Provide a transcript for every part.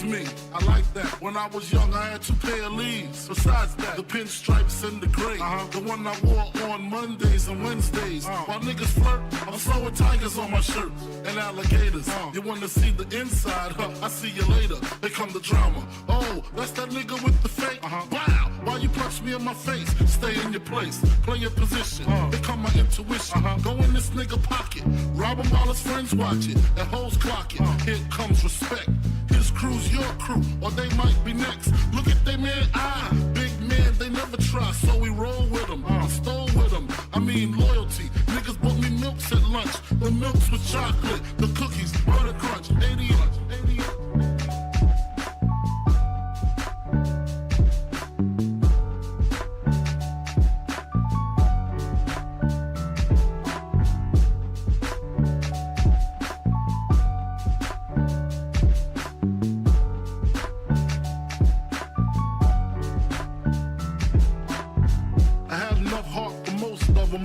Me. I like that. When I was young, I had 2 pair of leaves. Besides that, the pinstripes and the gray. The one I wore on Mondays and Wednesdays. While niggas flirt, I'm throwing tigers on my shirt and alligators. You wanna see the inside? I see you later. Here come the drama. Oh, that's that nigga with the fake. Wow, why you punch me in my face? Stay in your place, play your position. Here come my intuition. Go in this nigga pocket, rob him while his friends watch it, and hoes clock it. Here comes respect. His crew's your crew, or they might be next. Look at they man, big man, they never try, so we roll with them, stole with them. I mean loyalty. Niggas bought me milks at lunch. The milks with chocolate, the cookies, butter crunch, 88.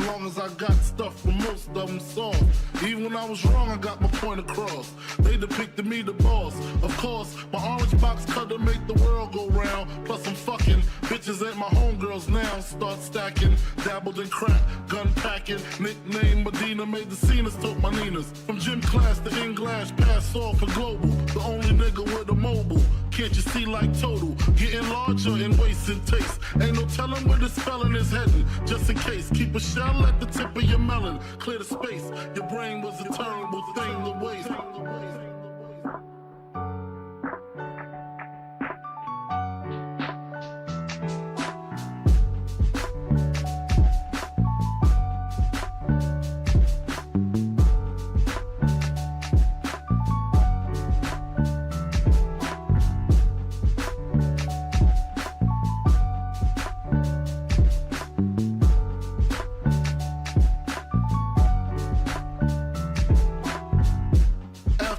Long as I got stuff for most of them soft. Even when I was wrong, I got my point across. They depicted me the boss. Of course, my orange box cutter make the world go round. Plus I'm fucking bitches ain't my homegirls now. Start stacking, dabbled in crack, gun packing. Nickname Medina, made the scenes, took my Ninas. From gym class to English, pass off for global. The only nigga with a mobile. Can't you see like total? Getting larger in waist and taste. Ain't no telling where this felon is heading. Just in case, keep a shell at the tip of your melon. Clear the space. Your brain was a terrible thing to waste.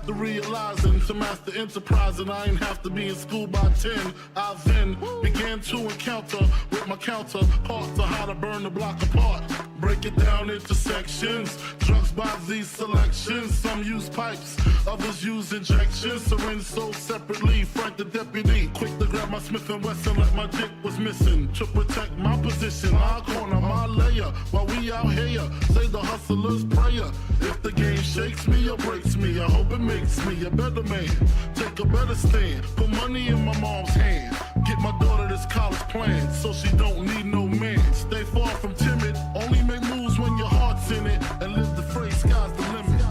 Realizing to master enterprise, and I ain't have to be in school by 10. I then began to encounter with my counterparts to how to burn the block apart. Break it down into sections. Drugs by these selections. Some use pipes, others use injections. Syringe sold separately. Frank the deputy, quick to grab my Smith & Wesson like my dick was missing. To protect my position, my corner, my layer. While we out here, say the hustler's prayer. If the game shakes me or breaks me, I hope it makes me a better man. Take a better stand. Put money in my mom's hand. Get my daughter this college plan, so she don't need no man. Stay far from timid. Only make moves when your heart's in it. And live the phrase, sky's the limit.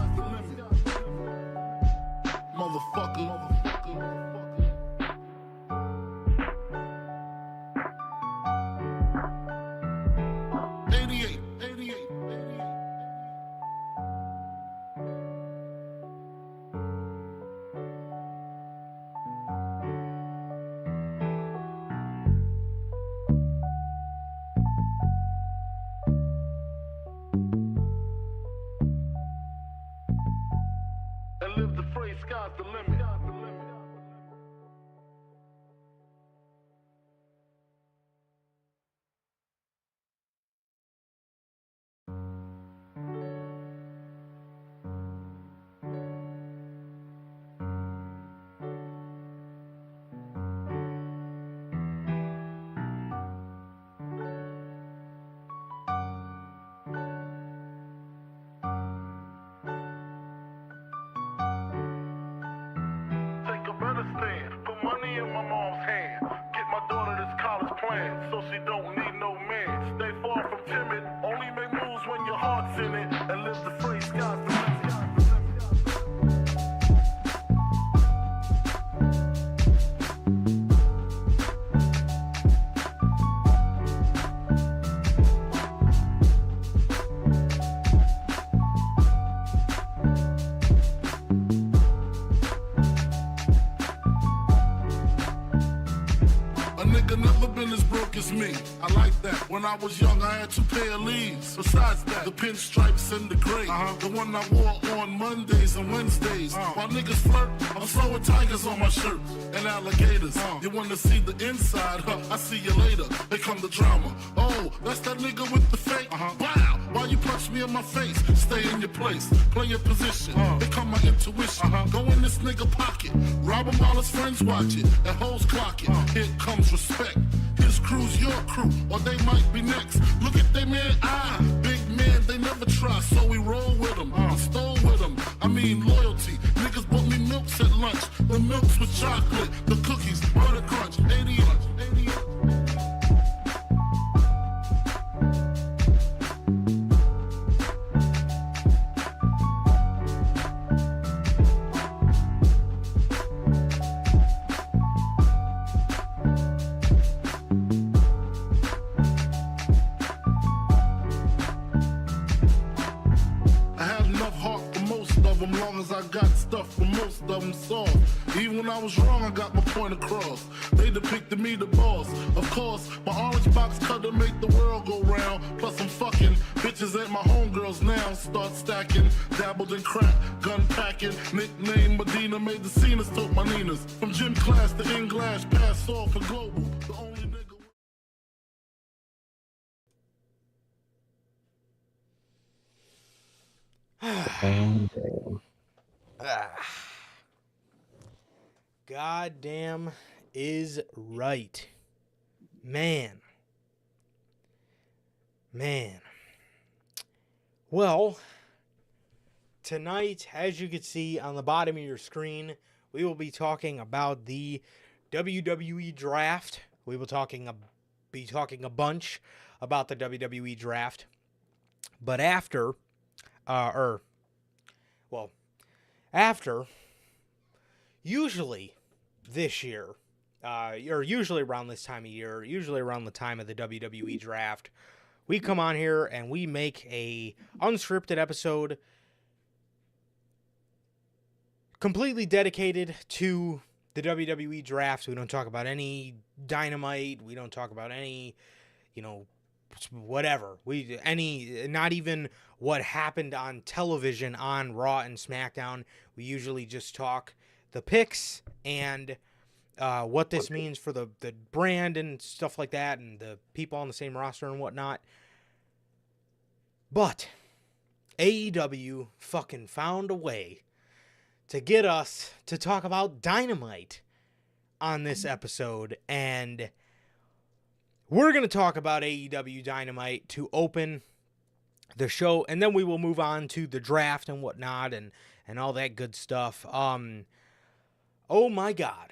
Motherfucker. 88. And live the phrase, sky's the limit. Put money in my mom's hand. Get my daughter this college plan, so she don't need no man. Stay far from timid. Only make moves when your heart's in it. And live the phrase, sky's the limit. Never been as broke as me. I When I was young, I had 2 pair of leaves. Besides that, the pinstripes and the gray. The one I wore on Mondays and Wednesdays. While niggas flirt, I'm sewing tigers on my shirt and alligators. You wanna see the inside? I see you later. Here come the drama. Oh, that's that nigga with the fake. Wow, why you punch me in my face? Stay in your place, play your position. Here come my intuition. Go in this nigga pocket, rob him while his friends watch it, and hoes clock it. Here comes respect. His crew's your crew, or they might be next. Look at they man, big man, they never try, so we roll with them. I stole with them, I mean loyalty. Niggas bought me milks at lunch, the milks with chocolate, the cookies, butter crunch, 80 long as I got stuff for most of them soft. Even when I was wrong, I got my point across. They depicted me the boss. Of course, my orange box cutter make the world go round. Plus I'm fucking bitches at my homegirls now. Start stacking, dabbled in crack, gun packing. Nickname Medina, made the scenes, took my Ninas. From gym class to in-glass, pass off for global. The only nigga. Goddamn is right. Man. Well, tonight, as you can see on the bottom of your screen, we will be talking about the WWE draft. We will be talking a bunch about the WWE draft. But after, usually this year, or usually around this time of year, usually around the time of the WWE draft, we come on here and we make a unscripted episode completely dedicated to the WWE draft. We don't talk about any Dynamite. We don't talk about any, whatever. Not even what happened on television on Raw and SmackDown. We usually just talk the picks and what this means for the brand and stuff like that, and the people on the same roster and whatnot. But AEW fucking found a way to get us to talk about Dynamite on this episode, and we're going to talk about AEW Dynamite to open the show, and then we will move on to the draft and whatnot and all that good stuff. Oh my God.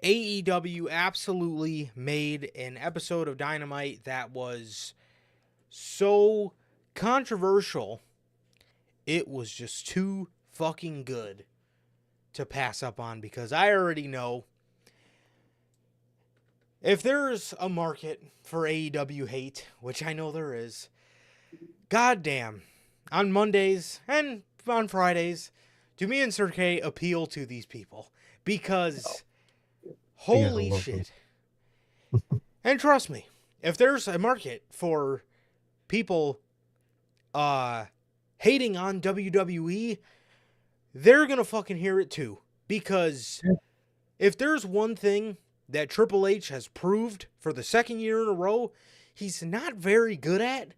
AEW absolutely made an episode of Dynamite that was so controversial, it was just too fucking good to pass up on, because I already know if there's a market for AEW hate, which I know there is, goddamn, on Mondays and on Fridays, do me and Sir K appeal to these people, because holy shit. And trust me, if there's a market for people hating on WWE, they're gonna fucking hear it too. Because if there's one thing that Triple H has proved for the second year in a row he's not very good at,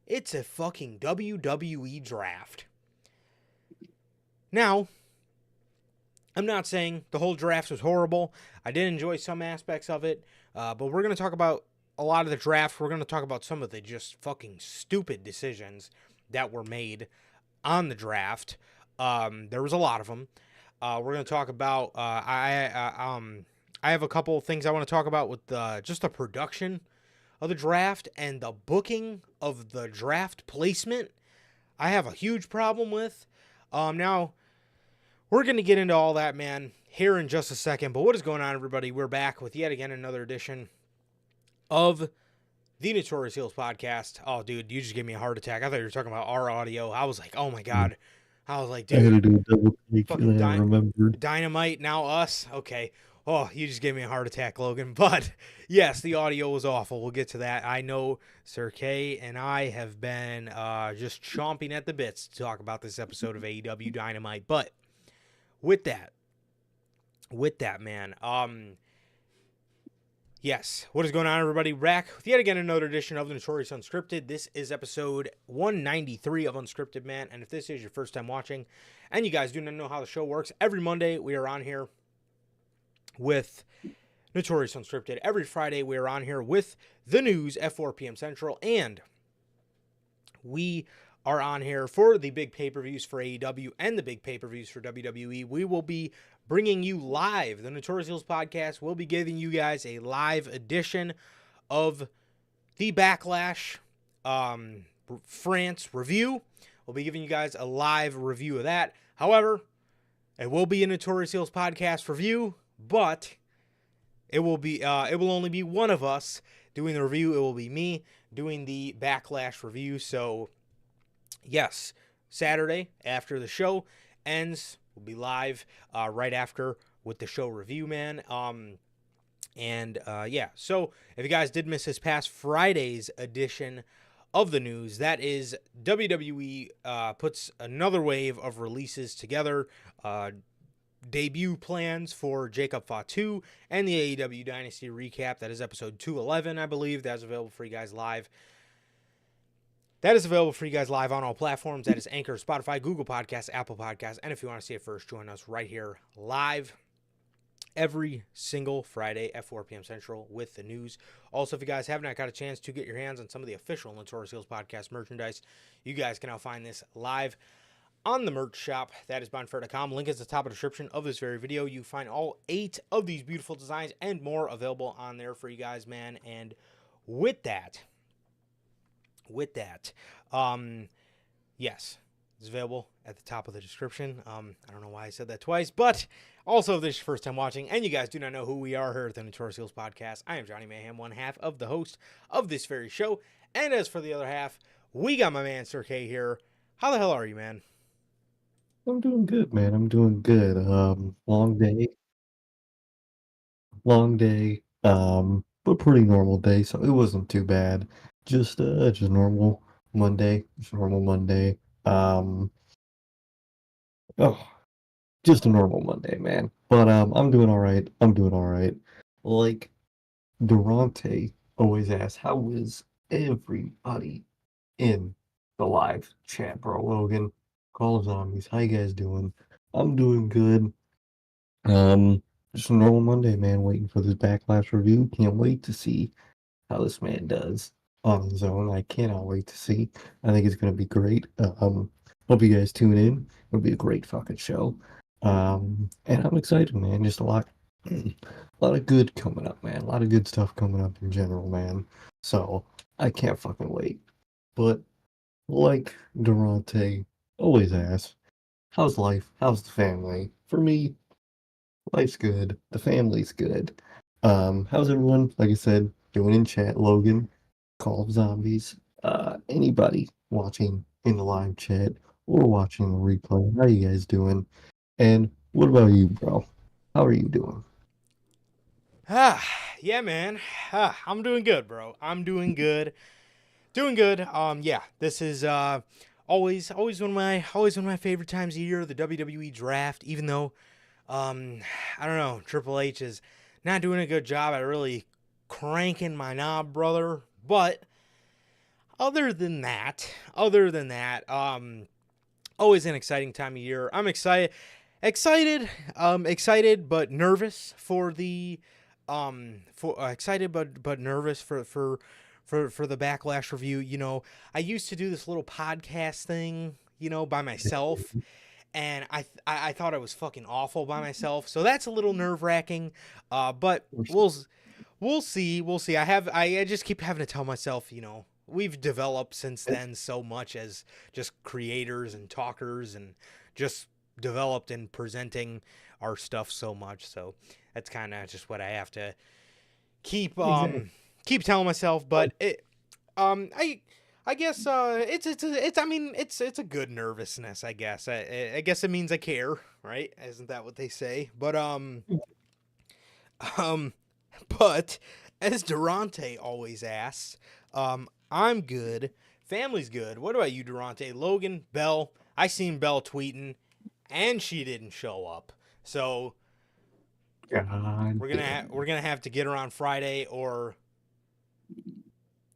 it's a fucking WWE draft. Now, I'm not saying the whole draft was horrible. I did enjoy some aspects of it, but we're going to talk about a lot of the draft. We're going to talk about some of the just fucking stupid decisions that were made on the draft. There was a lot of them. We're going to talk about, I have a couple of things I want to talk about with just the production of the draft and the booking of the draft placement. I have a huge problem with. Now, we're going to get into all that, man, here in just a second. But what is going on, everybody? We're back with yet again another edition of the Notorious Heels podcast. Oh, dude, you just gave me a heart attack. I thought you were talking about our audio. I was like, oh, my God. I was like, dude. I had to do a double take, and I remembered. Dynamite, now us. Okay. Oh, you just gave me a heart attack, Logan. But yes, the audio was awful. We'll get to that. I know Sir K and I have been just chomping at the bits to talk about this episode of AEW Dynamite. But with that, man, yes, what is going on, everybody? Back with yet again another edition of the Notorious Unscripted. This is episode 193 of Unscripted, man. And if this is your first time watching, and you guys do not know how the show works, every Monday we are on here with Notorious Unscripted. Every Friday we are on here with the news at 4 p.m. Central, and we are on here for the big pay-per-views for AEW and the big pay-per-views for WWE. We will be bringing you live. The Notorious Heels podcast will be giving you guys a live edition of the Backlash France review. We'll be giving you guys a live review of that. However, it will be a Notorious Heels podcast review, but it will only be one of us doing the review. It will be me doing the Backlash review. So, yes, Saturday after the show ends, we'll be live right after with the show review, man. Yeah. So if you guys did miss this past Friday's edition of the news, that is WWE puts another wave of releases together. Debut plans for Jacob Fatu and the AEW Dynasty recap. That is episode 211, I believe. That's available for you guys live. That is available for you guys live on all platforms. That is Anchor, Spotify, Google Podcasts, Apple Podcasts. And if you want to see it first, join us right here live every single Friday at 4 p.m. Central with the news. Also, if you guys have not got a chance to get your hands on some of the official Notorious Heels podcast merchandise, you guys can now find this live on the merch shop. That is bonfire.com. Link is at the top of the description of this very video. You find all 8 of these beautiful designs and more available on there for you guys, man. And with that, yes, it's available at the top of the description. I don't know why I said that twice, but also if this is your first time watching and you guys do not know who we are here at the Notorious Heels podcast, I am Johnny Mayhem, one half of the host of this very show. And as for the other half, we got my man Sir K here. How the hell are you, man? I'm doing good, man. I'm doing good. Long day, but pretty normal day, so it wasn't too bad. Just normal Monday, just normal Monday. Oh, just a normal Monday, man. But I'm doing all right. I'm doing all right. Like Durante always asks, how is everybody in the live chat, bro? Logan, Call of Zombies, how you guys doing? I'm doing good. Just a normal Monday, man. Waiting for this Backlash review. Can't wait to see how this man does on his own. I cannot wait to see. I think it's gonna be great. Hope you guys tune in. It'll be a great fucking show. And I'm excited, man. Just a lot of good coming up, man. A lot of good stuff coming up in general, man. So I can't fucking wait. But like Durante always asks, how's life? How's the family? For me, life's good. The family's good. How's everyone? Like I said, doing in chat, Logan, Call of Zombies, anybody watching in the live chat or watching the replay, how you guys doing? And what about you, bro? How are you doing? Yeah, man. I'm doing good, bro. I'm doing good. Doing good. Yeah, this is always one of my favorite times of year, the WWE draft, even though I don't know, Triple H is not doing a good job at really cranking my knob, brother. But other than that, always an exciting time of year. I'm excited, but nervous for the excited but nervous for the Backlash review. You know, I used to do this little podcast thing, you know, by myself, and I thought I was fucking awful by myself. So that's a little nerve-wracking. But we'll see. I just keep having to tell myself, you know, we've developed since then so much as just creators and talkers, and just developed in presenting our stuff so much. So that's kind of just what I have to keep telling myself. But I guess it's a good nervousness, I guess. I guess it means I care, right? Isn't that what they say? But Um, but as Durante always asks, I'm good. Family's good. What about you, Durante? Logan, Belle? I seen Belle tweeting, and she didn't show up. So God we're gonna have to get her on Friday, or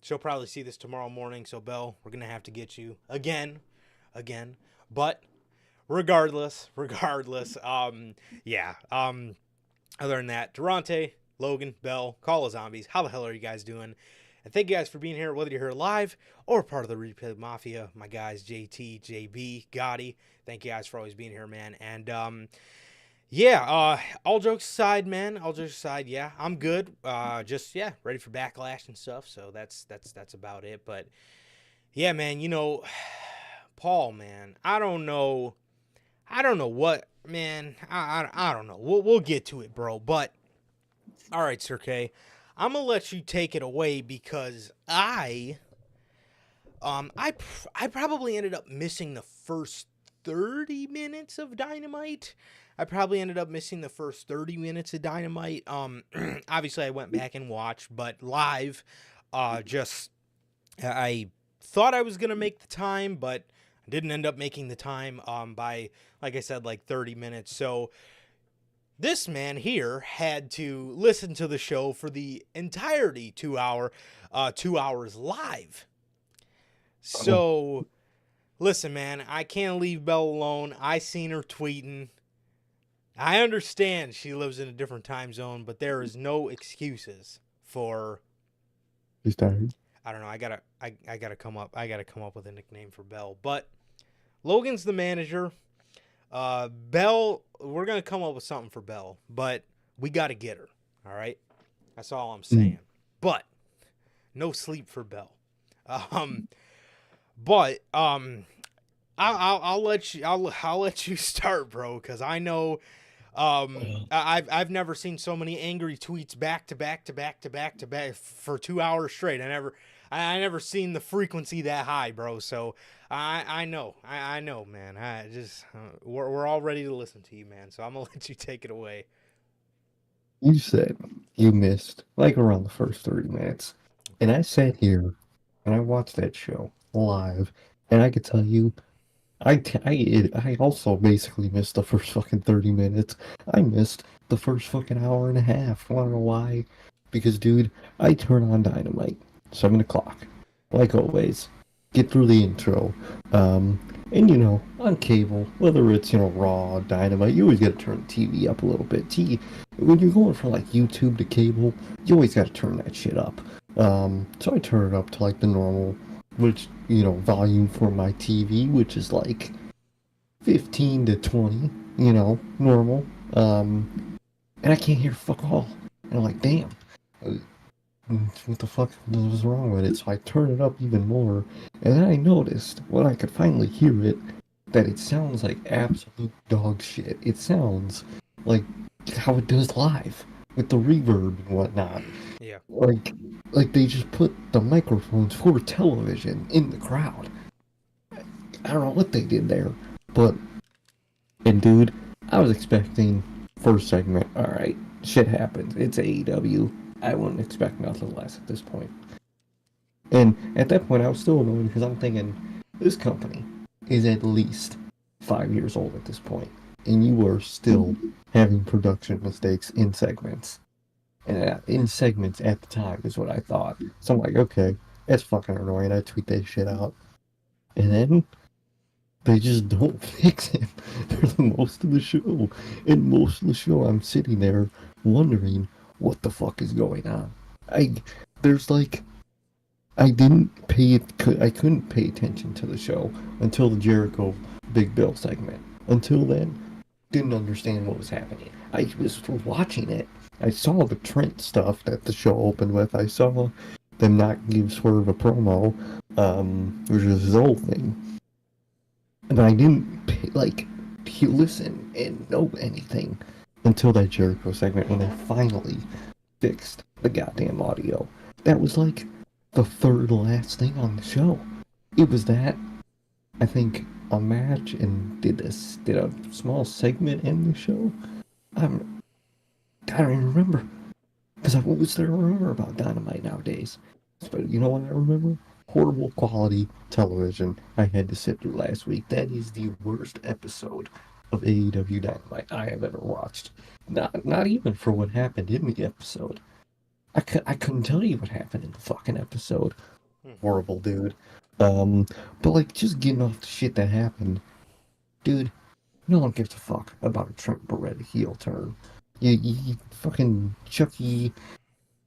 she'll probably see this tomorrow morning. So Belle, we're gonna have to get you again. But regardless, yeah. Other than that, Durante, Logan, Bell, Call of Zombies, how the hell are you guys doing? And thank you guys for being here, whether you're here live or part of the Replay Mafia. My guys, JT, JB, Gotti, thank you guys for always being here, man. And yeah, all jokes aside, man. All jokes aside, yeah, I'm good. Just yeah, ready for backlash and stuff. So that's about it. But yeah, man, you know, Paul, man, I don't know what, man. I don't know. We'll get to it, bro. But all right, Sir K, I'm gonna let you take it away because I probably ended up missing the first 30 minutes of Dynamite. Obviously I went back and watched, but live, just I thought I was gonna make the time, but I didn't end up making the time by, like I said, like 30 minutes. So this man here had to listen to the show for the entirety 2 hours live. So listen, man, I can't leave Belle alone. I seen her tweeting. I understand she lives in a different time zone, but there is no excuses for. He's tired. I don't know. I gotta come up with a nickname for Belle. But Logan's the manager. Belle, we're gonna come up with something for Belle, but we gotta get her. All right, that's all I'm saying. But no sleep for Belle. I'll let you start, bro, because I know. I've never seen so many angry tweets back to back for 2 hours straight. I never seen the frequency that high, bro. So I know, man. I just we're all ready to listen to you, man. So I'm gonna let you take it away. You said you missed like around the first 30 minutes. And I sat here and I watched that show live, and I could tell you, I also basically missed the first fucking 30 minutes. I missed the first fucking hour and a half. Wanna know why? Because, dude, I turn on Dynamite, 7 o'clock, like always. Get through the intro. And, you know, on cable, whether it's, you know, Raw, Dynamite, you always got to turn the TV up a little bit. When you're going from, like, YouTube to cable, you always got to turn that shit up. So I turn it up to, like, the normal, which, you know, volume for my TV, which is, like, 15 to 20, you know, normal. And I can't hear fuck all. And I'm like, damn. What the fuck was wrong with it? So I turned it up even more, and then I noticed, when I could finally hear it, that it sounds like absolute dog shit. It sounds like how it does live, with the reverb and whatnot. Yeah. Like they just put the microphones for television in the crowd. I don't know what they did there, but, and dude, I was expecting first segment, alright, shit happens, it's AEW. I wouldn't expect nothing less at this point. And at that point, I was still annoyed because I'm thinking, this company is at least 5 years old at this point, and you are still having production mistakes in segments. And in segments at the time is what I thought. So I'm like, okay, that's fucking annoying. I tweet that shit out. And then they just don't fix it for the most of the show. And most of the show, I'm sitting there wondering, what the fuck is going on? I couldn't pay attention to the show until the Jericho Big Bill segment. Until then, didn't understand what was happening. I was watching it. I saw the Trent stuff that the show opened with. I saw them not give Swerve a promo, which was his old thing. But I didn't listen and know anything until that Jericho segment when they finally fixed the goddamn audio. That was like the third last thing on the show. It was that, I think, a match, and did a small segment in the show. I don't even remember. Because what was there to remember about Dynamite nowadays? But you know what I remember? Horrible quality television I had to sit through last week. That is the worst episode of AEW Dynamite I have ever watched. Not even for what happened in the episode. I couldn't tell you what happened in the fucking episode. Horrible, dude. But like, just getting off the shit that happened, dude. No one gives a fuck about a Trent Beretta heel turn. You fucking Chucky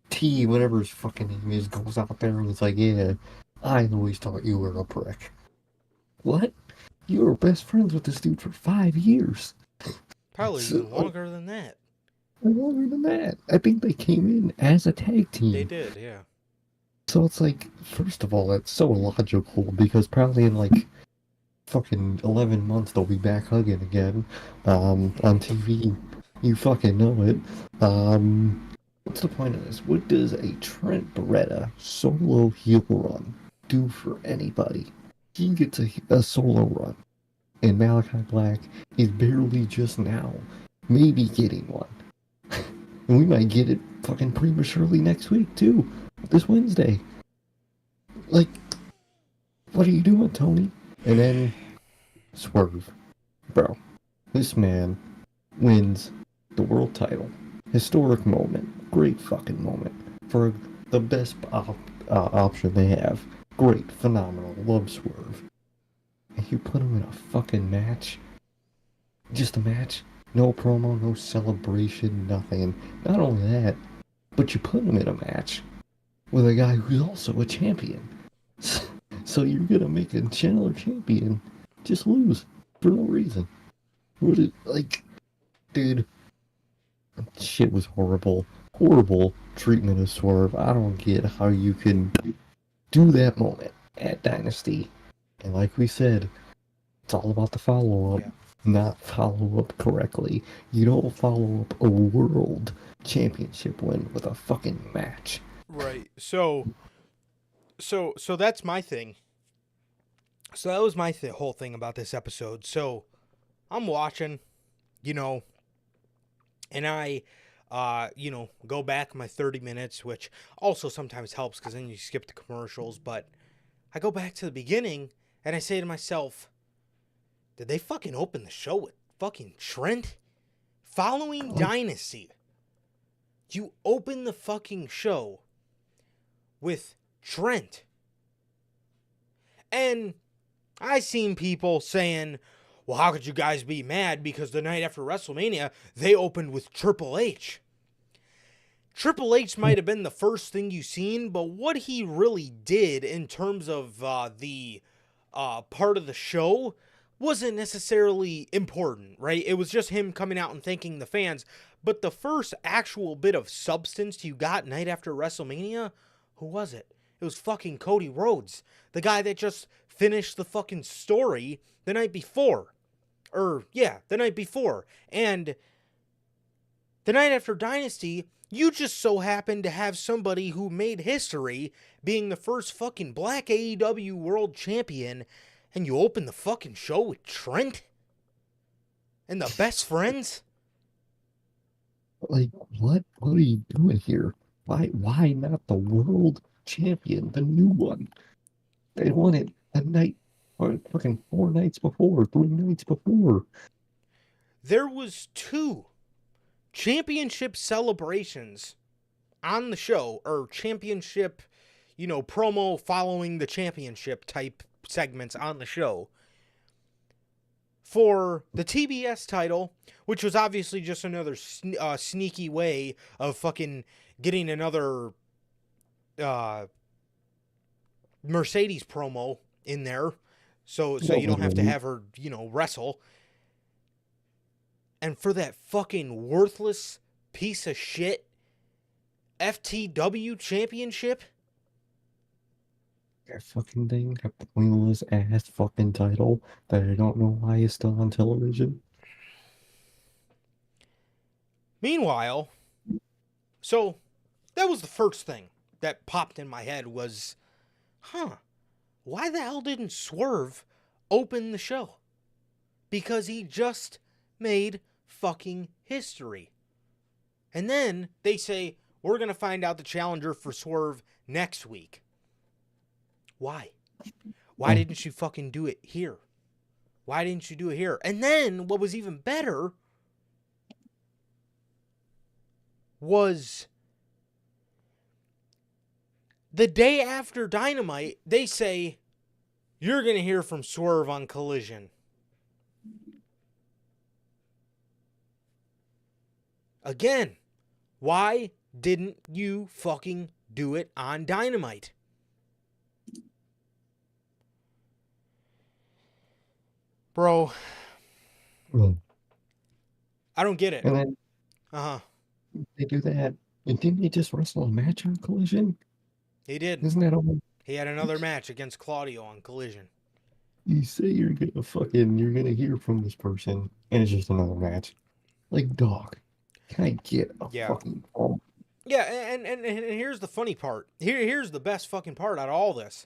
T, whatever his fucking name is, goes out there and it's like, yeah, I always thought you were a prick. What? You were best friends with this dude for 5 years. Probably So, even longer than that. longer than that. I think they came in as a tag team. They did, yeah. So it's like, first of all, that's so illogical because probably in like fucking 11 months they'll be back hugging again on TV. You fucking know it. What's the point of this? What does a Trent Beretta solo heel run do for anybody? He gets a solo run, and Malachi Black is barely just now, maybe getting one. And we might get it fucking prematurely next week, too. This Wednesday. Like, what are you doing, Tony? And then, Swerve. Bro, this man wins the world title. Historic moment. Great fucking moment. For the best option they have. Great, phenomenal, love Swerve. And you put him in a fucking match? Just a match? No promo, no celebration, nothing. Not only that, but you put him in a match with a guy who's also a champion. So you're gonna make a Chandler champion just lose for no reason. What is, like, dude, shit was horrible. Horrible treatment of Swerve. I don't get how you can do that moment at Dynasty. And like we said, it's all about the follow-up, not follow up correctly. You don't follow up a world championship win with a fucking match. Right. So that's my thing. So that was my whole thing about this episode. So I'm watching, and I, go back my 30 minutes, which also sometimes helps because then you skip the commercials. But I go back to the beginning and I say to myself, did they fucking open the show with fucking Trent? Following Dynasty, you open the fucking show with Trent. And I seen people saying, well, how could you guys be mad because the night after WrestleMania, they opened with Triple H. Triple H might have been the first thing you seen, but what he really did in terms of the part of the show wasn't necessarily important, right? It was just him coming out and thanking the fans. But the first actual bit of substance you got night after WrestleMania, who was it? It was fucking Cody Rhodes, the guy that just finished the fucking story the night before. The night before. And the night after Dynasty, you just so happened to have somebody who made history being the first fucking black AEW world champion, and you open the fucking show with Trent? And the best friends? Like, what? What are you doing here? Why not the world champion, the new one? They won it a night, or fucking 4 nights before, 3 nights before. There was 2 championship celebrations on the show, or championship, promo following the championship type segments on the show. For the TBS title, which was obviously just another sneaky way of fucking getting another Mercedes promo in there, so you don't have to have her, wrestle. And for that fucking worthless piece of shit FTW championship, That fucking thing, that pointless ass fucking title that I don't know why is still on television. meanwhile, so that was the first thing that popped in my head was, why the hell didn't Swerve open the show? Because he just made fucking history. And then they say, we're going to find out the challenger for Swerve next week. Why? Why didn't you fucking do it here? Why didn't you do it here? And then what was even better was the day after Dynamite, they say, you're going to hear from Swerve on Collision. Again, why didn't you fucking do it on Dynamite? Bro, I don't get it. And then they do that. And didn't they just wrestle a match on Collision? He did. Isn't that all? He had another match against Claudio on Collision. You say you're gonna hear from this person, and it's just another match. Like, dog, can I get a fucking bump? Yeah, and here's the funny part. Here's the best fucking part out of all this.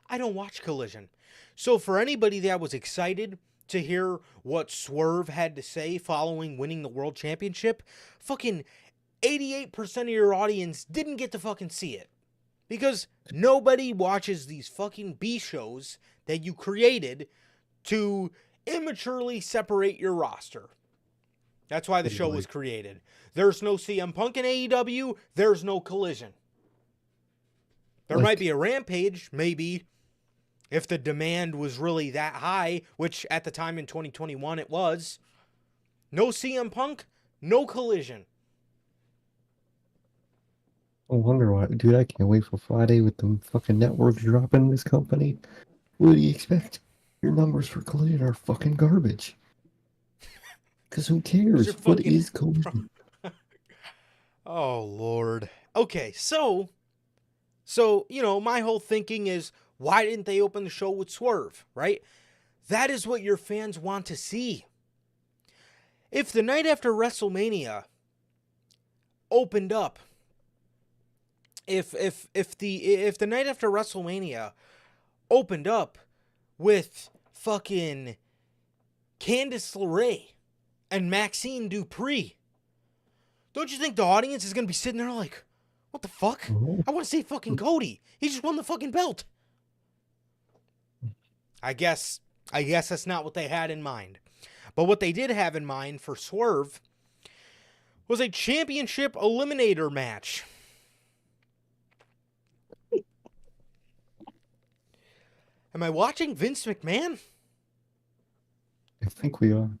I don't watch Collision. So for anybody that was excited to hear what Swerve had to say following winning the world championship, fucking 88% of your audience didn't get to fucking see it. Because nobody watches these fucking B shows that you created to immaturely separate your roster. That's why the show was created. There's no CM Punk in AEW. There's no Collision. There might be a Rampage, maybe, if the demand was really that high, which at the time in 2021 it was. No CM Punk, no Collision. I wonder why. Dude, I can't wait for Friday with the fucking networks dropping this company. What do you expect? Your numbers for Collision are fucking garbage. Because who cares? What is Collision? Oh, Lord. Okay, so, my whole thinking is, why didn't they open the show with Swerve, right? That is what your fans want to see. If the night after WrestleMania opened up, if the night after WrestleMania opened up with fucking Candice LeRae and Maxine Dupree, don't you think the audience is going to be sitting there like, what the fuck? I want to see fucking Cody. He just won the fucking belt. I guess that's not what they had in mind. But what they did have in mind for Swerve was a championship eliminator match. Am I watching Vince McMahon? I think we are.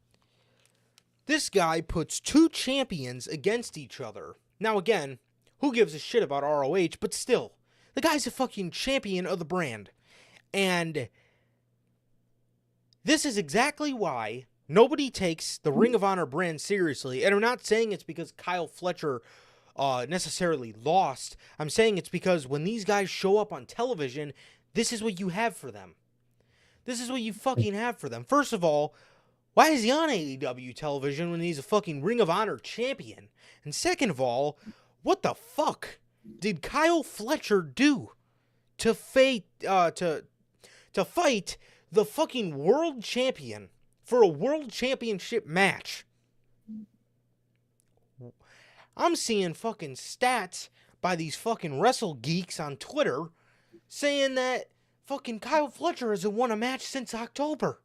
This guy puts two champions against each other. Now again, who gives a shit about ROH, but still, the guy's a fucking champion of the brand. And this is exactly why nobody takes the Ring of Honor brand seriously. And I'm not saying it's because Kyle Fletcher necessarily lost. I'm saying it's because when these guys show up on television, this is what you have for them. This is what you fucking have for them. First of all, why is he on AEW television when he's a fucking Ring of Honor champion? And second of all, what the fuck did Kyle Fletcher do to fight the fucking world champion for a world championship match? I'm seeing fucking stats by these fucking wrestle geeks on Twitter saying that fucking Kyle Fletcher hasn't won a match since October.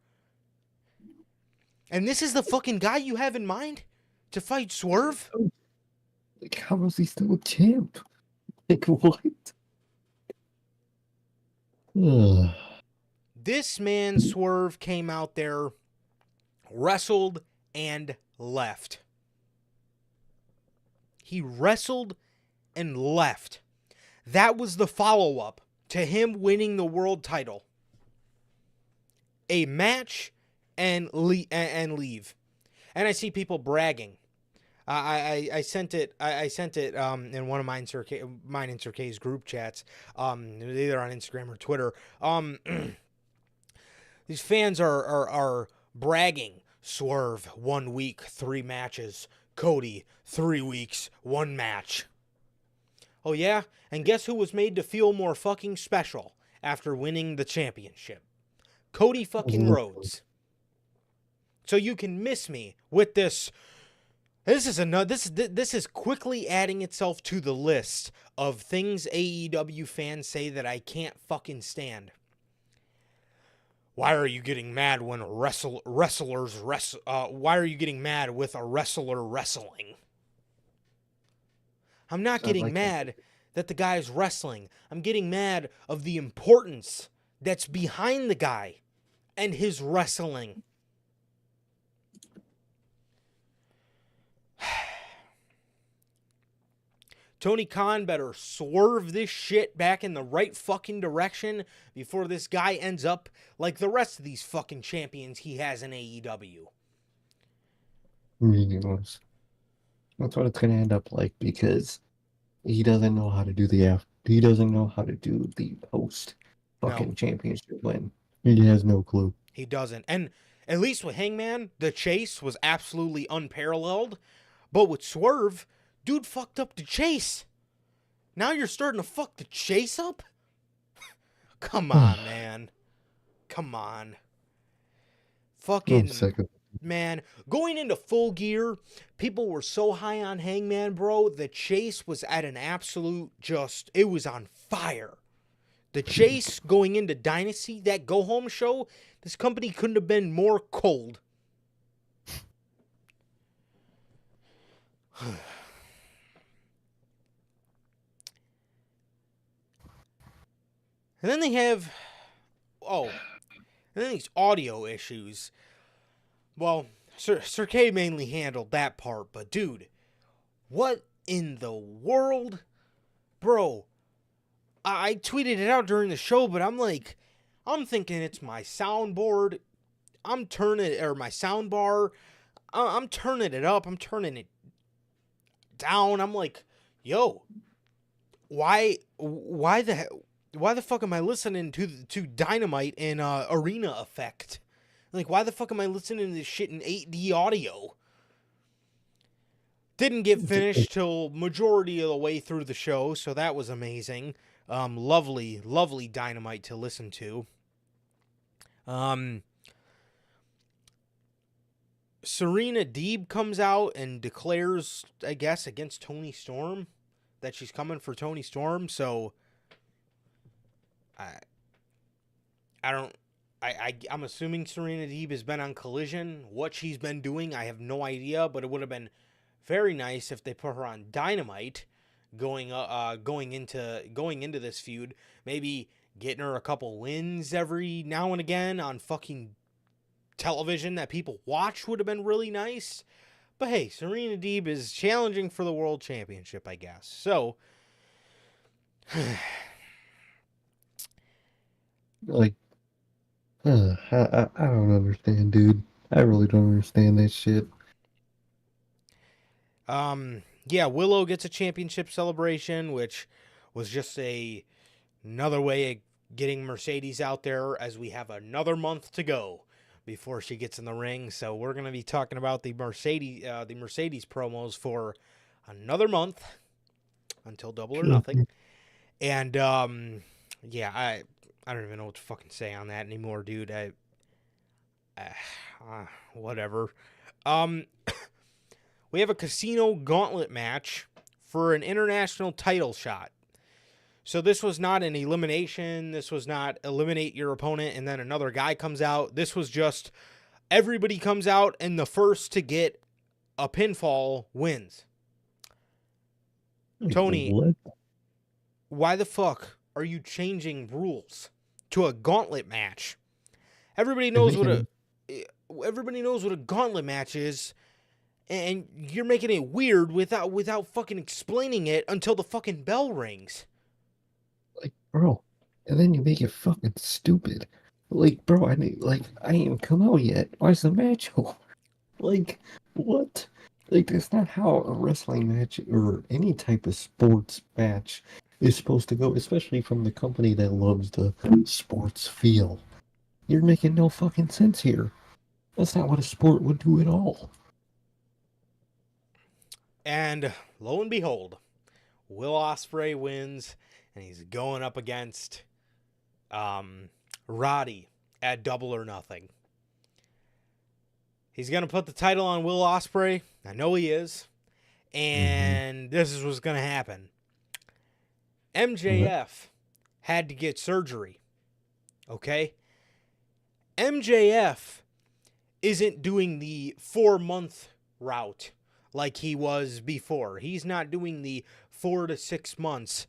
And this is the fucking guy you have in mind to fight Swerve? Like, how is he still a champ? Like, what? This man, Swerve, came out there, wrestled, and left. He wrestled and left. That was the follow-up to him winning the world title. A match and leave. And I see people bragging. I sent it in one of mine and Sir K's group chats, either on Instagram or Twitter. These fans are bragging. Swerve 1 week, 3 matches. Cody 3 weeks, 1 match. Oh yeah? And guess who was made to feel more fucking special after winning the championship? Cody fucking Rhodes. So you can miss me with this. This is quickly adding itself to the list of things AEW fans say that I can't fucking stand. Why are you getting mad when wrestlers wrestle? Why are you getting mad with a wrestler wrestling? I'm not getting mad that the guy's wrestling. I'm getting mad of the importance that's behind the guy and his wrestling. Tony Khan better swerve this shit back in the right fucking direction before this guy ends up like the rest of these fucking champions he has in AEW. Meaningless. That's what it's gonna end up like because he doesn't know how to do he doesn't know how to do the post fucking championship win. He has no clue. He doesn't. And at least with Hangman, the chase was absolutely unparalleled. But with Swerve, dude fucked up the chase. Now you're starting to fuck the chase up? Come on, man. Come on. Fucking, man. Going into Full Gear, people were so high on Hangman, bro. The chase was at an absolute it was on fire. The chase going into Dynasty, that go-home show, this company couldn't have been more cold. And then they have, and then these audio issues. Well, Sir K mainly handled that part, but dude, what in the world? Bro, I tweeted it out during the show, but I'm thinking it's my soundboard. My soundbar. I'm turning it up. I'm turning it down. I'm like, yo, why the fuck am I listening to Dynamite in Arena Effect? Like, why the fuck am I listening to this shit in 8D audio? Didn't get finished till majority of the way through the show, so that was amazing. Lovely, lovely Dynamite to listen to. Serena Deeb comes out and declares, I guess, against Toni Storm that she's coming for Toni Storm, so I'm assuming Serena Deeb has been on Collision. What she's been doing, I have no idea, but it would have been very nice if they put her on Dynamite going into this feud. Maybe getting her a couple wins every now and again on fucking television that people watch would have been really nice. But hey, Serena Deeb is challenging for the World Championship, I guess. So, like, I don't understand, dude. I really don't understand that shit. yeah, Willow gets a championship celebration, which was just another way of getting Mercedes out there as we have another month to go before she gets in the ring. So we're going to be talking about the Mercedes promos for another month until Double or Nothing. And, yeah, I don't even know what to fucking say on that anymore, dude. Whatever. We have a casino gauntlet match for an international title shot. So this was not an elimination. This was not eliminate your opponent and then another guy comes out. This was just everybody comes out and the first to get a pinfall wins. Tony, what? Why the fuck are you changing rules to a gauntlet match? Everybody knows what a gauntlet match is. And you're making it weird without fucking explaining it until the fucking bell rings. Like, bro, and then you make it fucking stupid. Like, bro, I ain't come out yet. Why's the match over? Like, what? Like, that's not how a wrestling match or any type of sports match is supposed to go, especially from the company that loves the sports feel. You're making no fucking sense here. That's not what a sport would do at all. And lo and behold, Will Ospreay wins, and he's going up against Roddy at Double or Nothing. He's going to put the title on Will Ospreay. I know he is. And this is what's going to happen. MJF had to get surgery. Okay? MJF isn't doing the 4-month route like he was before. He's not doing the 4 to 6 months.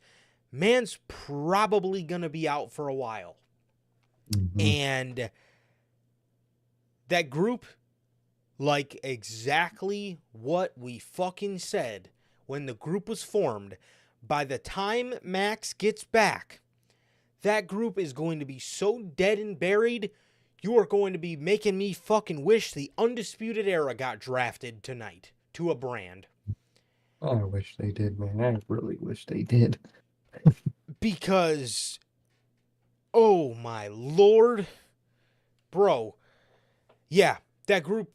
Man's probably going to be out for a while. And that group, like exactly what we fucking said when the group was formed, by the time Max gets back, that group is going to be so dead and buried, you are going to be making me fucking wish the Undisputed Era got drafted tonight to a brand. I wish they did, man. I really wish they did. Because, oh my lord, bro, yeah, that group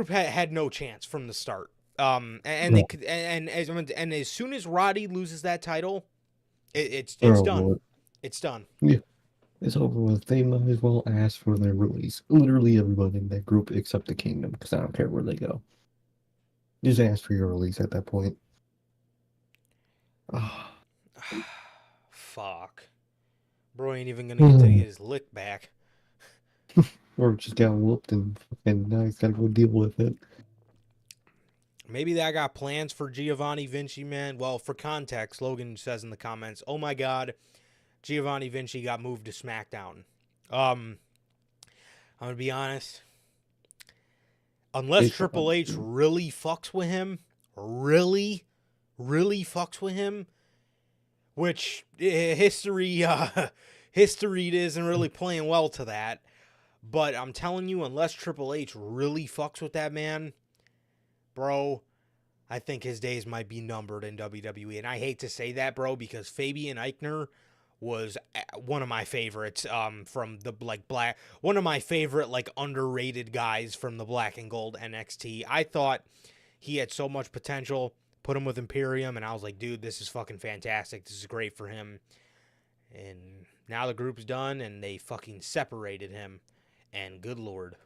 had no chance from the start. They could, and as soon as Roddy loses that title, it's done. It's done. Yeah, it's over with. They might as well ask for their release. Literally everybody in that group except the Kingdom, because I don't care where they go. Just ask for your release at that point. Fuck. Bro ain't even gonna get to get his lick back. Or just got whooped and now he's gotta go deal with it. Maybe I got plans for Giovanni Vinci, man. Well, for context, Logan says in the comments, oh my god, Giovanni Vinci got moved to SmackDown. I'm gonna be honest. Unless Triple H really fucks with him, really fucks with him, which history isn't really playing well to that. But I'm telling you, unless Triple H really fucks with that man, bro, I think his days might be numbered in WWE. And I hate to say that, bro, because Fabian Eichner was one of my favorites from the one of my favorite underrated guys from the Black and Gold NXT. I thought he had so much potential. Put him with Imperium, and I was like, dude, this is fucking fantastic. This is great for him. And now the group's done, and they fucking separated him. And good lord.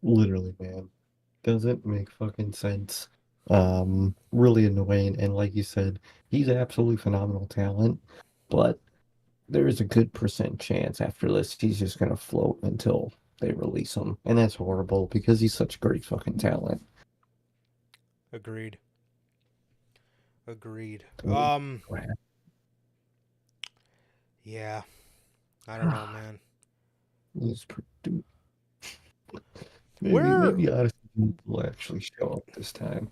Literally, man. Doesn't make fucking sense. Really annoying. And like you said, he's absolutely phenomenal talent. But there is a good % chance after this he's just going to float until they release him. And that's horrible because he's such great fucking talent. Agreed. Yeah. I don't know, man. He's pretty... Maybe Odyssey will actually show up this time.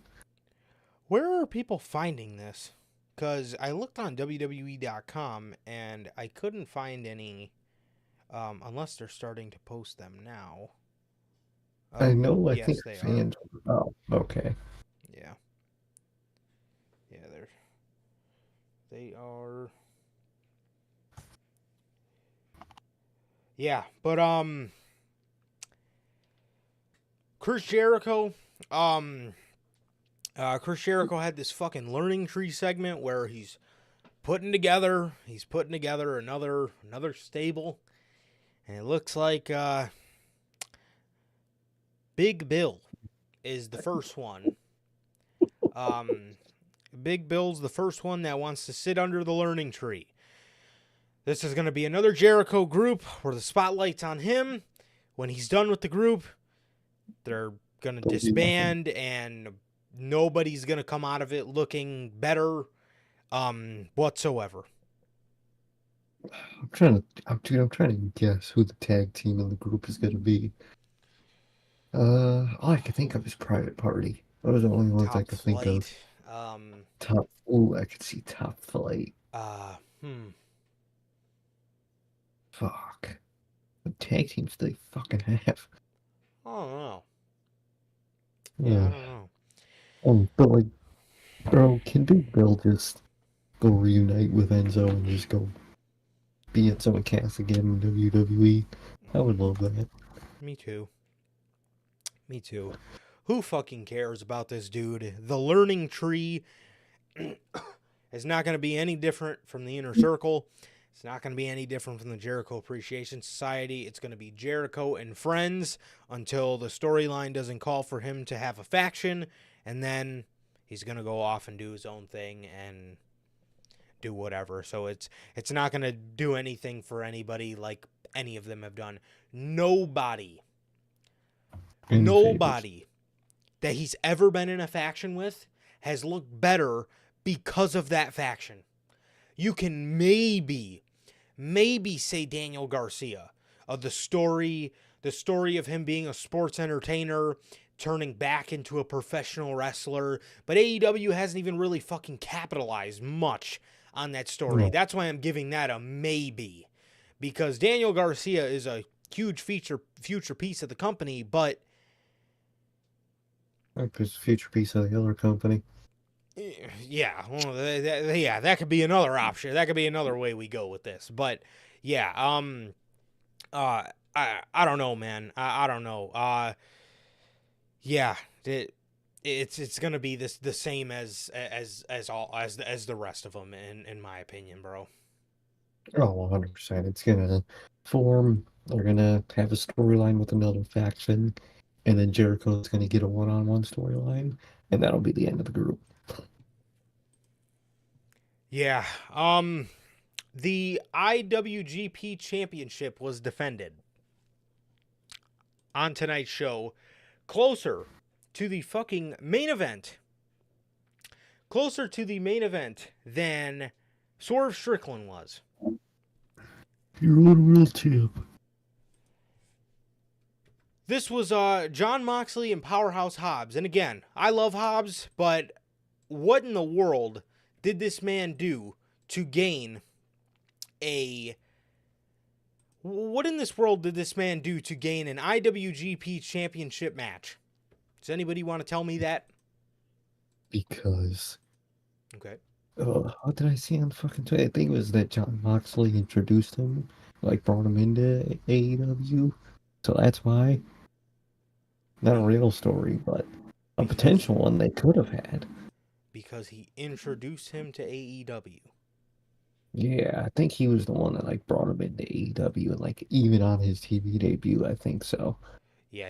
Where are people finding this? Because I looked on WWE.com and I couldn't find any, unless they're starting to post them now. I know, I yes, think they fans are. Oh, okay. Yeah. Yeah, they are. Yeah, but, Chris Jericho had this fucking learning tree segment where he's putting together another stable, and it looks like Big Bill is the first one. Big Bill's the first one that wants to sit under the learning tree. This is going to be another Jericho group where the spotlight's on him. When he's done with the group, they're going to disband, and nobody's going to come out of it looking better whatsoever. I'm trying to guess who the tag team in the group is going to be. All I can think of is Private Party. Those are the only ones I can think of. I could see Top Flight. Fuck. What tag teams do they fucking have? I don't know. Yeah. I don't know. But bro, can Big Bill just go reunite with Enzo and just go be at some cast again in WWE? I would love that. Me too. Who fucking cares about this dude? The learning tree is not going to be any different from the Inner Circle. It's not going to be any different from the Jericho Appreciation Society. It's going to be Jericho and friends until the storyline doesn't call for him to have a faction, and then he's going to go off and do his own thing and do whatever. So it's not going to do anything for anybody like any of them have done. Nobody that he's ever been in a faction with has looked better because of that faction. You can maybe say Daniel Garcia of the story of him being a sports entertainer, turning back into a professional wrestler, but AEW hasn't even really fucking capitalized much on that story. No. That's why I'm giving that a maybe, because Daniel Garcia is a huge future piece of the company, but Because future piece of the other company. yeah, well, that could be another option. That could be another way we go with this. But yeah, I don't know, man. I don't know. Yeah, it's gonna be the same as the rest of them in my opinion, bro. Oh, 100%. It's gonna form. They're gonna have a storyline with another faction, and then Jericho's gonna get a one-on-one storyline, and that'll be the end of the group. Yeah. The IWGP Championship was defended on tonight's show, closer to the fucking main event. Closer to the main event than Swerve Strickland was. You're a real champ. This was John Moxley and Powerhouse Hobbs. And again, I love Hobbs, but what in the world did this man do to gain a... What in this world did this man do to gain an IWGP Championship match? Does anybody want to tell me that? Because... Okay. What did I see on fucking Twitter? I think it was that John Moxley introduced him, like brought him into AEW. So that's why. Not a real story, but a potential one they could have had. Because he introduced him to AEW. Yeah, I think he was the one that like brought him into AEW, and like even on his TV debut, I think so. Yeah,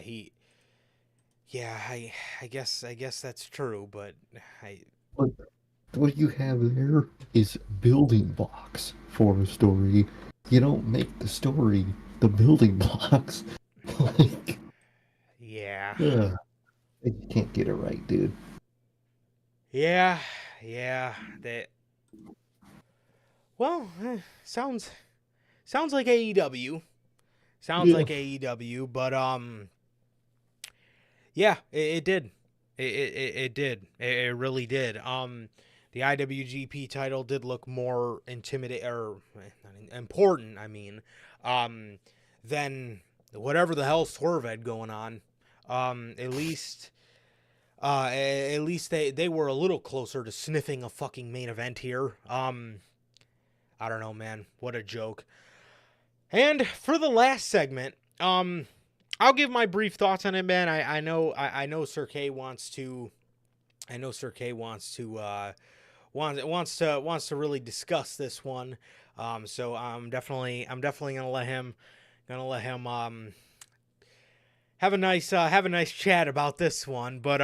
I guess that's true, but But what you have there is building blocks for a story. You don't make the story the building blocks. Like, yeah. ugh, you can't get it right, dude. Yeah, that. Well, sounds like AEW. Sounds Yeah. like AEW, but yeah, it did. It did. It really did. The IWGP title did look more intimidating or important. I mean, than whatever the hell Swerve had going on. At least they were a little closer to sniffing a fucking main event here. I don't know, man. What a joke. And for the last segment, I'll give my brief thoughts on it, man. I know Sir K wants to wants to really discuss this one. So I'm definitely gonna let him have a nice chat about this one. But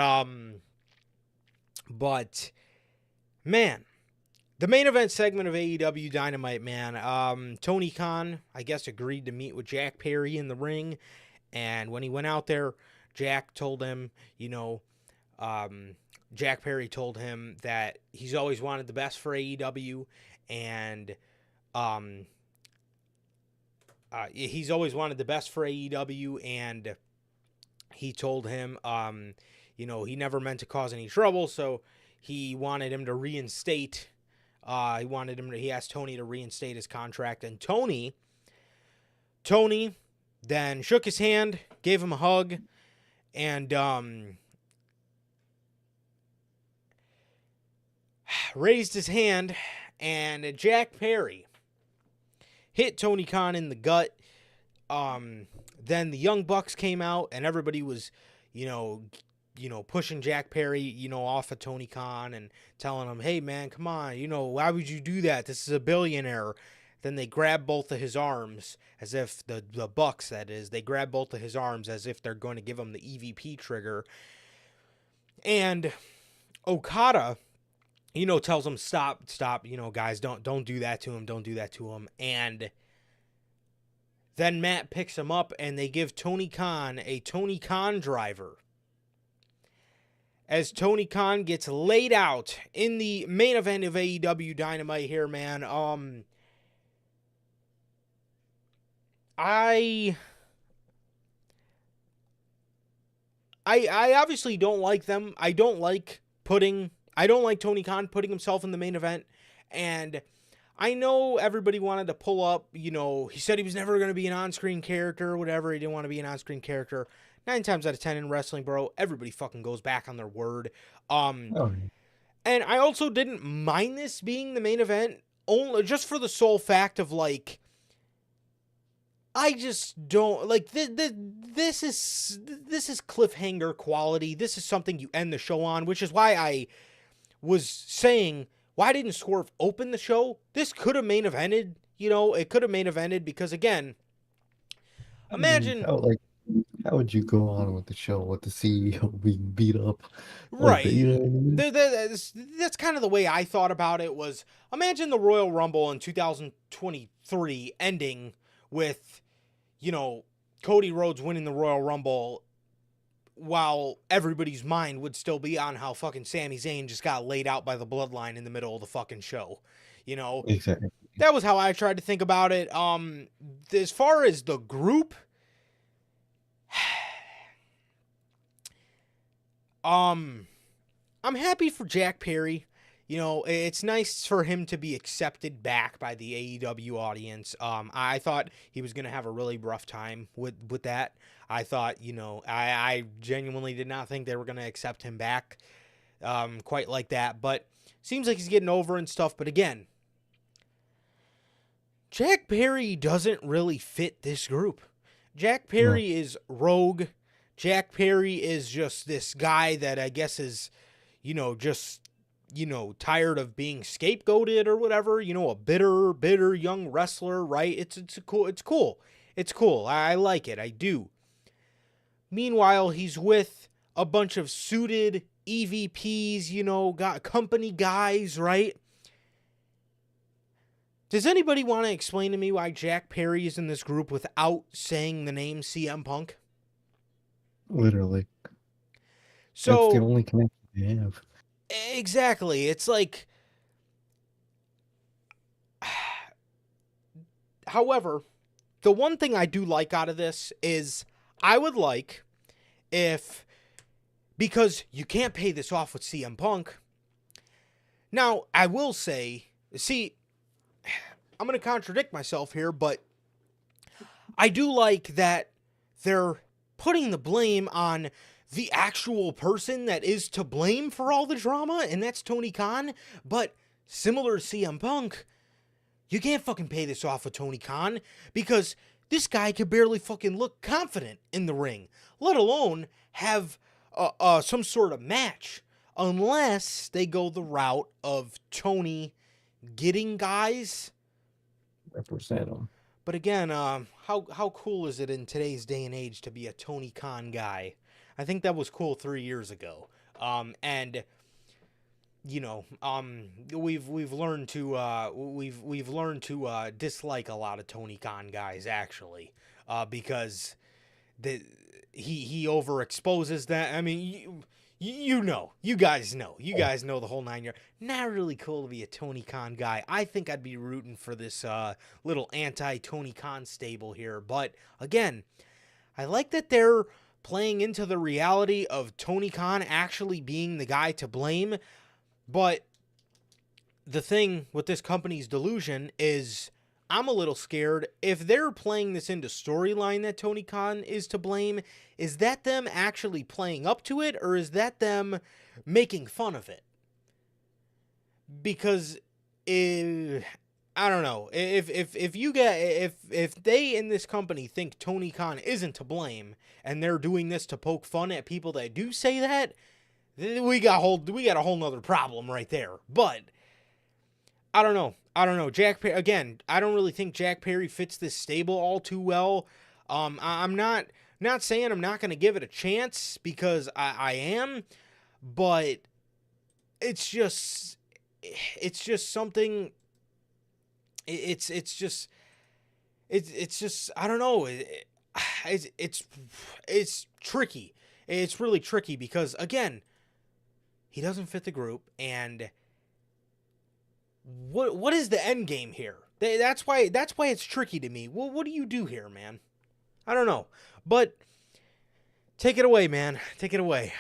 man, the main event segment of AEW Dynamite, man. Tony Khan, I guess, agreed to meet with Jack Perry in the ring, and when he went out there, Jack told him, Jack Perry told him that he's always wanted the best for AEW, and he's always wanted the best for AEW, and he told him, he never meant to cause any trouble, so he wanted him to reinstate. He asked Tony to reinstate his contract, and Tony then shook his hand, gave him a hug, and raised his hand, and Jack Perry hit Tony Khan in the gut. Then the Young Bucks came out, and everybody was, pushing Jack Perry, off of Tony Khan and telling him, hey, man, come on, why would you do that? This is a billionaire. then they grab both of his arms as if the Bucks, that is, they grab both of his arms as if they're going to give him the EVP trigger. And Okada, tells him, stop, guys, don't do that to him, don't do that to him. And then Matt picks him up and they give Tony Khan a Tony Khan driver. As Tony Khan gets laid out in the main event of AEW Dynamite here, man. I obviously don't like them. I don't like Tony Khan putting himself in the main event. And I know everybody wanted to pull up, he said he was never going to be an on-screen character or whatever. He didn't want to be an on-screen character. 9 times out of 10 in wrestling, bro, everybody fucking goes back on their word. And I also didn't mind this being the main event, only just for the sole fact of, like, I just don't, like, this is cliffhanger quality. This is something you end the show on, which is why I was saying, why didn't Swerve open the show? This could have main evented, it could have main evented because, again, imagine... How would you go on with the show with the CEO being beat up? Right. Like, you know what I mean? That's kind of the way I thought about it was, imagine the Royal Rumble in 2023 ending with, Cody Rhodes winning the Royal Rumble while everybody's mind would still be on how fucking Sami Zayn just got laid out by the Bloodline in the middle of the fucking show. Exactly. That was how I tried to think about it. As far as the group... I'm happy for Jack Perry. It's nice for him to be accepted back by the AEW audience. I thought he was going to have a really rough time with that. I thought, I genuinely did not think they were going to accept him back quite like that. But seems like he's getting over and stuff. But again, Jack Perry doesn't really fit this group. Jack Perry is rogue. Jack Perry is just this guy that I guess is, tired of being scapegoated or whatever, a bitter young wrestler, right? It's cool. I like it. I do. Meanwhile, he's with a bunch of suited EVPs, got company guys, right? Does anybody want to explain to me why Jack Perry is in this group without saying the name CM Punk? Literally. So that's the only connection they have. Exactly. It's like... However, the one thing I do like out of this is I would like if... Because you can't pay this off with CM Punk. Now, I will say... See, I'm going to contradict myself here, but I do like that they're putting the blame on the actual person that is to blame for all the drama, and that's Tony Khan. But similar to CM Punk, you can't fucking pay this off with Tony Khan because this guy could barely fucking look confident in the ring, let alone have some sort of match, unless they go the route of Tony getting guys. Represent them. But again, how cool is it in today's day and age to be a Tony Khan guy? I think that was cool 3 years ago. And we've learned to dislike a lot of Tony Khan guys actually, because he overexposes that. I mean, you guys know the whole 9 year. Not really cool to be a Tony Khan guy. I think I'd be rooting for this little anti-Tony Khan stable here. But again, I like that they're playing into the reality of Tony Khan actually being the guy to blame. But the thing with this company's delusion is I'm a little scared. If they're playing this into storyline that Tony Khan is to blame, is that them actually playing up to it, or is that them making fun of it? Because I don't know. If they in this company think Tony Khan isn't to blame and they're doing this to poke fun at people that do say that, we got a whole nother problem right there. But I don't know. I don't know. Jack Perry, again, I don't really think Jack Perry fits this stable all too well. I'm not saying I'm not going to give it a chance, because I am, but it's just something. It's just I don't know. It's tricky. It's really tricky because, again, he doesn't fit the group, and what is the end game here? That's why it's tricky to me. Well, what do you do here, man? I don't know. But take it away, man. Take it away.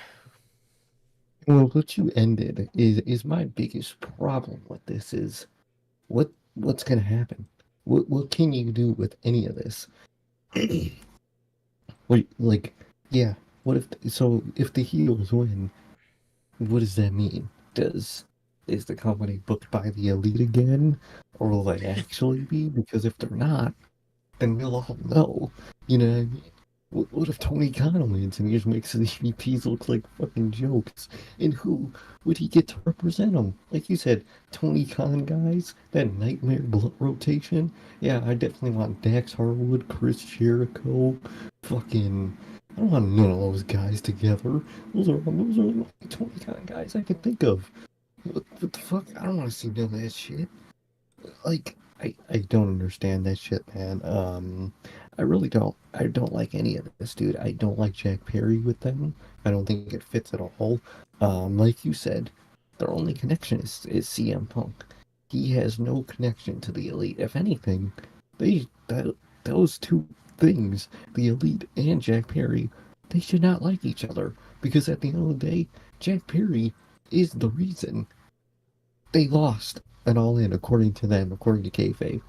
Well, what you ended is my biggest problem with this is what's gonna happen? What can you do with any of this? What, like, yeah, what if the heels win, what does that mean? Is the company booked by the elite again? Or will they actually be? Because if they're not, then we'll all know. You know what I mean? What if Tony Khan wins and he just makes the EVPs look like fucking jokes? And who would he get to represent him? Like you said, Tony Khan guys, that nightmare blood rotation. Yeah, I definitely want Dax Harwood, Chris Jericho, fucking. I don't want none of those guys together. Those are the only Tony Khan guys I can think of. What the fuck? I don't want to see none of that shit. Like, I don't understand that shit, man. I really don't. I don't like any of this, dude. I don't like Jack Perry with them. I don't think it fits at all. Like you said, their only connection is CM Punk. He has no connection to the Elite. If anything, those two things, the Elite and Jack Perry, they should not like each other. Because at the end of the day, Jack Perry is the reason they lost an All In, according to them, according to kayfabe.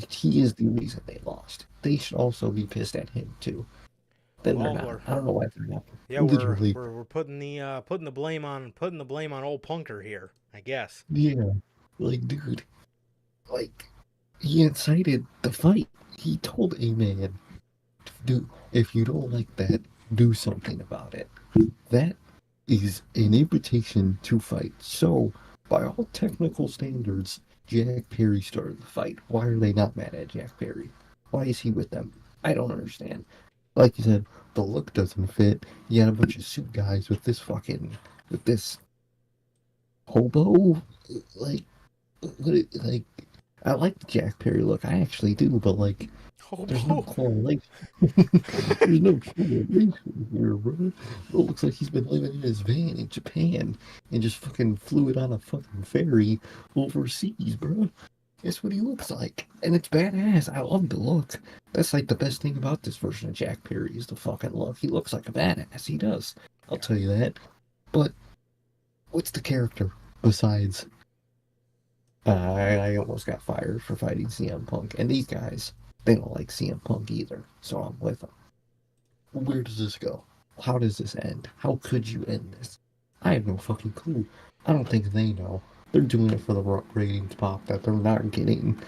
He is the reason they lost. They should also be pissed at him too. Then Well, they're not. I don't know why they're not. Yeah, Literally. we're putting the blame on old Punker here, I guess. Yeah. Like, dude. Like, he incited the fight. He told a man, "Dude, if you don't like that, do something about it." That is an invitation to fight. So, by all technical standards, Jack Perry started the fight. Why are they not mad at Jack Perry? Why is he with them? I don't understand. Like you said, the look doesn't fit. You got a bunch of suit guys with this hobo. Like, like, I like the Jack Perry look. I actually do, but like, there's no correlation. There's no correlation here, bro. It looks like he's been living in his van in Japan and just fucking flew it on a fucking ferry overseas, bro. That's what he looks like. And it's badass. I love the look. That's like the best thing about this version of Jack Perry is the fucking look. He looks like a badass. He does. I'll tell you that. But what's the character besides I almost got fired for fighting CM Punk. And these guys, they don't like CM Punk either. So I'm with them. Where does this go? How does this end? How could you end this? I have no fucking clue. I don't think they know. They're doing it for the ratings pop that they're not getting.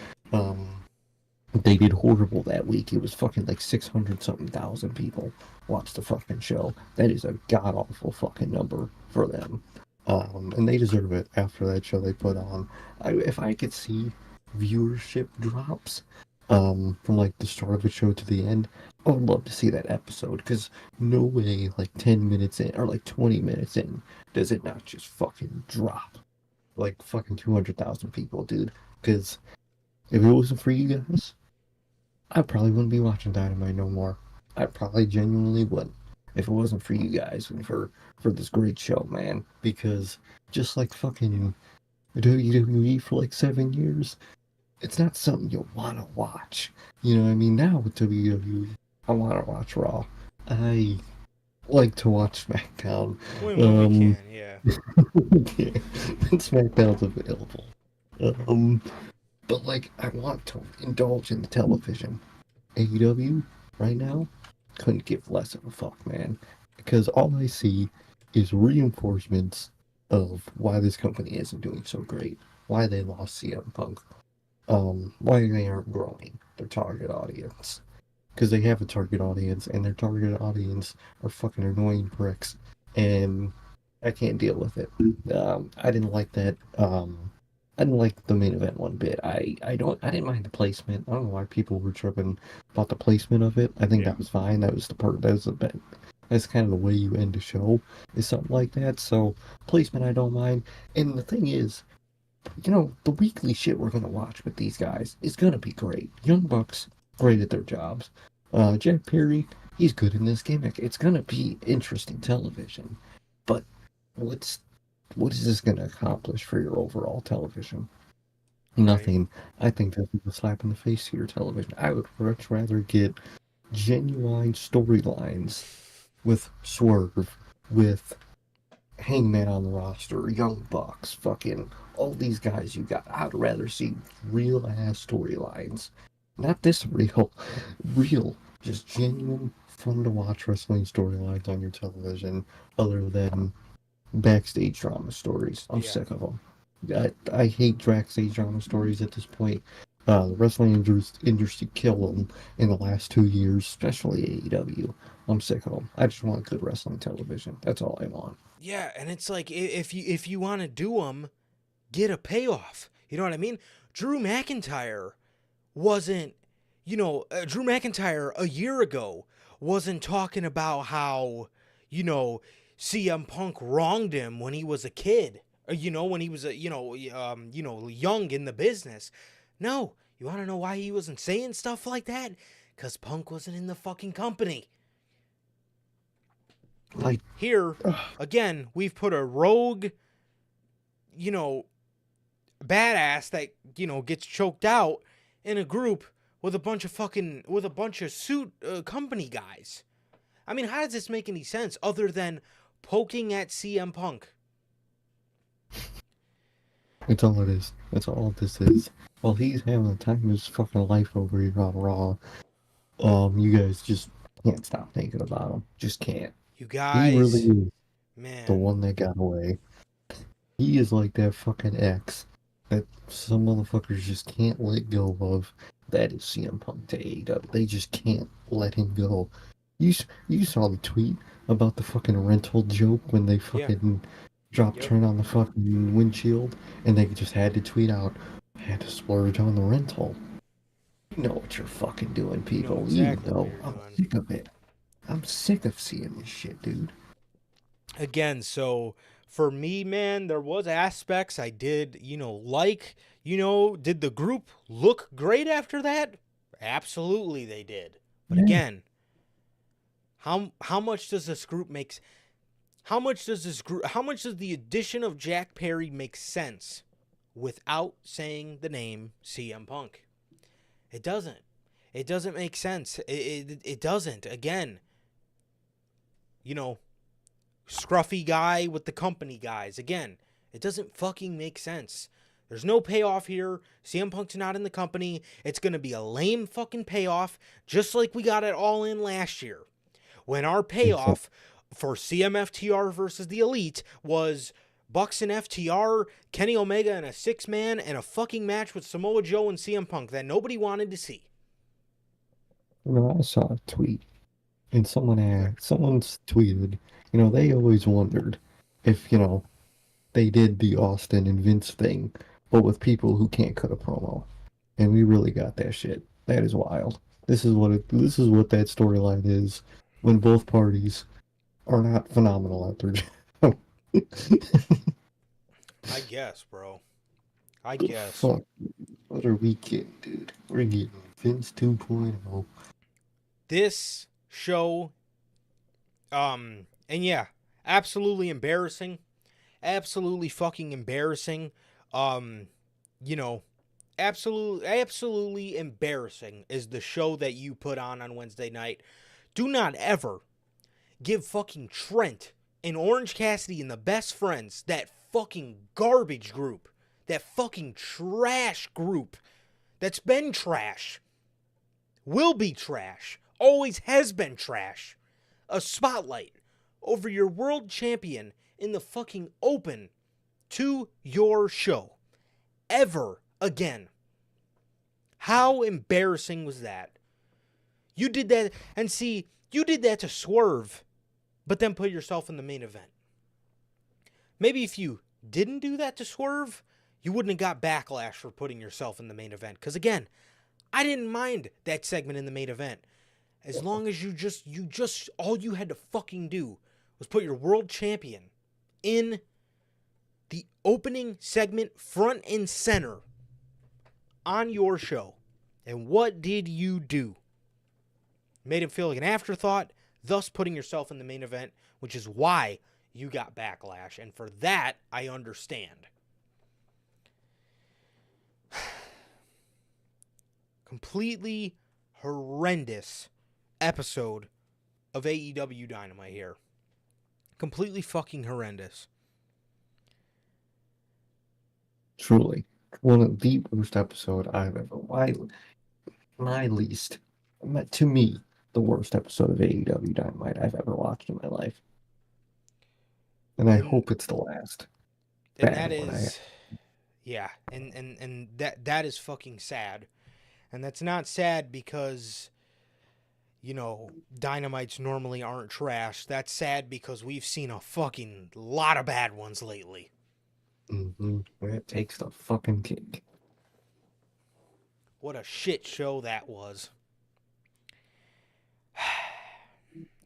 They did horrible that week. It was fucking like 600 something thousand people watched the fucking show. That is a god awful fucking number for them. And they deserve it after that show they put on. If I could see viewership drops from like the start of the show to the end, I would love to see that episode, because no way like 10 minutes in or like 20 minutes in does it not just fucking drop like fucking 200,000 people, dude. Because if it wasn't for you guys, I probably wouldn't be watching Dynamite no more. I probably genuinely wouldn't if it wasn't for you guys and for this great show, man. Because just like fucking WWE for like 7 years, it's not something you want to watch. You know what I mean? Now with WWE, I want to watch Raw. I like to watch SmackDown. When we can, yeah. Yeah, SmackDown's available. But like, I want to indulge in the television. AEW, right now, couldn't give less of a fuck, man. Because all I see is reinforcements of why this company isn't doing so great. Why they lost CM Punk. Why they aren't growing their target audience. Because they have a target audience, and their target audience are fucking annoying pricks. And I can't deal with it. I didn't like that. I didn't like the main event one bit. I didn't mind the placement. I don't know why people were tripping about the placement of it. I think that was fine. That was the part. That was the bit. That's kind of the way you end a show, is something like that. So placement, I don't mind. And the thing is, the weekly shit we're gonna watch with these guys is gonna be great. Young Bucks, great at their jobs. Jack Perry, he's good in this gimmick. It's gonna be interesting television. But what is this gonna accomplish for your overall television? Nothing. I think that's a slap in the face to your television. I would much rather get genuine storylines with Swerve, with Hangman on the roster, Young Bucks, fucking all these guys you got. I'd rather see real ass storylines. Not this real, just genuine, fun to watch wrestling storylines on your television, other than backstage drama stories. I'm sick of them. I hate backstage drama stories at this point. The wrestling industry killed them in the last 2 years, especially AEW. I'm sick of them. I just want good wrestling television. That's all I want. Yeah, and it's like, if you want to do them, get a payoff. You know what I mean? Drew McIntyre wasn't, Drew McIntyre a year ago wasn't talking about how, CM Punk wronged him when he was a kid, or, when he was young in the business. No, you want to know why he wasn't saying stuff like that? Because Punk wasn't in the fucking company. Like, here, again, we've put a rogue, badass that, gets choked out in a group with a bunch of suit company guys. I mean, how does this make any sense other than poking at CM Punk? That's all it is. That's all this is. While he's having the time of his fucking life over here on Raw, you guys just can't stop thinking about him. Just can't. You guys, he really is man, the one that got away. He is like that fucking ex that some motherfuckers just can't let go of. That is CM Punk to AEW. They just can't let him go. You saw the tweet about the fucking rental joke when they fucking dropped Trent on the fucking windshield, and they just had to tweet out, had to splurge on the rental. You know what you're fucking doing, people. You know. I'm sick of it. I'm sick of seeing this shit, dude. Again, so for me, man, there was aspects I did, like, did the group look great after that? Absolutely they did. But again, how much does this group how much does the addition of Jack Perry make sense without saying the name CM Punk? It doesn't. It doesn't make sense. It doesn't. Again, scruffy guy with the company guys. Again, it doesn't fucking make sense. There's no payoff here. CM Punk's not in the company. It's going to be a lame fucking payoff, just like we got it All In last year. When our payoff for CMFTR versus the Elite was Bucks and FTR, Kenny Omega in a 6-man, and a fucking match with Samoa Joe and CM Punk that nobody wanted to see. I saw a tweet, and someone's tweeted, they always wondered if, they did the Austin and Vince thing, but with people who can't cut a promo. And we really got that shit. That is wild. This is what that storyline is when both parties are not phenomenal at their job. I guess, bro. I guess. Fuck. What are we getting, dude? We're getting Vince 2.0. This show, and yeah, absolutely embarrassing. Absolutely fucking embarrassing. Absolutely embarrassing is the show that you put on Wednesday night. Do not ever give fucking Trent and Orange Cassidy and the Best Friends, that fucking garbage group, that fucking trash group that's been trash, will be trash, always has been trash, a spotlight over your world champion in the fucking open to your show ever again. How embarrassing was that? You did that, and see, you did that to Swerve, but then put yourself in the main event. Maybe if you didn't do that to Swerve, you wouldn't have got backlash for putting yourself in the main event. Because again, I didn't mind that segment in the main event. As long as you just, all you had to fucking do was put your world champion in the opening segment front and center on your show. And what did you do? Made him feel like an afterthought, thus putting yourself in the main event, which is why you got backlash. And for that, I understand. Completely horrendous episode of AEW Dynamite here. Completely fucking horrendous. Truly. One of the worst episode I've ever watched. My least. To me, the worst episode of AEW Dynamite I've ever watched in my life. And I hope it's the last. And that is... Yeah, and that is fucking sad. And that's not sad because, you know, Dynamites normally aren't trash. That's sad because we've seen a fucking lot of bad ones lately. Mm-hmm. It takes the fucking cake. What a shit show that was.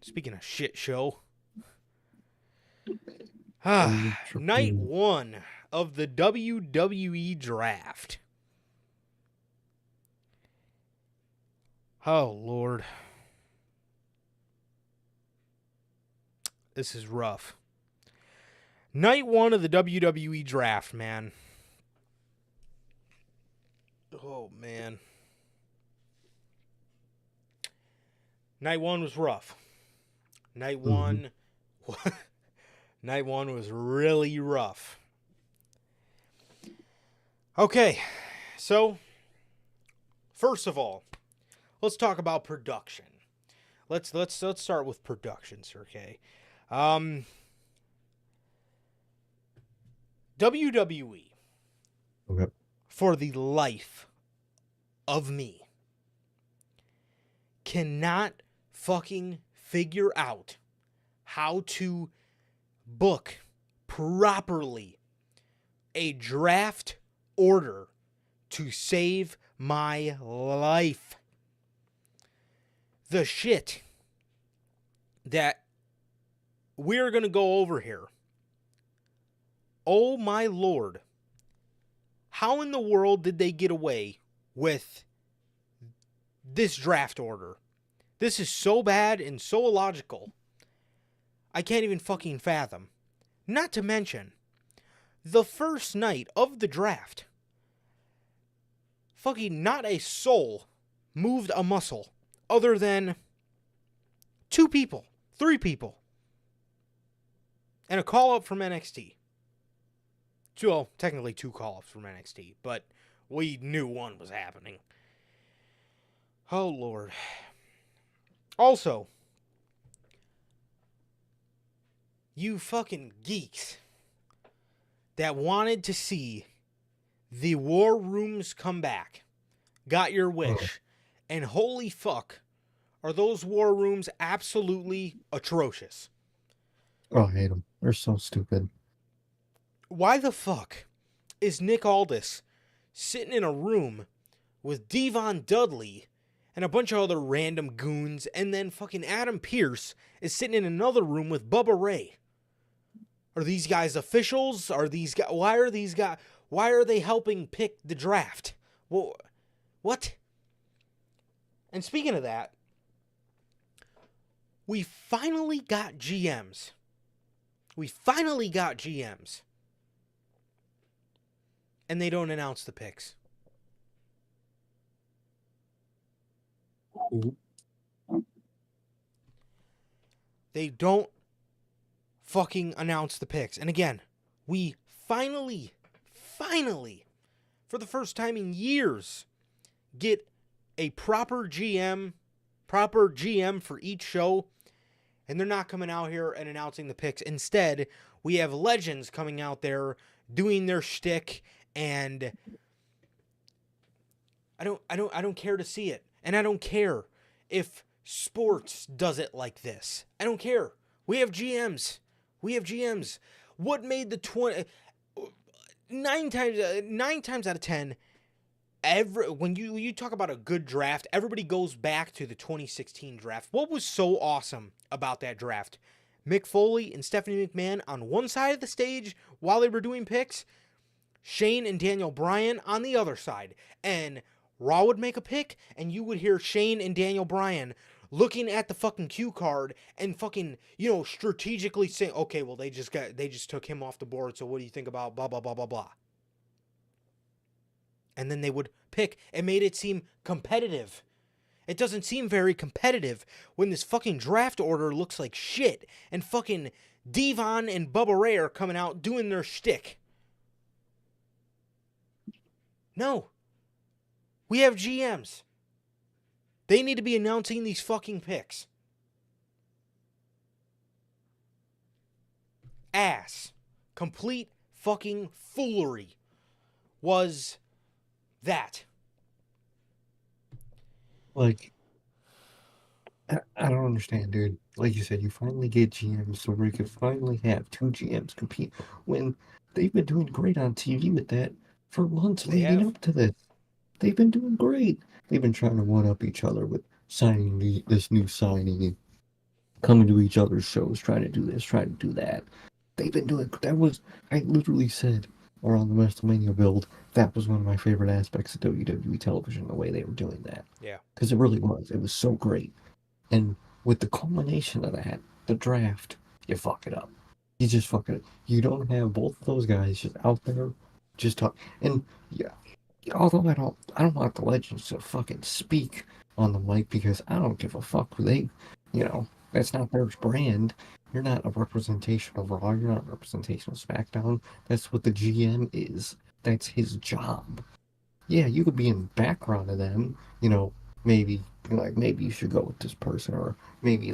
Speaking of shit show. Night 1 of the WWE Draft. Oh, Lord. This is rough. Night 1 of the WWE Draft, man. Oh, man. Night 1 was rough. Night 1... Night 1 was really rough. Okay, so... First of all, let's talk about production. Let's start with production, sir, okay? WWE, Okay. for the life of me, cannot fucking figure out how to book properly a draft order to save my life. The shit that we're going to go over here. Oh my Lord. How in the world did they get away with this draft order? This is so bad and so illogical. I can't even fucking fathom. Not to mention, the first night of the draft, fucking not a soul moved a muscle other than 2 people, 3 people, and a call-up from NXT. Well, technically 2 call-ups from NXT, but we knew one was happening. Oh, Lord. Also, you fucking geeks that wanted to see the War Rooms come back got your wish. And holy fuck, are those War Rooms absolutely atrocious. Oh, I hate them. They're so stupid. Why the fuck is Nick Aldis sitting in a room with Devon Dudley and a bunch of other random goons, and then fucking Adam Pearce is sitting in another room with Bubba Ray? Are these guys officials? Are these guys... Why are they helping pick the draft? Well, what? And speaking of that, we finally got GMs. And they don't announce the picks. They don't fucking announce the picks. And again, we finally, for the first time in years, get a proper GM for each show. And they're not coming out here and announcing the picks. Instead, we have legends coming out there doing their shtick, and I don't care to see it. And I don't care if sports does it like this. I don't care. We have GMs. What made the nine times out of 10, when you talk about a good draft, everybody goes back to the 2016 draft. What was so awesome about that draft? Mick Foley and Stephanie McMahon on one side of the stage while they were doing picks, Shane and Daniel Bryan on the other side. And Raw would make a pick, and you would hear Shane and Daniel Bryan looking at the fucking cue card and fucking, strategically saying, okay, well, they just took him off the board, so what do you think about blah, blah, blah, blah, blah. And then they would pick. It made it seem competitive. It doesn't seem very competitive when this fucking draft order looks like shit and fucking Devon and Bubba Ray are coming out doing their shtick. No. We have GMs. They need to be announcing these fucking picks. Ass. Complete fucking foolery was that. Like, I don't understand, dude. Like you said, you finally get GMs so we could finally have two GMs compete when they've been doing great on TV with that for months leading up to this. They've been doing great. They've been trying to one-up each other with signing this new signing, coming to each other's shows, trying to do this, trying to do that. They've been doing, I literally said around the WrestleMania build, that was one of my favorite aspects of WWE television, the way they were doing that. Yeah. Because it really was. It was so great. And with the culmination of that, the draft, you fuck it up. You just fuck it up. You don't have both of those guys just out there, just talk. And yeah, although I don't want the legends to fucking speak on the mic because I don't give a fuck who they, that's not their brand. You're not a representation of Raw. You're not a representation of SmackDown. That's what the GM is. That's his job. Yeah, you could be in the background of them, maybe you should go with this person, or maybe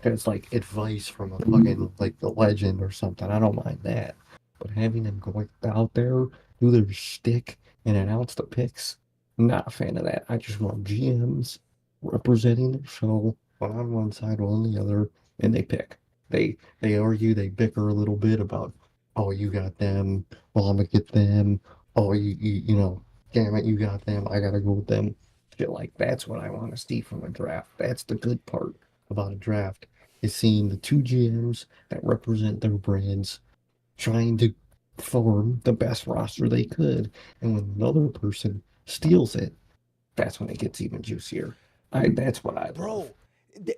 there's like advice from a fucking like the legend or something. I don't mind that. But having them go out there, do their shtick and announce the picks, I'm not a fan of that. I just want GMs representing their show, one on one side, one on the other, and they pick. They argue, they bicker a little bit about, oh, you got them, well, I'm gonna get them, oh, you damn it, you got them, I gotta go with them. Shit, like, that's what I want to see from a draft. That's the good part about a draft, is seeing the two GMs that represent their brands trying to form the best roster they could. And when another person steals it, that's when it gets even juicier. That's what I love.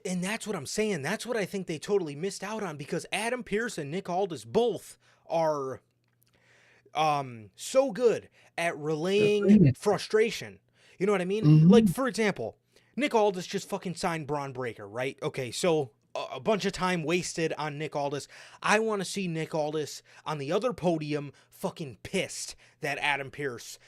And that's what I'm saying. That's what I think they totally missed out on, because Adam Pearce and Nick Aldis both are so good at relaying frustration. You know what I mean? Mm-hmm. Like, for example, Nick Aldis just fucking signed Braun Breaker, right? Okay, so a bunch of time wasted on Nick Aldis. I want to see Nick Aldis on the other podium fucking pissed that Adam Pearce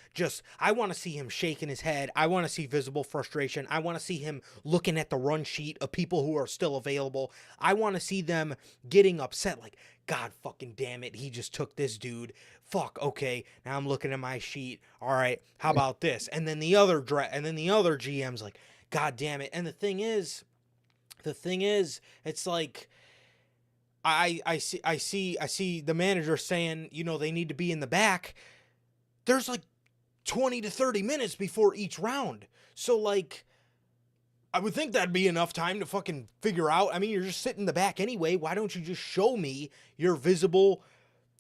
I want to see him shaking his head. I want to see visible frustration. I want to see him looking at the run sheet of people who are still available. I want to see them getting upset, like, God fucking damn it, he just took this dude. Fuck, okay, now I'm looking at my sheet. All right, how about this? And then the other GM's like, God damn it. And the thing is, it's like, I see the manager saying, they need to be in the back. There's like 20 to 30 minutes before each round. So like, I would think that'd be enough time to fucking figure out. I mean, you're just sitting in the back anyway. Why don't you just show me your visible,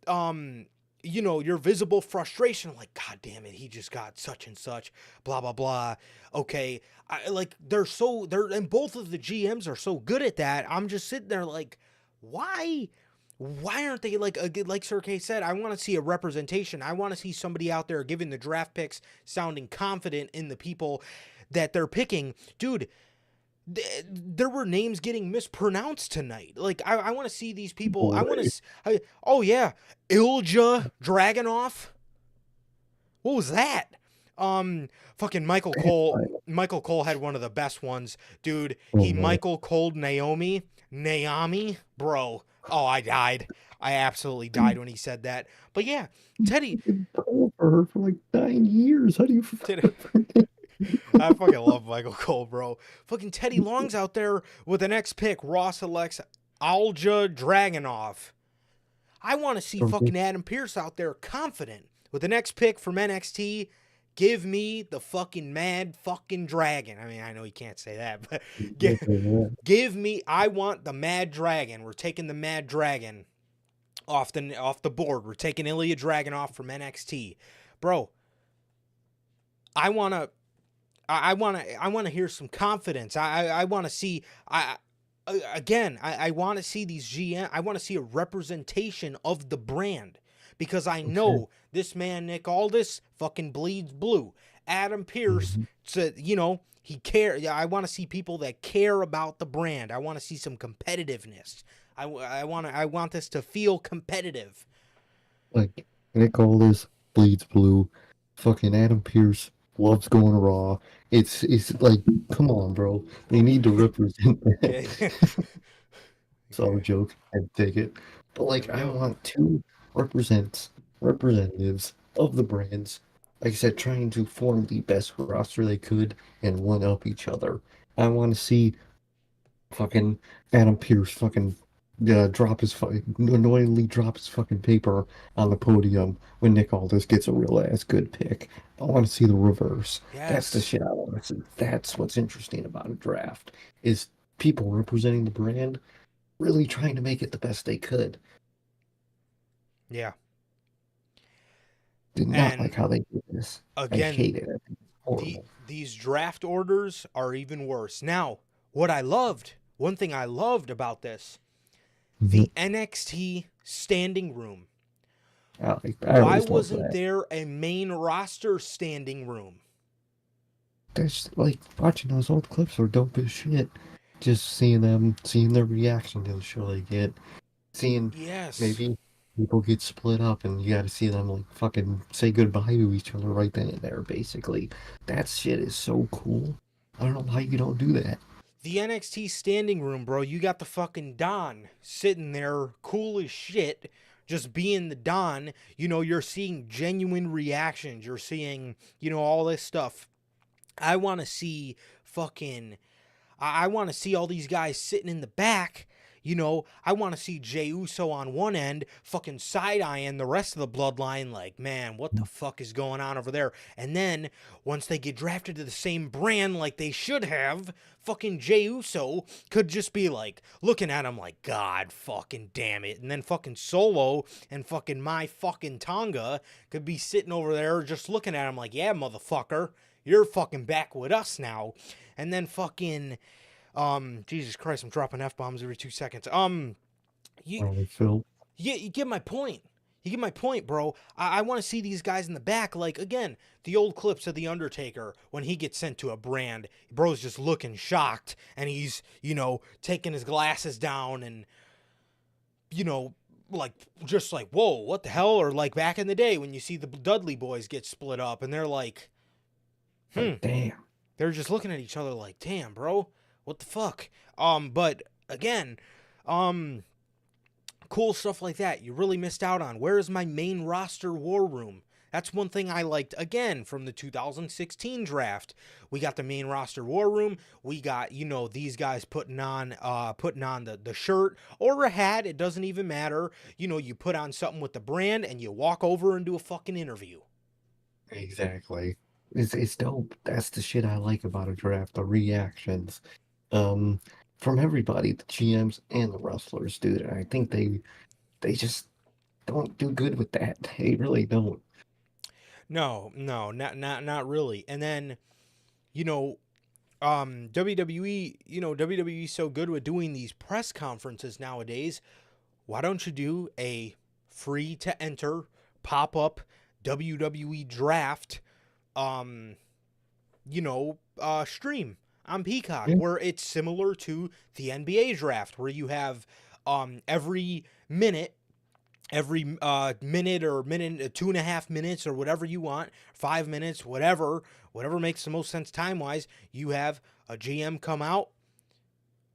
your visible frustration? I'm like, God damn it, he just got such and such, blah, blah, blah. Okay. And both of the GMs are so good at that. I'm just sitting there like, why aren't they like Sir K said, I want to see a representation. I want to see somebody out there giving the draft picks, sounding confident in the people that they're picking. Dude, there were names getting mispronounced tonight. Like, I want to see these people. I want to. Oh yeah, Ilja Dragunov. What was that? Fucking Michael Cole. Michael Cole had one of the best ones, dude. Michael Cole Naomi, bro. Oh, I died. I absolutely died when he said that. But yeah, Teddy. For her for like 9 years. How do you? I fucking love Michael Cole, bro. Fucking Teddy Long's out there with the next pick. Ross elects Ilja Dragunov. I want to see fucking Adam Pearce out there confident. with the next pick from NXT, give me the fucking Mad fucking Dragon. I mean, I know you can't say that, but give me. I want the Mad Dragon. We're taking the Mad Dragon off the board. We're taking Ilya Dragunov from NXT, bro. I wanna hear some confidence. I want to see. I want to see these GM. I want to see a representation of the brand, because I know this man Nick Aldis fucking bleeds blue. Adam Pearce, he cares. I want to see people that care about the brand. I want to see some competitiveness. I want this to feel competitive. Like Nick Aldis bleeds blue. Fucking Adam Pearce loves going raw. It's like, come on, bro. They need to represent that. So joke, I'd take it. But like, I want two representatives of the brands. Like I said, trying to form the best roster they could and one up each other. I want to see fucking Adam Pearce fucking annoyingly drop his fucking paper on the podium when Nick Aldis gets a real ass good pick. I want to see the reverse. Yes. That's the shit I want to see. That's what's interesting about a draft, is people representing the brand really trying to make it the best they could. Yeah. Did not like how they did this. Again, I hate it. I think it's horrible. These draft orders are even worse. Now, one thing I loved about this, the NXT standing room. Why wasn't there a main roster standing room? That's like, watching those old clips are dope as shit. Just seeing their reaction to the show they get, seeing maybe people get split up and you got to see them like fucking say goodbye to each other right then and there. Basically, that shit is so cool. I don't know why you don't do that. The NXT standing room, bro. You got the fucking Don sitting there, cool as shit, just being the Don. You're seeing genuine reactions. You're seeing, all this stuff. I want to see I want to see all these guys sitting in the back. I want to see Jey Uso on one end, fucking side-eyeing the rest of the bloodline like, man, what the fuck is going on over there? And then, once they get drafted to the same brand like they should have, fucking Jey Uso could just be like, looking at him like, God fucking damn it. And then fucking Solo and fucking my fucking Tonga could be sitting over there just looking at him like, yeah, motherfucker, you're fucking back with us now. And then fucking... Jesus Christ, I'm dropping F-bombs every 2 seconds. Phil. Yeah, you get my point. You get my point, bro. I want to see these guys in the back. Like, again, the old clips of The Undertaker when he gets sent to a brand. Bro's just looking shocked, and he's, taking his glasses down and, just like, whoa, what the hell? Or like back in the day when you see the Dudley boys get split up, and they're like, damn. They're just looking at each other like, damn, bro. What the fuck? But again, cool stuff like that you really missed out on. Where is my main roster war room? That's one thing I liked, again, from the 2016 draft. We got the main roster war room. We got, these guys putting on the shirt or a hat. It doesn't even matter. You put on something with the brand and you walk over and do a fucking interview. Exactly. It's dope. That's the shit I like about a draft, the reactions. From everybody, the GMs and the wrestlers, dude. I think they just don't do good with that. They really don't. No, not really. And then, WWE, WWE's so good with doing these press conferences nowadays. Why don't you do a free to enter pop-up WWE draft, stream on Peacock, where it's similar to the NBA draft, where you have every minute or minute, 2.5 minutes, or whatever you want, 5 minutes, whatever makes the most sense time-wise. You have a GM come out,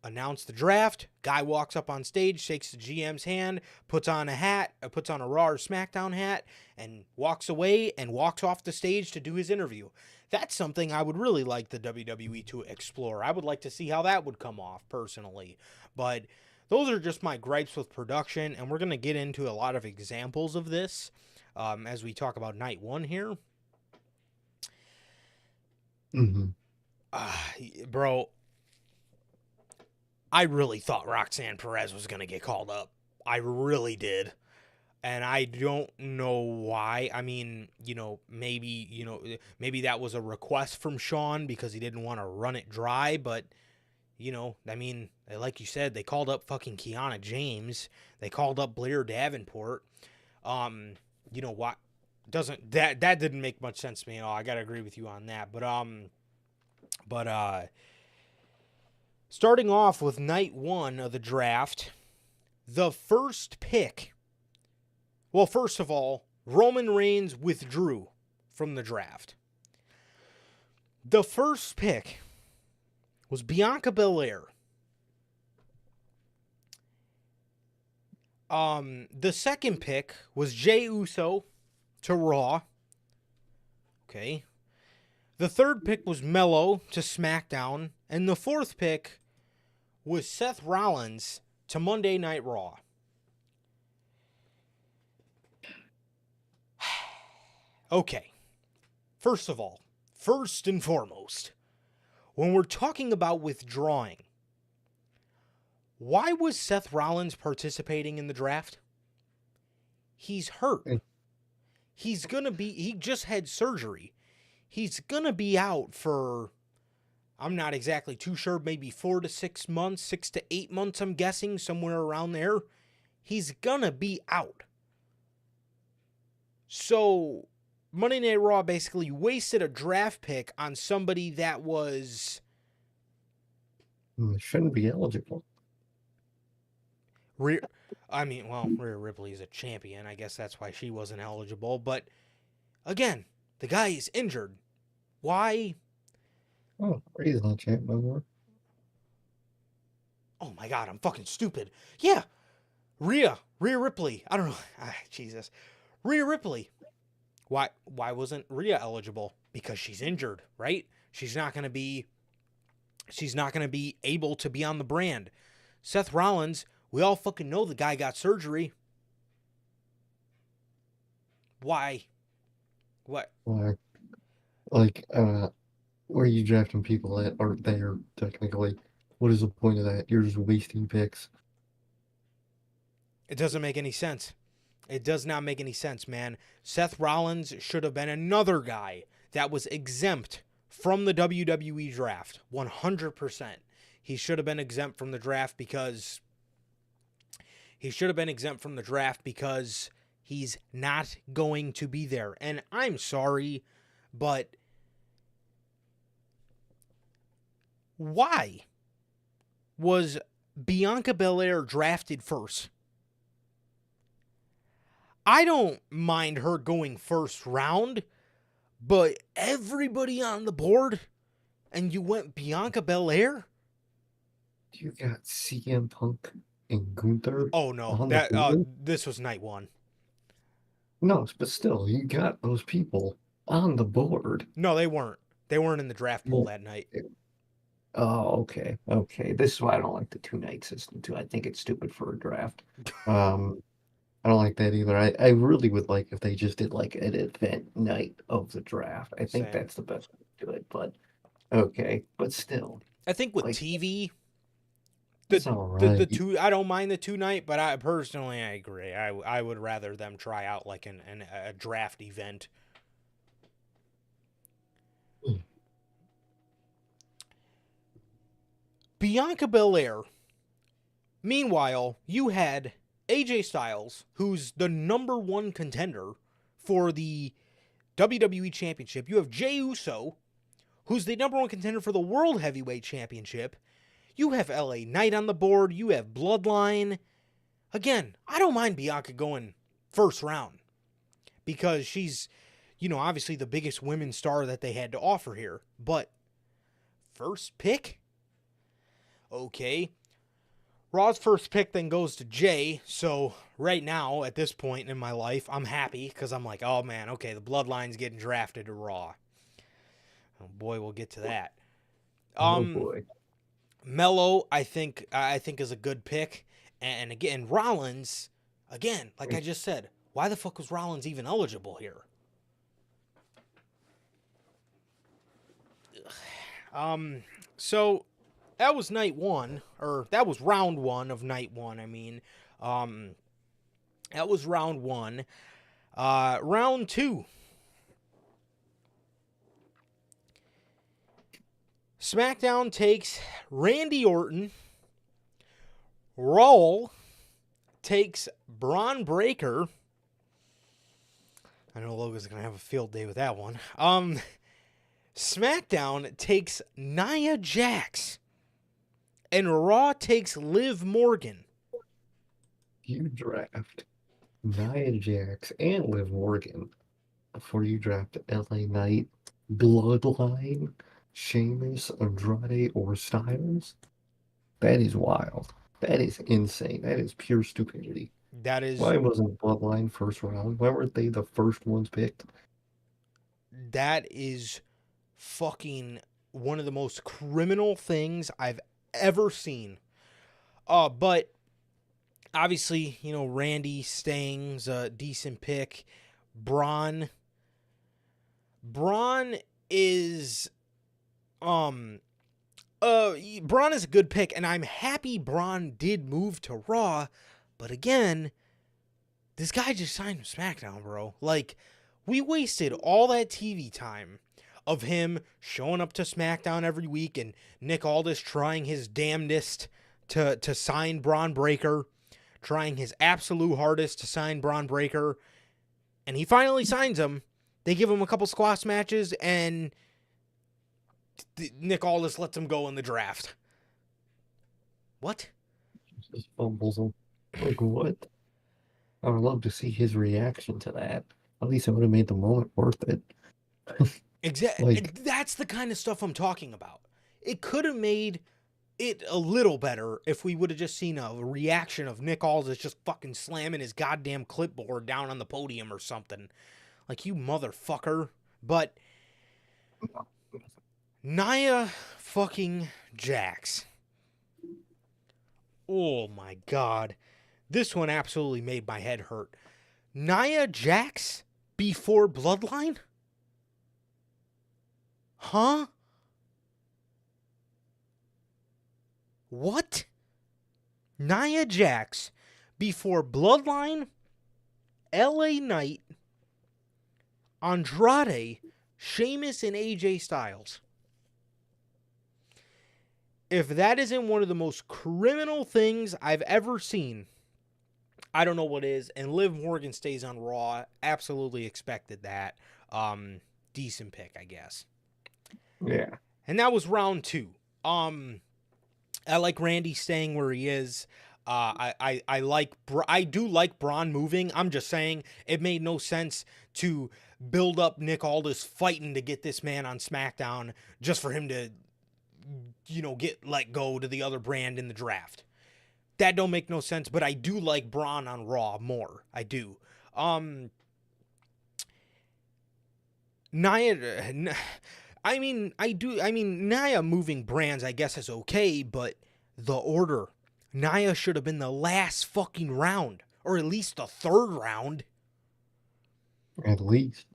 announce the draft, guy walks up on stage, shakes the GM's hand, puts on a hat, puts on a Raw or SmackDown hat, and walks away and walks off the stage to do his interview. That's something I would really like the WWE to explore. I would like to see how that would come off, personally. But those are just my gripes with production, and we're going to get into a lot of examples of this as we talk about night one here. Mm-hmm. Bro, I really thought Roxanne Perez was going to get called up. I really did. And I don't know why. I mean, maybe that was a request from Sean because he didn't want to run it dry. But, I mean, like you said, they called up fucking Kiana James. They called up Blair Davenport. What? That didn't make much sense to me at all. I got to agree with you on that. But starting off with night one of the draft, the first pick. Well, first of all, Roman Reigns withdrew from the draft. The first pick was Bianca Belair. The second pick was Jey Uso to Raw. Okay. The third pick was Mello to SmackDown. And the fourth pick was Seth Rollins to Monday Night Raw. Okay. First of all, first and foremost, when we're talking about withdrawing, why was Seth Rollins participating in the draft? He's hurt. He just had surgery. He's going to be out for, I'm not exactly too sure, maybe 4 to 6 months, 6 to 8 months, I'm guessing, somewhere around there. He's going to be out. So, Monday Night Raw basically wasted a draft pick on somebody that was... Shouldn't be eligible. Rhea Ripley is a champion. I guess that's why she wasn't eligible. But, again, the guy is injured. Why? Oh, Rhea's not champ no more. Oh, my God, I'm fucking stupid. Yeah, Rhea Ripley. I don't know. Jesus. Rhea Ripley. Why wasn't Rhea eligible? Because she's injured, right? She's not going to be able to be on the brand. Seth Rollins, we all fucking know the guy got surgery. Why? What? Why? Like, where are you drafting people that aren't there, technically? What is the point of that? You're just wasting picks. It doesn't make any sense. It does not make any sense, man. Seth Rollins should have been another guy that was exempt from the WWE draft. 100%. He should have been exempt from the draft because he's not going to be there. And I'm sorry, but why was Bianca Belair drafted first? I don't mind her going first round, but everybody on the board, and you went Bianca Belair? You got CM Punk and Gunther. Oh no, this was night one. No, but still, you got those people on the board. No, they weren't. They weren't in the draft pool that night. Oh, okay. This is why I don't like the 2-night system too. I think it's stupid for a draft. I don't like that either. I really would like if they just did like an event night of the draft. I think that's the best way to do it. But okay, but still, I think with TV, the two. I don't mind the 2-night, but I personally agree. I would rather them try out like a draft event. Bianca Belair. Meanwhile, you had AJ Styles, who's the number one contender for the WWE Championship. You have Jey Uso, who's the number one contender for the World Heavyweight Championship. You have LA Knight on the board. You have Bloodline. Again, I don't mind Bianca going first round because she's, obviously the biggest women's star that they had to offer here. But first pick? Okay. Raw's first pick then goes to Jay, so right now, at this point in my life, I'm happy, because I'm like, oh man, okay, the Bloodline's getting drafted to Raw. Oh boy, we'll get to that. Oh boy. Mello, I think is a good pick, and again, Rollins, again, like I just said, Why the fuck was Rollins even eligible here? So that was night one, or that was round one of night one. I mean, that was round one. Round two. SmackDown takes Randy Orton. Raw takes Braun Breaker. I know Logan's going to have a field day with that one. SmackDown takes Nia Jax. And Raw takes Liv Morgan. You draft Nia Jax and Liv Morgan before you draft LA Knight, Bloodline, Sheamus, Andrade, or Styles. That is wild. That is insane. That is pure stupidity. That is... Why wasn't Bloodline first round? Why weren't they the first ones picked? That is fucking one of the most criminal things I've ever seen. But obviously, you know, Randy staying's a decent pick. Braun is Braun is a good pick, and I'm happy Braun did move to Raw, but again, this guy just signed with SmackDown, bro. Like, we wasted all that TV time of him showing up to SmackDown every week and Nick Aldis trying his damnedest to sign Braun Breaker, trying his absolute hardest to sign Braun Breaker, and he finally signs him. They give him a couple squash matches, and Nick Aldis lets him go in the draft. What? Just fumbles him. Like, what? I would love to see his reaction to that. At least it would have made the moment worth it. Exactly. Like, that's the kind of stuff I'm talking about. It could have made it a little better if we would have just seen a reaction of Nick Aldis just fucking slamming his goddamn clipboard down on the podium or something. Like, you motherfucker. But Nia fucking Jax. Oh my god. This one absolutely made my head hurt. Nia Jax before Bloodline? Huh? What? Nia Jax before Bloodline, LA Knight, Andrade, Sheamus, and AJ Styles. If that isn't one of the most criminal things I've ever seen, I don't know what is. And Liv Morgan stays on Raw. Absolutely expected that. Decent pick, I guess. yeah. And that was round two. I like Randy staying where he is. I do like Braun moving. I'm just saying it made no sense to build up Nick Aldis fighting to get this man on SmackDown just for him to, you know, get let go to the other brand in the draft. That don't make no sense, but I do like Braun on Raw more. I do. Nia, I mean, Nia moving brands, I guess, is okay, but the order. Nia should have been the last fucking round, or at least the third round. At least.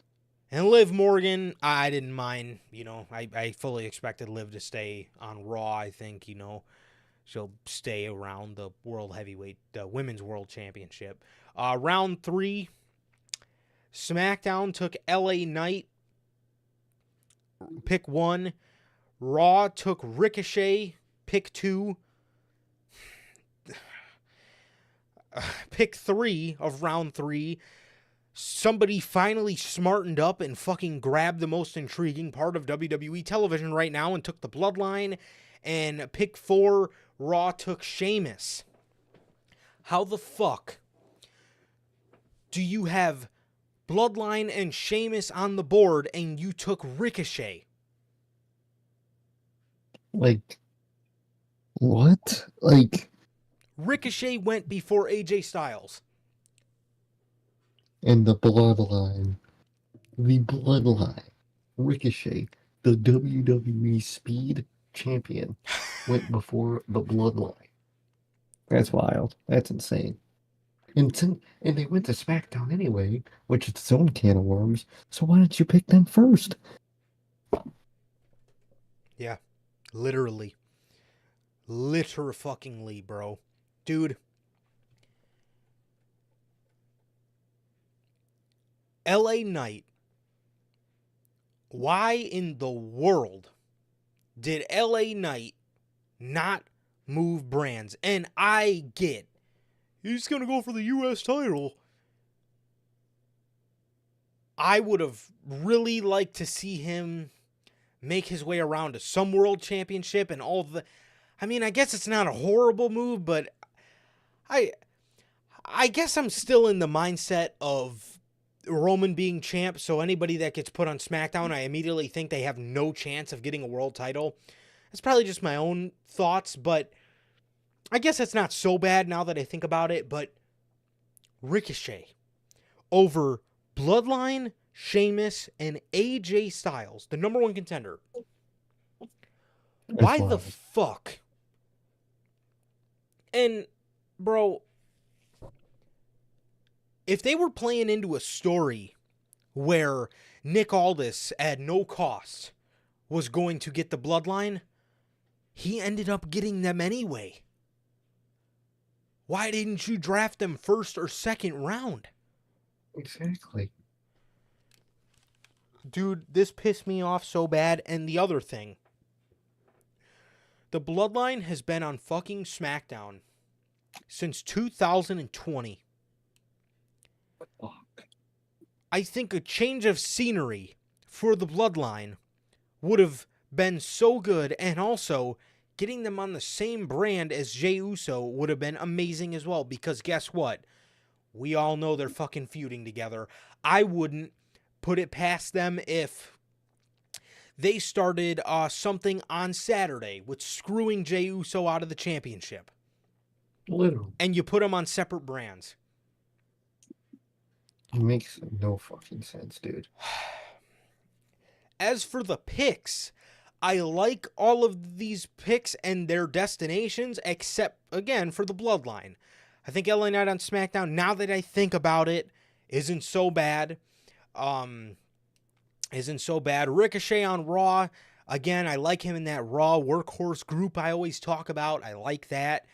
And Liv Morgan, I didn't mind. You know, I fully expected Liv to stay on Raw. I think, you know, she'll stay around the World Heavyweight, Women's World Championship. Round three, SmackDown took LA Knight. Pick one. Raw took Ricochet. Pick two. Pick three of round three. Somebody finally smartened up and fucking grabbed the most intriguing part of WWE television right now and took the Bloodline. And pick four, Raw took Sheamus. How the fuck do you have Bloodline and Sheamus on the board and you took Ricochet? Like, what? Like, Ricochet went before AJ Styles. and the Bloodline. Ricochet, the WWE Speed Champion, went before the Bloodline. That's wild. That's insane. And they went to SmackDown anyway, which is its own can of worms. So why didn't you pick them first? Yeah, literally. Liter-fucking-ly, bro. Dude. LA Knight. Why in the world did LA Knight not move brands? And I get, he's going to go for the U.S. title. I would have really liked to see him make his way around to some world championship and all the... I mean, I guess it's not a horrible move, but I guess I'm still in the mindset of Roman being champ, so anybody that gets put on SmackDown, I immediately think they have no chance of getting a world title. It's probably just my own thoughts, but I guess it's not so bad now that I think about it. But Ricochet over Bloodline, Sheamus, and AJ Styles, the number one contender. Why the fuck? And, bro, if they were playing into a story where Nick Aldis at no cost was going to get the Bloodline, he ended up getting them anyway. Why didn't you draft them first or second round? Exactly. Dude, this pissed me off so bad. And the other thing, the Bloodline has been on fucking SmackDown since 2020. Fuck. I think a change of scenery for the Bloodline would have been so good, and also getting them on the same brand as Jey Uso would have been amazing as well, because guess what? We all know they're fucking feuding together. I wouldn't put it past them if they started something on Saturday with screwing Jey Uso out of the championship. Literally. And you put them on separate brands. It makes no fucking sense, dude. As for the picks, I like all of these picks and their destinations, except, again, for the Bloodline. I think LA Knight on SmackDown, now that I think about it, isn't so bad. Ricochet on Raw, again, I like him in that Raw workhorse group I always talk about. I like that.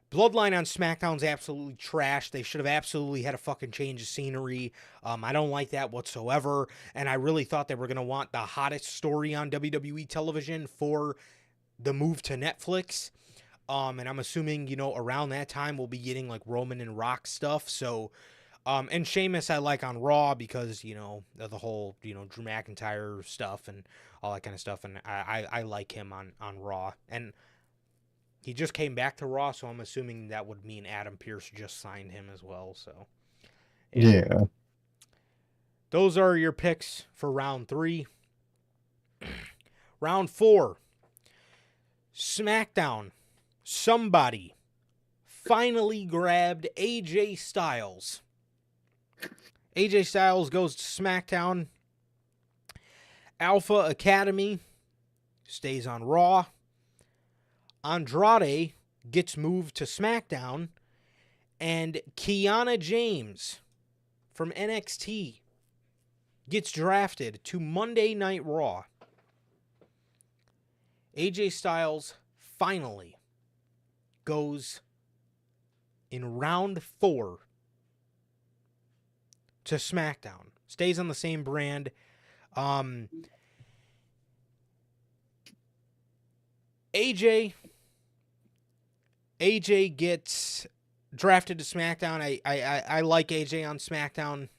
Bloodline on SmackDown's absolutely trash. They should have absolutely had a fucking change of scenery. I don't like that whatsoever. And I really thought they were going to want the hottest story on WWE television for the move to Netflix. And I'm assuming, around that time we'll be getting like Roman and Rock stuff. So, and Sheamus I like on Raw because, of the whole, Drew McIntyre stuff and all that kind of stuff. And I like him on Raw. And he just came back to Raw, so I'm assuming that would mean Adam Pearce just signed him as well. So, Yeah. Those are your picks for round 3. Round 4. SmackDown. Somebody finally grabbed AJ Styles. AJ Styles goes to SmackDown. Alpha Academy stays on Raw. Andrade gets moved to SmackDown, and Kiana James from NXT gets drafted to Monday Night Raw. AJ Styles finally goes in round 4 to SmackDown. Stays on the same brand. AJ gets drafted to SmackDown. I like AJ on SmackDown.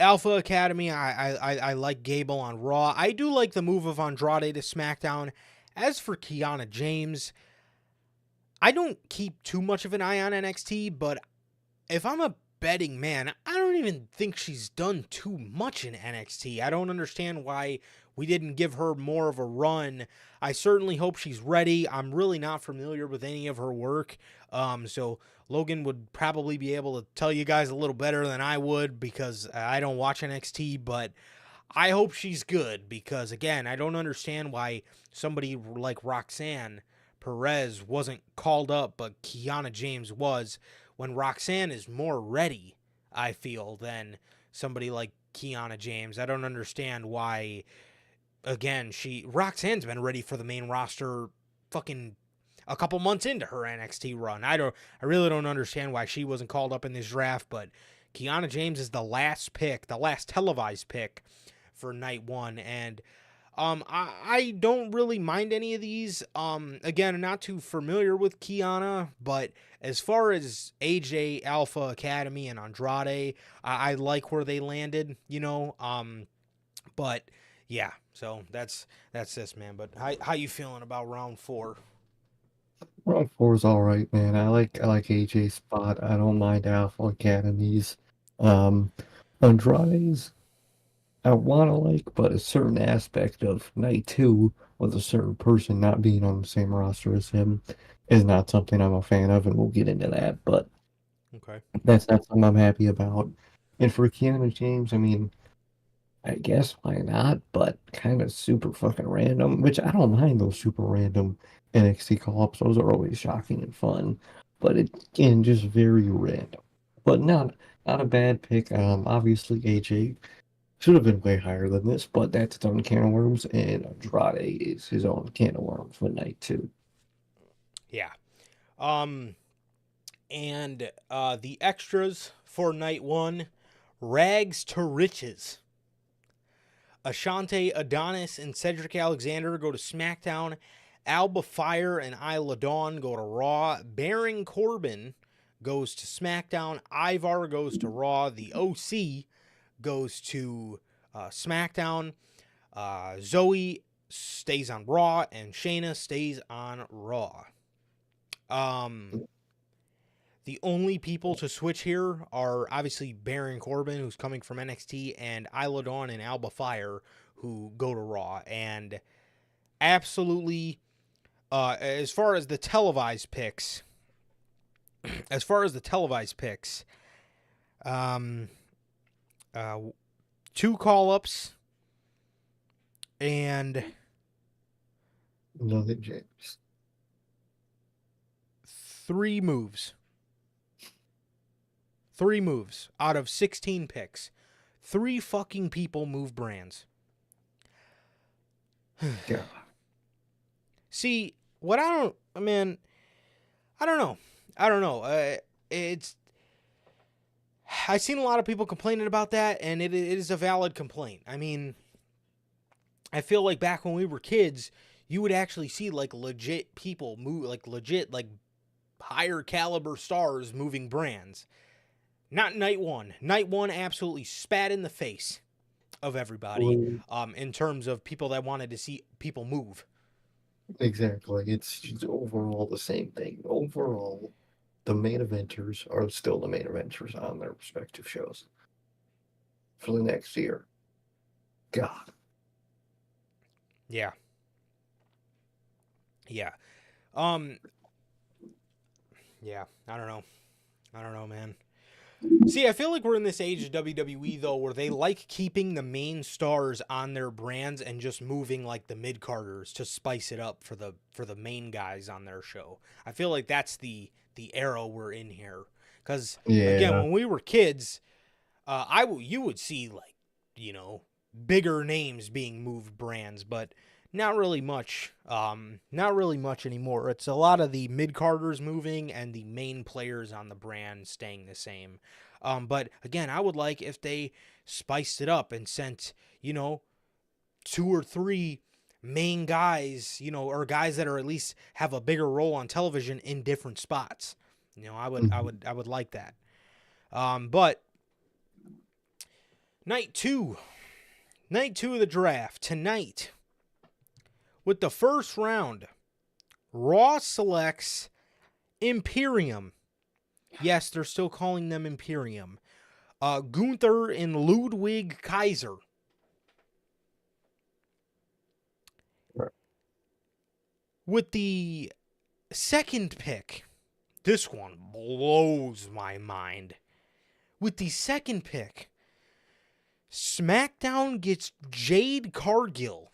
Alpha Academy, I like Gable on Raw. I do like the move of Andrade to SmackDown. As for Kiana James, I don't keep too much of an eye on NXT, but if I'm a betting man, I don't even think she's done too much in NXT. I don't understand why we didn't give her more of a run. I certainly hope she's ready. I'm really not familiar with any of her work. So Logan would probably be able to tell you guys a little better than I would because I don't watch NXT, but I hope she's good because, again, I don't understand why somebody like Roxanne Perez wasn't called up, but Kiana James was, when Roxanne is more ready, I feel, than somebody like Kiana James. I don't understand why, again, Roxanne's been ready for the main roster fucking a couple months into her NXT run. I really don't understand why she wasn't called up in this draft, but Kiana James is the last pick, the last televised pick for night one, and I don't really mind any of these. Again, I'm not too familiar with Kiana, but as far as AJ, Alpha Academy, and Andrade, I like where they landed, you know. But yeah, so that's this, man. But how you feeling about round 4? Round 4 is all right, man. I like AJ's spot. I don't mind Alpha Academies. Um, Andrade's I want to like, but a certain aspect of night 2 with a certain person not being on the same roster as him is not something I'm a fan of, and we'll get into that. But Okay. that's not something I'm happy about. And for Keanu James, I mean, I guess why not? But kind of super fucking random, which I don't mind those super random NXT call-ups. Those are always shocking and fun. But it again just very random. But not a bad pick. Obviously AJ should have been way higher than this, but that's its own can of worms, and Andrade is his own can of worms for night 2. Yeah. And the extras for night 1, Rags to Riches. Ashante Adonis and Cedric Alexander go to SmackDown. Alba Fire and Isla Dawn go to Raw. Baron Corbin goes to SmackDown. Ivar goes to Raw. The OC goes to SmackDown. Zoe stays on Raw, and Shayna stays on Raw. The only people to switch here are obviously Baron Corbin, who's coming from NXT, and Isla Dawn and Alba Fire, who go to Raw. And absolutely, as far as the televised picks, um, 2 call-ups and Nothing James. 3 moves. 3 moves out of 16 picks. 3 fucking people move brands. God. See, what I don't know. I've seen a lot of people complaining about that, and it is a valid complaint. I mean, I feel like back when we were kids, you would actually see like legit people move, like legit, like higher caliber stars moving brands. Not night 1. Night 1 absolutely spat in the face of everybody in terms of people that wanted to see people move. Exactly. It's just overall the same thing. Overall, the main eventers are still the main eventers on their respective shows for the next year. God. Yeah. Yeah. Yeah, I don't know, man. See, I feel like we're in this age of WWE, though, where they like keeping the main stars on their brands and just moving, like, the mid-carders to spice it up for the main guys on their show. I feel like that's the era we're in here. Because, again, when we were kids, you would see, like, you know, bigger names being moved brands, but not really much. Not really much anymore. It's a lot of the mid-carders moving and the main players on the brand staying the same. But again, I would like if they spiced it up and sent, you know, 2 or 3 main guys, you know, or guys that are at least have a bigger role on television in different spots. You know, I would like that. But night 2 of the draft tonight. With the first round, Raw selects Imperium. Yes, they're still calling them Imperium. Gunther and Ludwig Kaiser. Right. With the second pick, this one blows my mind. With the second pick, SmackDown gets Jade Cargill.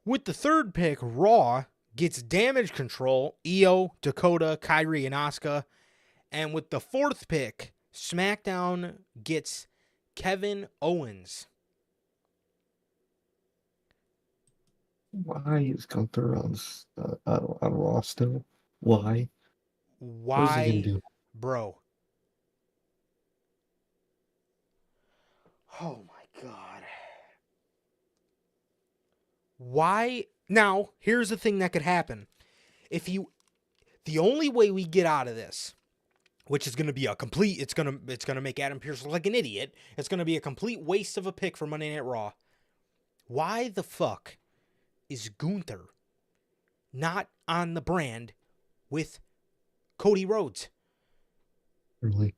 With the third pick, Raw gets Damage Control, Io, Dakota, Kyrie, and Asuka. And with the fourth pick, SmackDown gets Kevin Owens. Why is Gunther on Raw still? Why? What is he gonna Why, do? bro? Oh my God. Why? Now, here's the thing that could happen. The only way we get out of this, which is going to be a complete, it's going to make Adam Pearce look like an idiot. It's going to be a complete waste of a pick for Monday Night Raw. Why the fuck is Gunther not on the brand with Cody Rhodes? Really?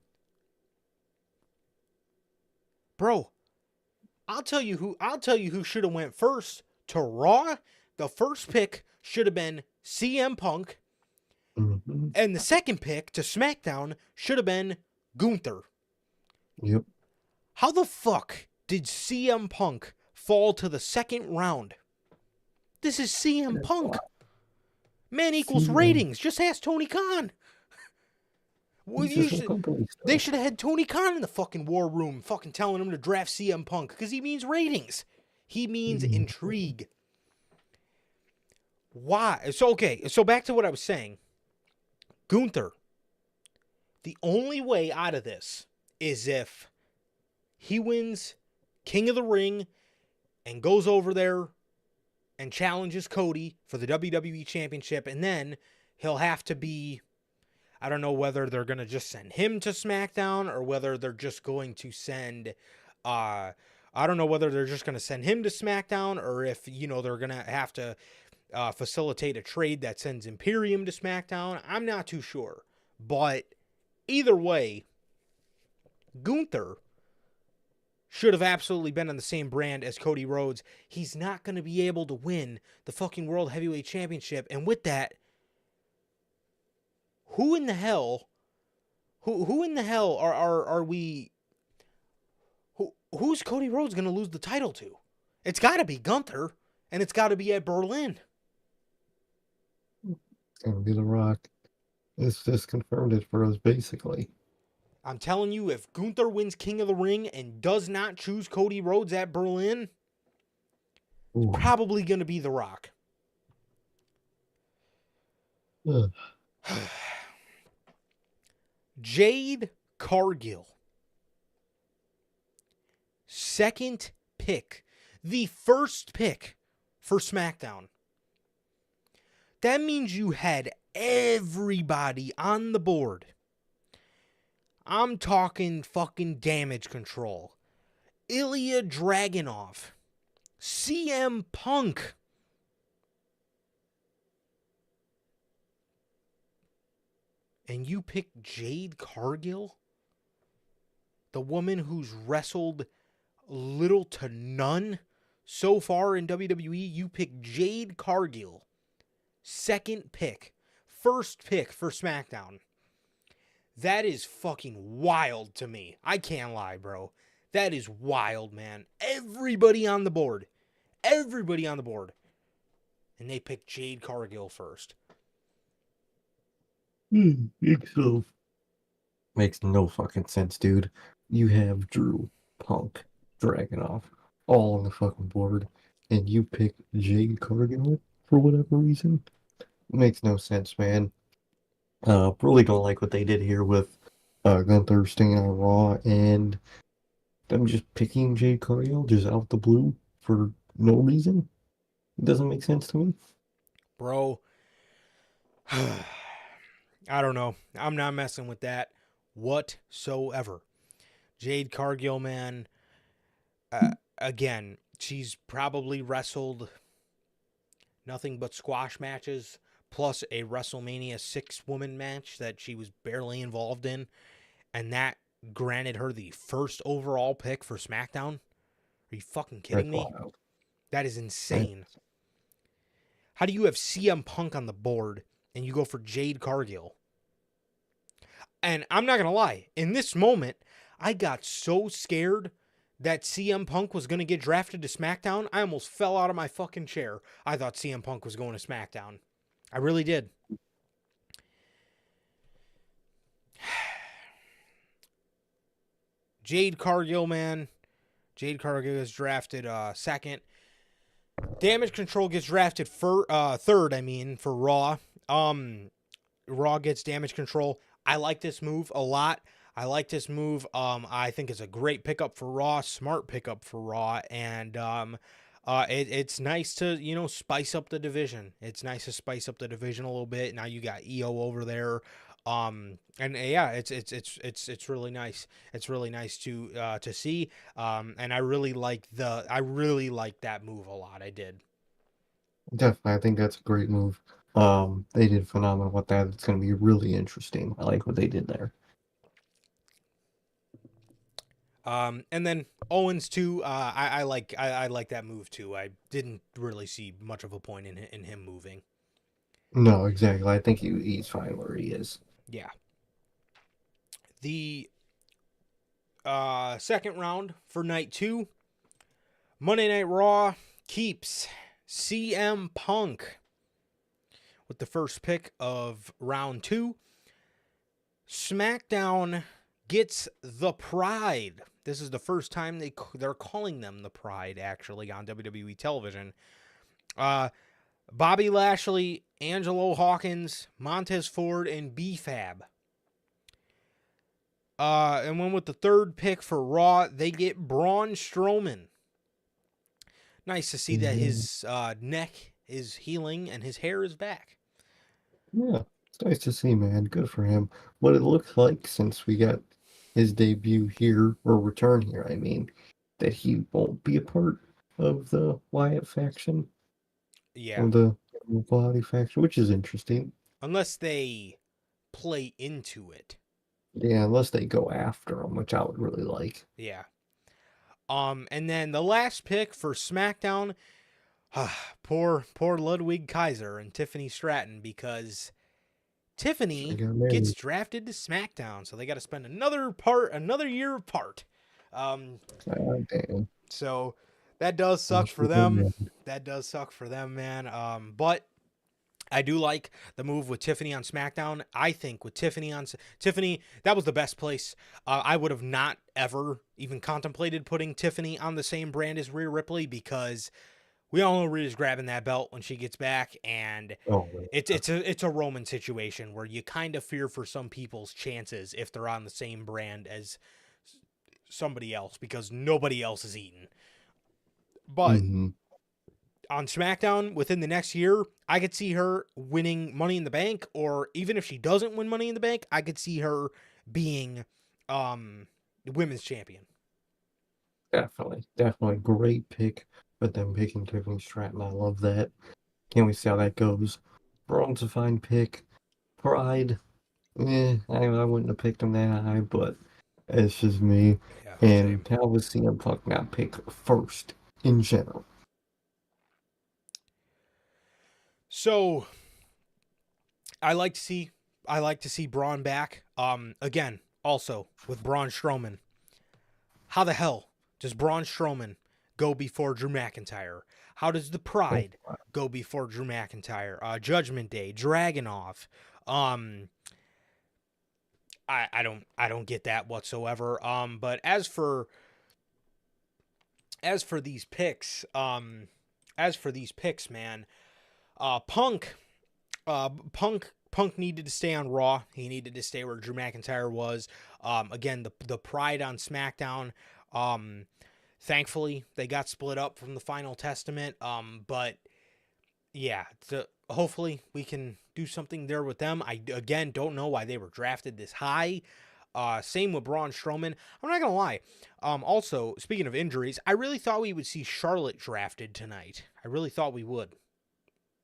Bro, I'll tell you who should have went first to Raw. The first pick should have been CM Punk, Mm-hmm. and the second pick to SmackDown should have been Gunther. Yep. How the fuck did CM Punk fall to the second round? This is CM Punk. Man equals CM. ratings. Just ask Tony Khan. Well, He's his own company still. they should have had Tony Khan in the fucking war room fucking telling him to draft CM Punk because he means ratings. He means intrigue. Why? So back to what I was saying. Gunther, the only way out of this is if he wins King of the Ring and goes over there and challenges Cody for the WWE Championship, and then he'll have to be, I don't know whether they're going to just send him to SmackDown or whether they're just going to send, I don't know whether they're just going to send him to SmackDown or if, they're going to have to facilitate a trade that sends Imperium to SmackDown. I'm not too sure. But either way, Gunther should have absolutely been on the same brand as Cody Rhodes. He's not going to be able to win the fucking World Heavyweight Championship. And with that, who in the hell are we, who's Cody Rhodes going to lose the title to? It's got to be Gunther, and it's got to be at Berlin. It's gonna be The Rock. It's just confirmed it for us, basically. I'm telling you, if Gunther wins King of the Ring and does not choose Cody Rhodes at Berlin, Ooh. it's probably going to be The Rock. Ugh. Jade Cargill. Second pick. The first pick for SmackDown. That means you had everybody on the board. I'm talking fucking Damage Control, Ilya Dragunov, CM Punk, and you pick Jade Cargill, the woman who's wrestled little to none so far in WWE. You pick Jade Cargill, second pick, first pick for SmackDown. That is fucking wild to me. I can't lie, bro. That is wild, man. Everybody on the board. Everybody on the board. And they picked Jade Cargill first. So makes no fucking sense, dude. You have Drew, Punk, Dragunov, all on the fucking board, and you pick Jade Cargill for whatever reason. Makes no sense, man. Really don't like what they did here with Gunther staying on Raw and them just picking Jade Cargill just out the blue for no reason. It doesn't make sense to me. Bro, I don't know. I'm not messing with that whatsoever. Jade Cargill, man, again, she's probably wrestled nothing but squash matches, plus a WrestleMania 6-woman match that she was barely involved in, and that granted her the first overall pick for SmackDown. Are you fucking kidding me? Wild. That is insane. How do you have CM Punk on the board and you go for Jade Cargill? And I'm not going to lie, in this moment, I got so scared that CM Punk was going to get drafted to SmackDown. I almost fell out of my fucking chair. I thought CM Punk was going to SmackDown. I really did. Jade Cargill, man. Jade Cargill is drafted second. Damage Control gets drafted third, for Raw. Raw gets Damage Control. I like this move a lot. I think it's a great pickup for Raw, smart pickup for Raw, and it's nice to, spice up the division. It's nice to spice up the division a little bit. Now you got EO over there. And yeah, it's really nice. It's really nice to see. And I really like that move a lot. I did. Definitely, I think that's a great move. They did phenomenal with that. It's going to be really interesting. I like what they did there. And then Owens too. I like that move too. I didn't really see much of a point in him moving. No, exactly. I think he's fine where he is. Yeah. The second round for night 2, Monday Night Raw keeps CM Punk with the first pick of round 2. SmackDown gets the Pride. This is the first time they're calling them the Pride, actually, on WWE television. Bobby Lashley, Angelo Hawkins, Montez Ford, and B-Fab. And then with the third pick for Raw, they get Braun Strowman. Nice to see that his neck is healing and his hair is back. Yeah, it's nice to see, man. Good for him. What it looks like since we got his debut here, or return here, I mean, that he won't be a part of the Wyatt faction. Yeah. Or the Quality faction, which is interesting. Unless they play into it. Yeah, unless they go after him, which I would really like. Yeah. And then the last pick for SmackDown, poor Ludwig Kaiser and Tiffany Stratton, because Tiffany gets drafted to SmackDown, so they got to spend another year apart. Damn. So that does suck for them. That does suck for them, man. But I do like the move with Tiffany on SmackDown. I think with Tiffany, that was the best place. I would have not ever even contemplated putting Tiffany on the same brand as Rhea Ripley, because we all know Rhea's grabbing that belt when she gets back, and it's a Roman situation where you kind of fear for some people's chances if they're on the same brand as somebody else, because nobody else is eating. But on SmackDown within the next year, I could see her winning Money in the Bank, or even if she doesn't win Money in the Bank, I could see her being the women's champion. Definitely great pick, but them picking Tiffany Stratton, I love that. Can't we see how that goes? Braun's a fine pick. Pride, I wouldn't have picked him that high, but it's just me. Yeah, and how was CM Punk not picked first in general? So I like to see Braun back. Again, also with Braun Strowman. How the hell does Braun Strowman go before Drew McIntyre? How does the Pride go before Drew McIntyre? Judgment Day, Dragunov. I don't get that whatsoever. But as for these picks, man, Punk needed to stay on Raw. He needed to stay where Drew McIntyre was. Again, the Pride on SmackDown. Thankfully, they got split up from the Final Testament. But yeah, hopefully we can do something there with them. I, again, don't know why they were drafted this high. Same with Braun Strowman. I'm not going to lie. Also, speaking of injuries, I really thought we would see Charlotte drafted tonight. I really thought we would.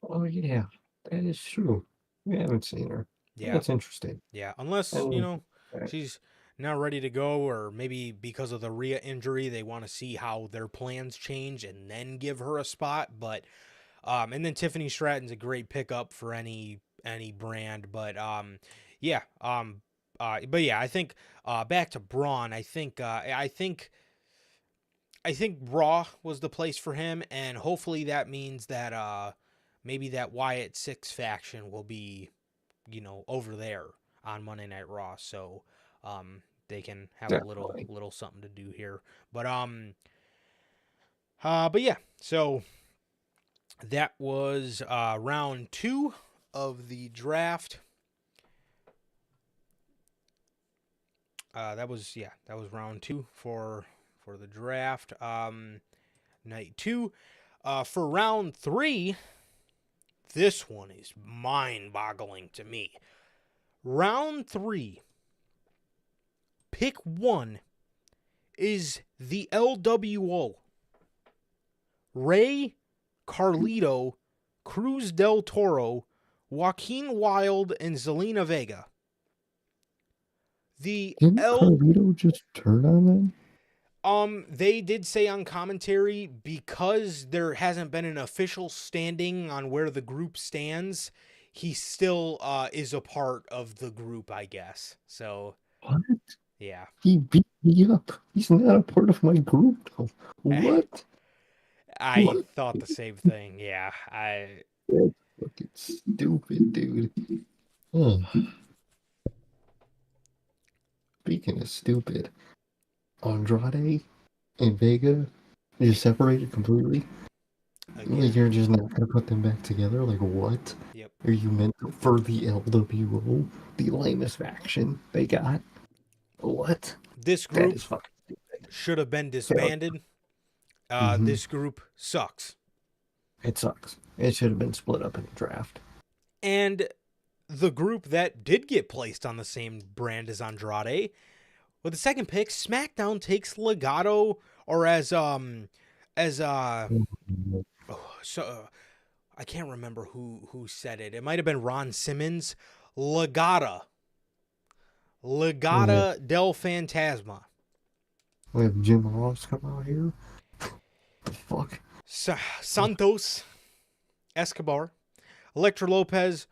Oh, yeah, that is true. We haven't seen her. Yeah. That's interesting. Yeah, unless, she's not ready to go, or maybe because of the Rhea injury, they want to see how their plans change and then give her a spot. But, and then Tiffany Stratton's a great pickup for any brand. But, yeah, But yeah, I think back to Braun. I think Raw was the place for him, and hopefully that means that maybe that Wyatt Six faction will be, over there on Monday Night Raw, so they can have a Definitely. little something to do here. But yeah, so that was round 2 of the draft. That was round 2 for the draft. Night 2. For round 3, this one is mind-boggling to me. Round 3, pick 1 is the LWO. Ray, Carlito, Cruz del Toro, Joaquin Wilde, and Zelina Vega. Didn't Carlito just turn on them? They did say on commentary, because there hasn't been an official standing on where the group stands, he still is a part of the group, I guess. So, What? yeah. He beat me up. He's not a part of my group, though. What? I thought the same thing. Yeah, That's fucking stupid, dude. Ugh. Speaking of stupid, Andrade and Vega just separated completely. again. Like, you're just not gonna put them back together? Like, what? Yep. Are you meant for the LWO? The lamest faction they got? What? This That group is fucking stupid. should have been disbanded. This group sucks. It sucks. It should have been split up in the draft. And the group that did get placed on the same brand as Andrade, with the second pick, SmackDown takes Legado, or I can't remember who said it. It might have been Ron Simmons. Legada del Fantasma. We have Jim Ross come out here. The fuck? Santos Escobar, Electra Lopez,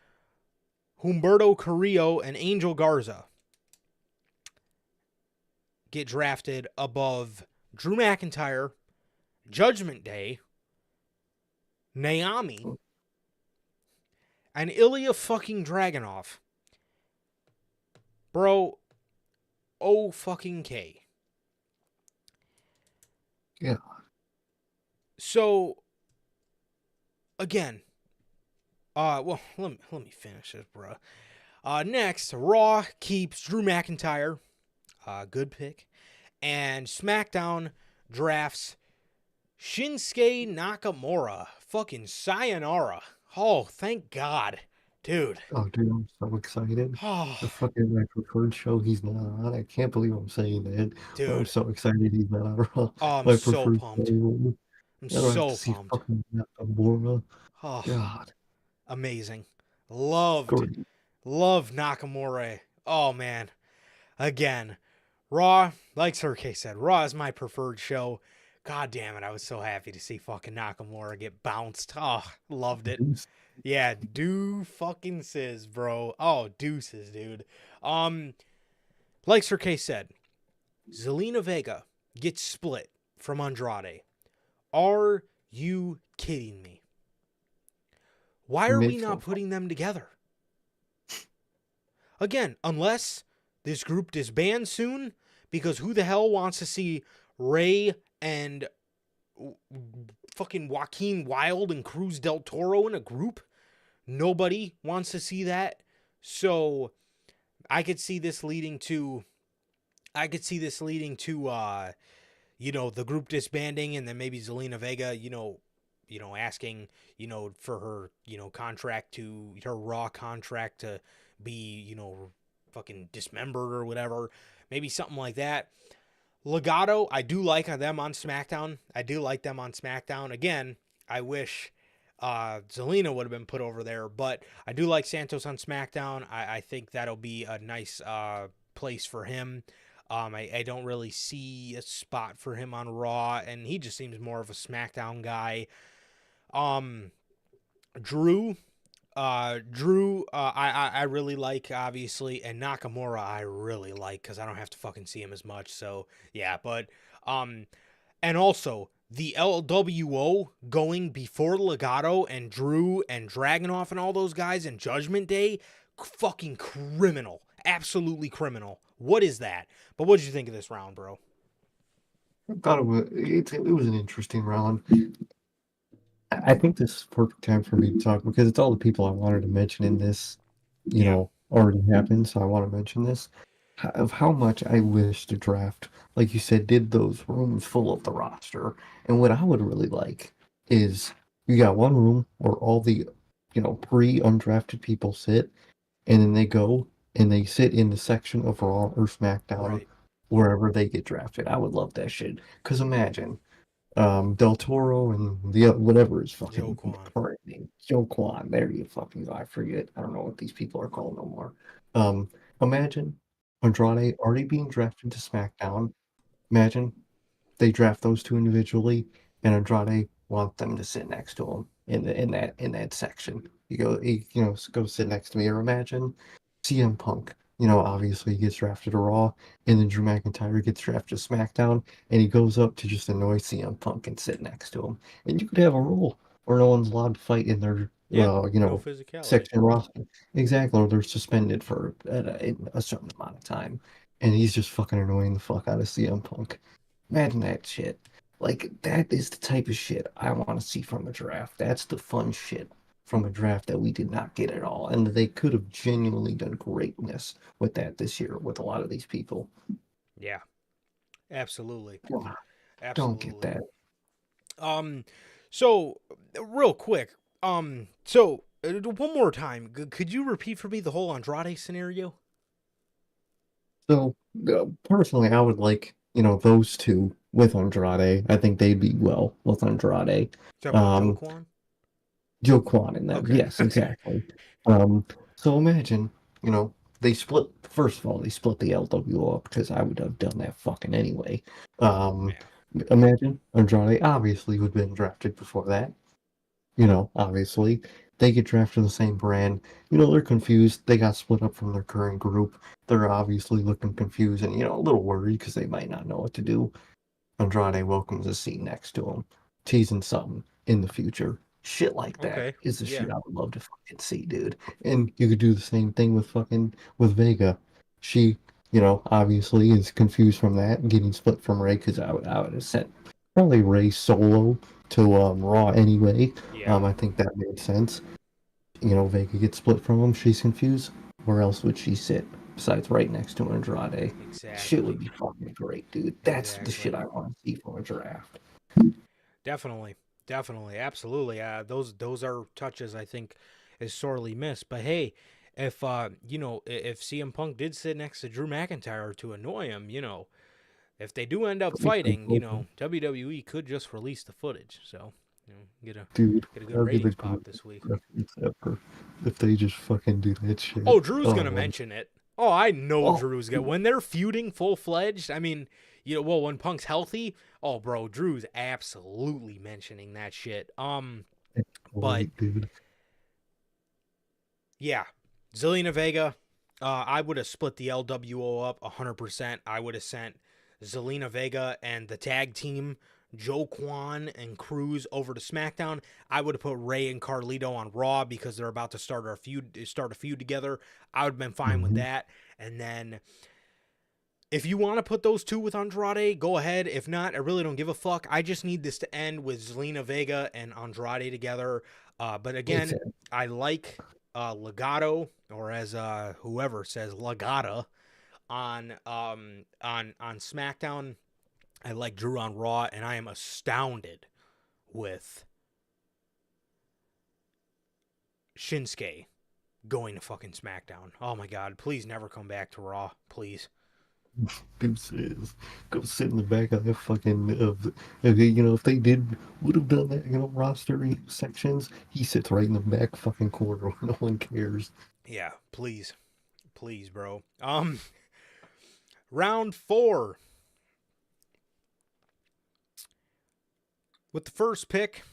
Humberto Carrillo, and Angel Garza get drafted above Drew McIntyre, Judgment Day, Naomi, and Ilya fucking Dragunov. Bro, oh fucking K. Yeah. So, again, well, let me finish this, bro. Next, Raw keeps Drew McIntyre, good pick, and SmackDown drafts Shinsuke Nakamura. Fucking sayonara. Oh, thank God. Dude. Oh, dude, I'm so excited. Oh, The fucking my preferred show he's not on. I can't believe I'm saying that. But I'm dude. so excited he's not on Raw. Oh, I'm My so preferred pumped. show. I'm I don't have so to see pumped. fucking Nakamura. Oh, God. amazing. Loved Great. Nakamura. Oh, man. Again, Raw, like Sir K said, Raw is my preferred show. God damn it, I was so happy to see fucking Nakamura get bounced. Oh, loved it. Yeah, do fucking sis, bro. Oh, deuces, dude. Like Sir K said, Zelina Vega gets split from Andrade. Are you kidding me? Why are we not putting them together? Again, unless this group disbands soon, because who the hell wants to see Ray and fucking Joaquin Wilde and Cruz del Toro in a group? Nobody wants to see that. So I could see this leading to the group disbanding, and then maybe Zelina Vega, asking, for her, her Raw contract to be, fucking dismembered or whatever. Maybe something like that. Legado, I do like them on SmackDown. Again, I wish Zelina would have been put over there, but I do like Santos on SmackDown. I think that'll be a nice place for him. I don't really see a spot for him on Raw, and he just seems more of a SmackDown guy. Drew, Drew, I really like, obviously, and Nakamura I really like because I don't have to fucking see him as much. So yeah, but and also the LWO going before Legato and Drew and Dragunov and all those guys in Judgment Day, fucking criminal, absolutely criminal. What is that? But what did you think of this round, bro? I thought it was an interesting round. I think this is perfect time for me to talk because it's all the people I wanted to mention in this, Yeah, already happened. So I want to mention this of how much I wish the draft, like you said, did those rooms full of the roster. And what I would really like is you got one room where all the, pre-undrafted people sit, and then they go and they sit in the section of Raw or SmackDown right. wherever they get drafted. I would love that shit. Because imagine Del Toro and the whatever his Joe fucking Quan. current name, Joe Quan. There you fucking go. I forget. I don't know what these people are called no more. Imagine Andrade already being drafted to SmackDown. Imagine they draft those two individually, and Andrade want them to sit next to him in that section. Go sit next to me. Or imagine CM Punk. Obviously he gets drafted to Raw, and then Drew McIntyre gets drafted to SmackDown, and he goes up to just annoy CM Punk and sit next to him. And you could have a rule where no one's allowed to fight in their, Yeah, no physicality. section roster. Exactly, or they're suspended for a certain amount of time, and he's just fucking annoying the fuck out of CM Punk. Imagine that shit. Like, that is the type of shit I want to see from a draft. That's the fun shit from a draft that we did not get at all. And they could have genuinely done greatness with that this year with a lot of these people. Yeah, absolutely, God, don't get absolutely. that. Um, so real quick, one more time, could you repeat for me the whole Andrade scenario? So, personally, I would like, those two with Andrade. I think they'd be well with Andrade. Talking about Joe Um, Quan? Joe Quan in them. Okay, Yes, okay. exactly. So imagine, they split, first of all, they split the LWO up because I would have done that fucking anyway. Um, Yeah. Imagine Andrade obviously who'd been drafted before that, obviously. They get drafted in the same brand. They're confused. They got split up from their current group. They're obviously looking confused and, a little worried because they might not know what to do. Andrade welcomes a seat next to him, teasing something in the future. Shit like that Okay. is the Yeah. shit I would love to fucking see, dude. And you could do the same thing with Vega. She, obviously is confused from that, getting split from Ray because I would have sent probably Ray solo to Raw anyway. Yeah. I think that made sense. Vega gets split from him. She's confused. Where else would she sit besides right next to Andrade? Shit would Exactly. be fucking great, dude. That's the shit Exactly. I want to see from a draft. Definitely. Definitely. Absolutely. Those are touches I think is sorely missed. But hey, if if CM Punk did sit next to Drew McIntyre to annoy him, if they do end up That'd be pretty fighting, cool, WWE could just release the footage. So, dude. get a good That'd be the ratings pop greatest this week. reference ever if they just fucking do that shit. Oh, Drew's Oh gonna my, mention it. Oh, I know oh, Drew's gonna dude, when they're feuding full fledged. I mean, well, when Punk's healthy, oh, bro, Drew's absolutely mentioning that shit. that's But great, dude. yeah, Zelina Vega. I would have split the LWO up 100%. I would have sent Zelina Vega and the tag team, Joe Quan and Cruz, over to SmackDown. I would have put Ray and Carlito on Raw because they're about to start a feud together. I would have been fine with Hmm. that. And then if you want to put those two with Andrade, go ahead. If not, I really don't give a fuck. I just need this to end with Zelina Vega and Andrade together. But again, Exactly. I like Legato, or as whoever says Legata on SmackDown. I like Drew on Raw, and I am astounded with Shinsuke going to fucking SmackDown. Oh my god, please never come back to Raw, please. Deuces. Go sit in the back of that fucking if they would have done that, roster sections, he sits right in the back fucking corner where no one cares. Yeah, please, please, bro. Round 4. With the first pick,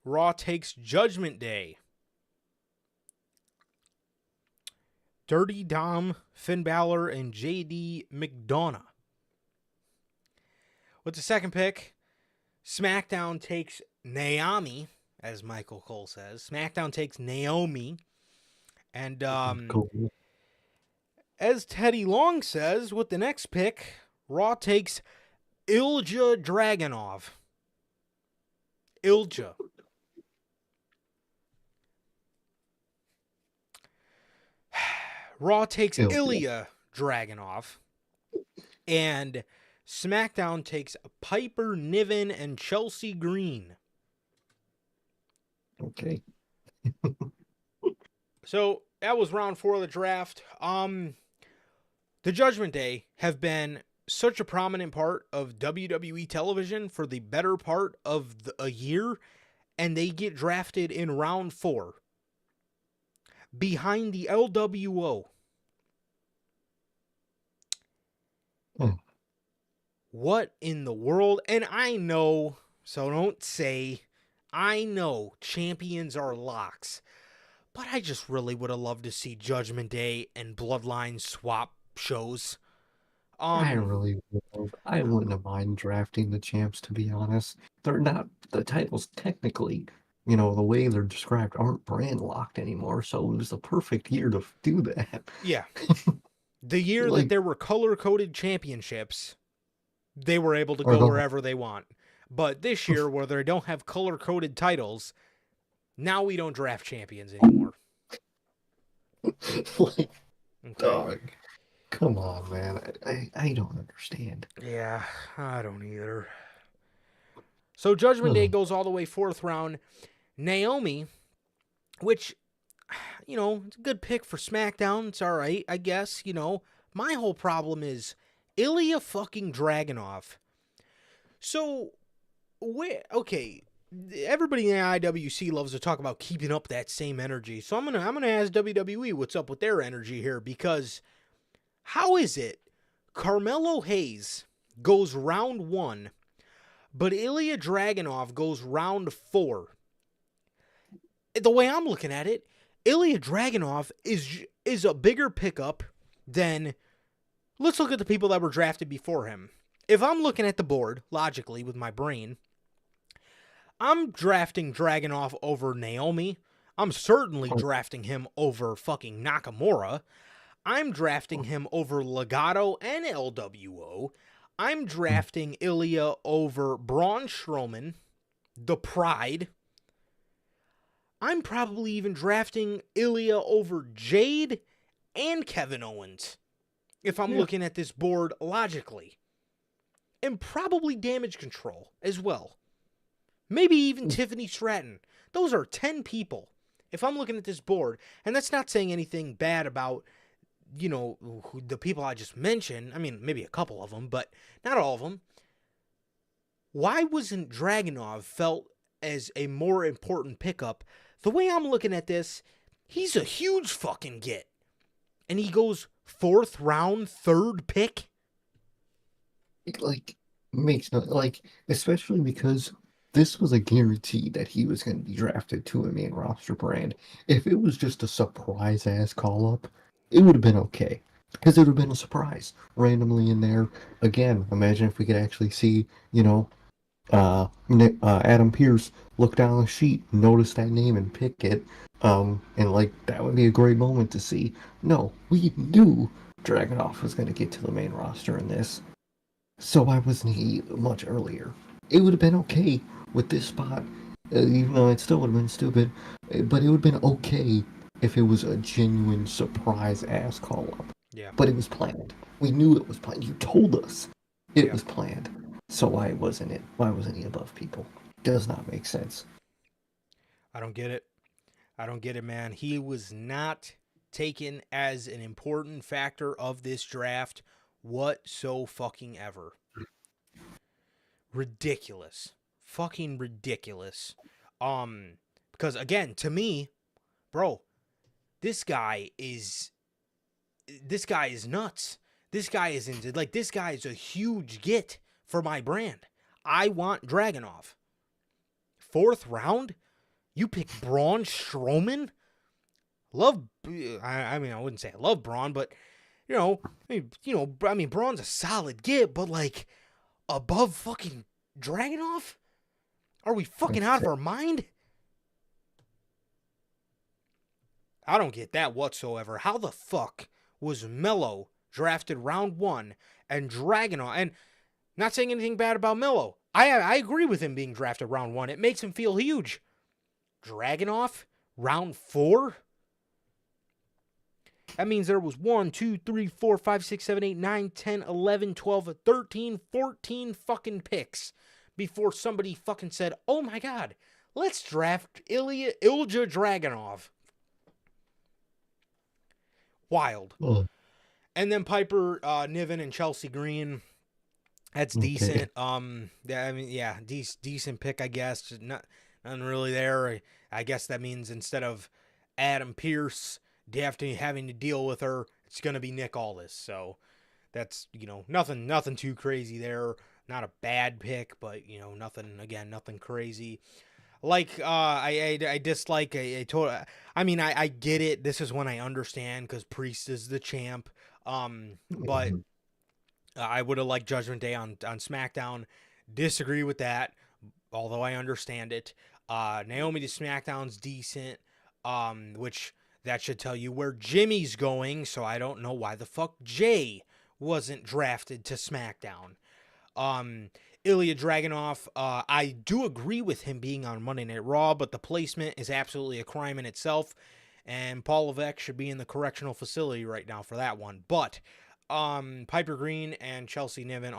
Raw takes Judgment Day. Dirty Dom, Finn Balor, and JD McDonough. With the second pick, SmackDown takes Naomi, as Michael Cole says. SmackDown takes Naomi. And Cool. as Teddy Long says, with the next pick, Raw takes Ilja Dragunov. Ilja. Raw takes Ilya Dragunov. And SmackDown takes Piper Niven and Chelsea Green. Okay. So that was round 4 of the draft. The Judgment Day have been such a prominent part of WWE television for the better part of a year, and they get drafted in round 4 behind the LWO. What in the world? And I know, so don't say, I know champions are locks, but I just really would have loved to see Judgment Day and Bloodline swap shows. I really would. I wouldn't have mind drafting the champs, to be honest. They're not, the titles technically, the way they're described aren't brand locked anymore, so it was the perfect year to do that. Yeah. The year that there were color-coded championships, they were able to go wherever they want. But this year, where they don't have color-coded titles, now we don't draft champions anymore. Okay. Dog. Come on, man. I don't understand. Yeah, I don't either. So Judgment Day goes all the way 4th round. Naomi, which, it's a good pick for SmackDown. It's all right, I guess. My whole problem is Ilya fucking Dragunov. So, okay, everybody in the IWC loves to talk about keeping up that same energy. So I'm gonna ask WWE what's up with their energy here, because how is it Carmelo Hayes goes round 1, but Ilya Dragunov goes round 4? The way I'm looking at it, Ilya Dragunov is a bigger pickup than, let's look at the people that were drafted before him. If I'm looking at the board, logically, with my brain, I'm drafting Dragunov over Naomi. I'm certainly drafting him over fucking Nakamura. I'm drafting him over Legato and LWO. I'm drafting Ilya over Braun Strowman, the Pride. I'm probably even drafting Ilya over Jade and Kevin Owens, if I'm looking at this board logically. And probably Damage Control as well. Maybe even Tiffany Stratton. Those are 10 people, if I'm looking at this board. And that's not saying anything bad about, the people I just mentioned. I mean, maybe a couple of them, but not all of them. Why wasn't Dragunov felt as a more important pickup? The way I'm looking at this, he's a huge fucking get. And he goes 4th round, 3rd pick? Makes no, especially because this was a guarantee that he was going to be drafted to a main roster brand. If it was just a surprise-ass call-up, it would have been okay. Because it would have been a surprise. Randomly in there. Again, imagine if we could actually see, Adam Pearce look down the sheet, notice that name, and pick it. And that would be a great moment to see. No, we knew Dragunov was going to get to the main roster in this. So why wasn't he much earlier? It would have been okay with this spot, even though it still would have been stupid, but it would have been okay if it was a genuine surprise-ass call-up. Yeah. But it was planned. We knew it was planned. You told us it was planned. So why wasn't it? Why wasn't he above people? Does not make sense. I don't get it, man. He was not taken as an important factor of this draft whatsoever. Ridiculous. Fucking ridiculous. Because again, to me, bro, this guy is nuts. This guy is this guy is a huge get for my brand. I want Dragunov. 4th round? You pick Braun Strowman? Love, I mean, I wouldn't say I love Braun, but I mean, Braun's a solid get, but like above fucking Dragunov? Are we fucking out of our mind? I don't get that whatsoever. How the fuck was Mello drafted round 1 and Dragunov? And not saying anything bad about Mello. I agree with him being drafted round 1. It makes him feel huge. Dragunov round 4? That means there was 1, 2, 3, 4, 5, 6, 7, 8, 9, 10, 11, 12, 13, 14 fucking picks before somebody fucking said, oh my god, let's draft Ilja Dragunov. Wild. Oh, And then Piper Niven and Chelsea Green. That's decent. Decent pick, I guess. Nothing really there. I guess that means instead of Adam Pearce having to deal with her, it's gonna be Nick Aldis. So that's nothing too crazy there. Not a bad pick, but nothing crazy. Like I dislike I get it. This is when I understand because Priest is the champ. But I would have liked Judgment Day on SmackDown. Disagree with that, although I understand it. Naomi to SmackDown's decent, which that should tell you where Jimmy's going. So I don't know why the fuck Jay wasn't drafted to SmackDown. Ilja Dragunov, I do agree with him being on Monday Night Raw, but the placement is absolutely a crime in itself, and Paul Levesque should be in the correctional facility right now for that one. But Piper Green and Chelsea Niven,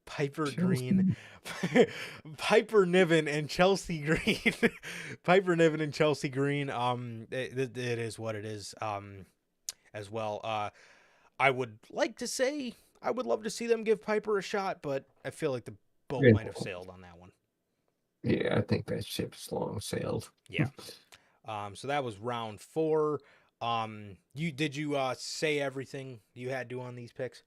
Piper Niven and Chelsea Green, Piper Niven and Chelsea Green. It is what it is. As well, I would like to say I would love to see them give Piper a shot, but I feel like the boat might have sailed on that one. Yeah, I think that ship's long sailed. Yeah. So that was round 4. Did you say everything you had to on these picks?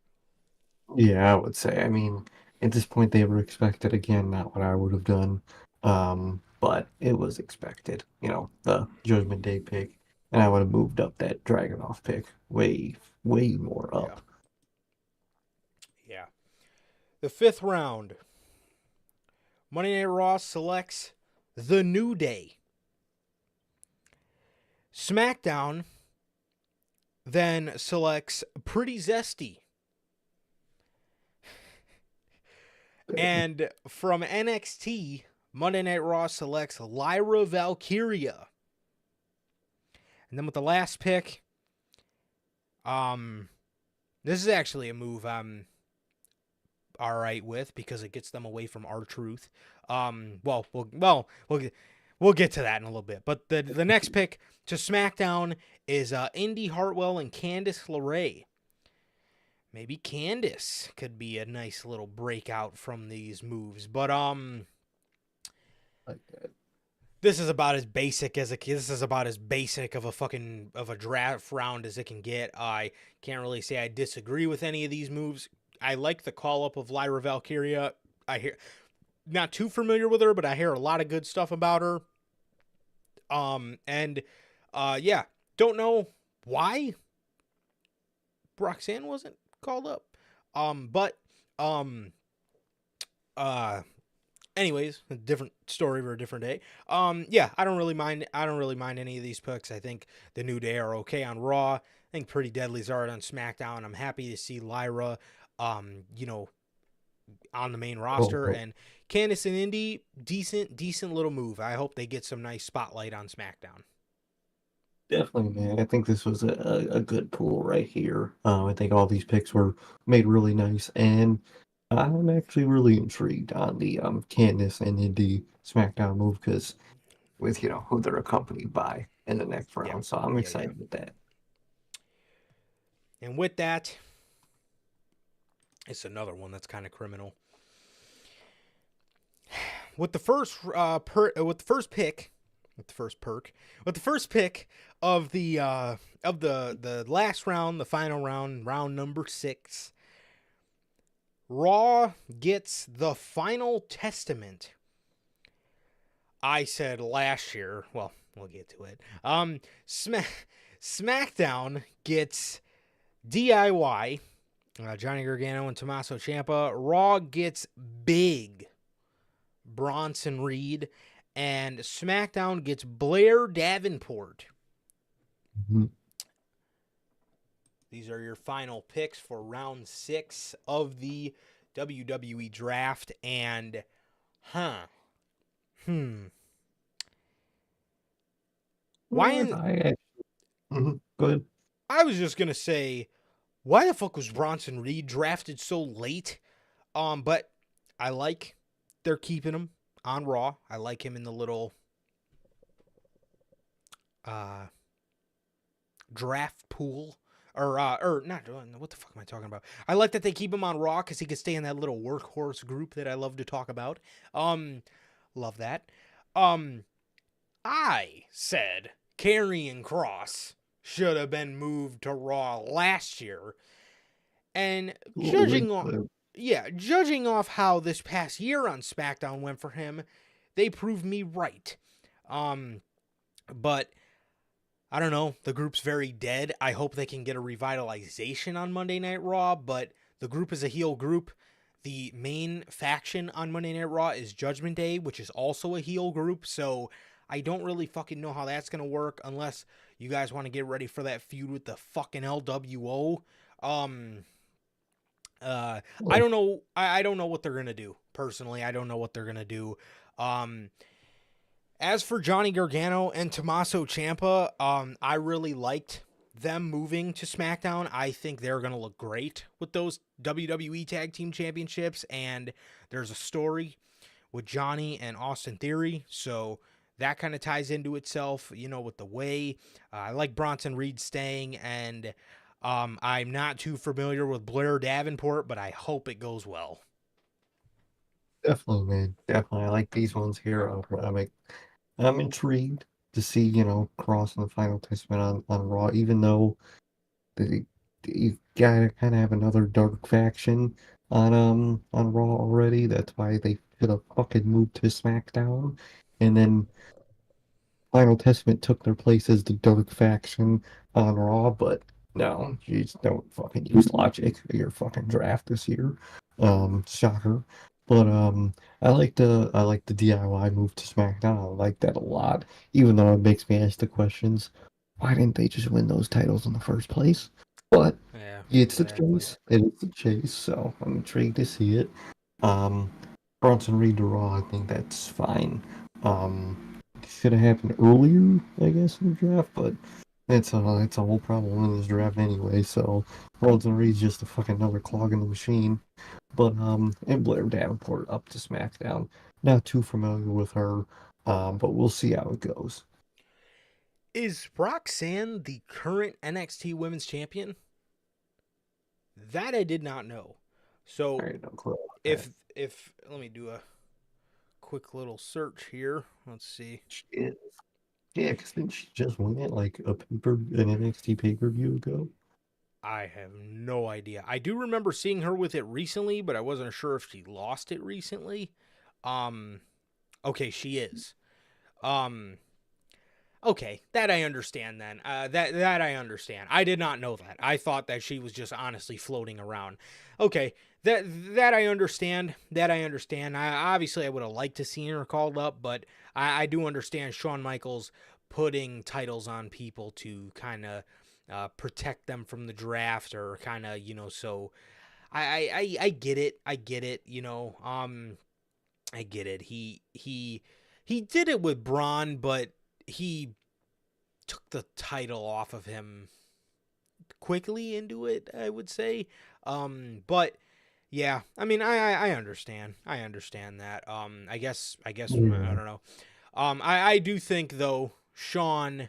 Yeah, I would say. I mean, at this point, they were expected. Again, not what I would have done. But it was expected. The Judgment Day pick, and I would have moved up that Dragunov pick way more up. Yeah. The 5th round. Monday Night Raw selects The New Day. SmackDown then selects Pretty Zesty. And from NXT, Monday Night Raw selects Lyra Valkyria. And then with the last pick, this is actually a move I'm all right with because it gets them away from R-Truth. We'll get to that in a little bit. But the next pick to SmackDown is Indy Hartwell and Candice LeRae. Maybe Candice could be a nice little breakout from these moves, but Like that. this is about as basic of a draft round as it can get. I can't really say I disagree with any of these moves. I like the call up of Lyra Valkyria. Not too familiar with her, but I hear a lot of good stuff about her. Don't know why Roxanne wasn't called up. Anyways, a different story for a different day. I don't really mind any of these picks. I think the New Day are okay on Raw. I think Pretty Deadly's alright on SmackDown. I'm happy to see Lyra, on the main roster. And Candice and Indy, decent little move. I hope they get some nice spotlight on SmackDown. Definitely, man. I think this was a good pool right here. I think all these picks were made really nice, and I'm actually really intrigued on the Candice and Indy SmackDown move because with who they're accompanied by in the next round. So I'm excited with that. And with that, it's another one that's kind of criminal. With the first pick of the last round, the final round, round number 6, Raw gets the final testament. I said last year, well, We'll get to it. SmackDown gets DIY, Johnny Gargano and Tommaso Ciampa. Raw gets Big, Bronson Reed. And SmackDown gets Blair Davenport. Mhm. These are your final picks for round 6 of the WWE draft. And, why in, Go ahead. I was just going to say, why the fuck was Bronson Reed drafted so late? But I like they're keeping him on Raw. I like him in the little draft pool. Or not, what the fuck am I talking about? I like that they keep him on Raw because he can stay in that little workhorse group that I love to talk about. Love that. I said Karrion Kross should have been moved to Raw last year. And judging off how this past year on SmackDown went for him, they proved me right. But I don't know. The group's very dead. I hope they can get a revitalization on Monday Night Raw, but the group is a heel group. The main faction on Monday Night Raw is Judgment Day, which is also a heel group, so I don't really fucking know how that's going to work unless you guys want to get ready for that feud with the fucking LWO. I don't know. I don't know what they're going to do. Personally, I don't know what they're going to do. As for Johnny Gargano and Tommaso Ciampa, I really liked them moving to SmackDown. I think they're going to look great with those WWE Tag Team Championships, and there's a story with Johnny and Austin Theory, so that kind of ties into itself, with the way. I like Bronson Reed staying, and I'm not too familiar with Blair Davenport, but I hope it goes well. Definitely, man. Definitely. I like these ones here. I'm intrigued to see, Cross in the final testament on Raw, even though you gotta kind of have another dark faction on Raw already. That's why they should have fucking moved to SmackDown. And then Final Testament took their place as the dark faction on Raw, but no, you just don't fucking use logic for your fucking draft this year. Shocker. But I like the DIY move to SmackDown. I like that a lot. Even though it makes me ask the questions, why didn't they just win those titles in the first place? But Yeah, it's exactly. the chase. It is the chase, so I'm intrigued to see it. Um Bronson Reed to Raw, I think that's fine. Should have happened earlier, I guess, in the draft, but it's a whole problem in this draft anyway. So Bronson Reed's just a fucking another clog in the machine. But and Blair Davenport up to SmackDown. Not too familiar with her, but we'll see how it goes. Is Roxanne the current NXT Women's Champion? That I did not know. So I don't know. if let me do a quick little search here. Let's see. Yeah, because didn't she just win it like an NXT pay-per-view ago? I have no idea. I do remember seeing her with it recently, but I wasn't sure if she lost it recently. Okay, she is. Okay, that I understand then. That I understand. I did not know that. I thought that she was just honestly floating around. Okay, that I understand. That I understand. Obviously I would have liked to see her called up, but I do understand Shawn Michaels putting titles on people to kind of protect them from the draft or kind of, so I get it. I get it, I get it. He did it with Braun, but he took the title off of him quickly into it, I would say. But yeah, I mean, I understand. I understand that. I guess I don't know. I do think though Sean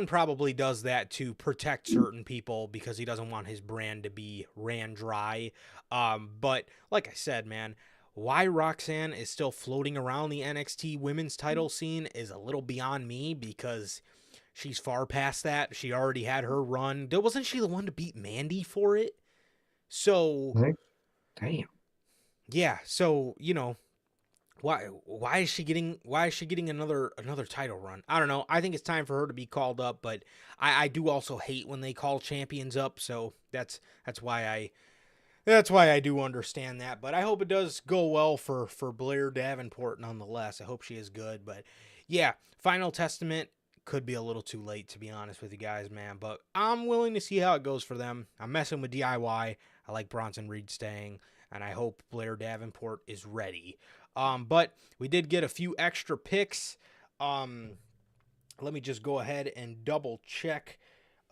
probably does that to protect certain people because he doesn't want his brand to be ran dry. But like I said, man, why Roxanne is still floating around the NXT women's title scene is a little beyond me because she's far past that. She already had her run. Wasn't she the one to beat Mandy for it? So, Right? Damn. yeah. So, Why is she getting another title run? I don't know. I think it's time for her to be called up, but I do also hate when they call champions up, so that's why I do understand that. But I hope it does go well for Blair Davenport nonetheless. I hope she is good. But yeah, Final Testament could be a little too late, to be honest with you guys, man. But I'm willing to see how it goes for them. I'm messing with DIY. I like Bronson Reed staying, and I hope Blair Davenport is ready. But we did get a few extra picks. Let me just go ahead and double check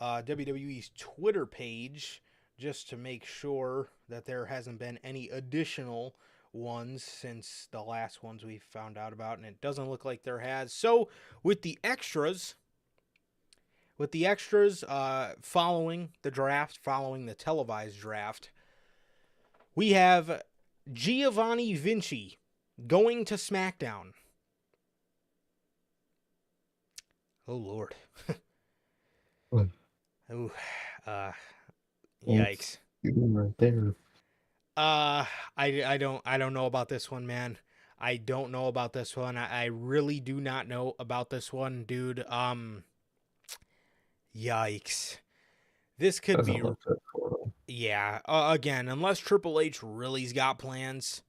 WWE's Twitter page just to make sure that there hasn't been any additional ones since the last ones we found out about, and it doesn't look like there has. So with the extras following the draft, following the televised draft, we have Giovanni Vinci going to SmackDown. Oh Lord. What? Ooh, yikes. You're right there. I don't know about this one, man. I don't know about this one. I really do not know about this one, dude. Yikes. This could Doesn't be, look good for them. yeah. Again, unless Triple H really's got plans,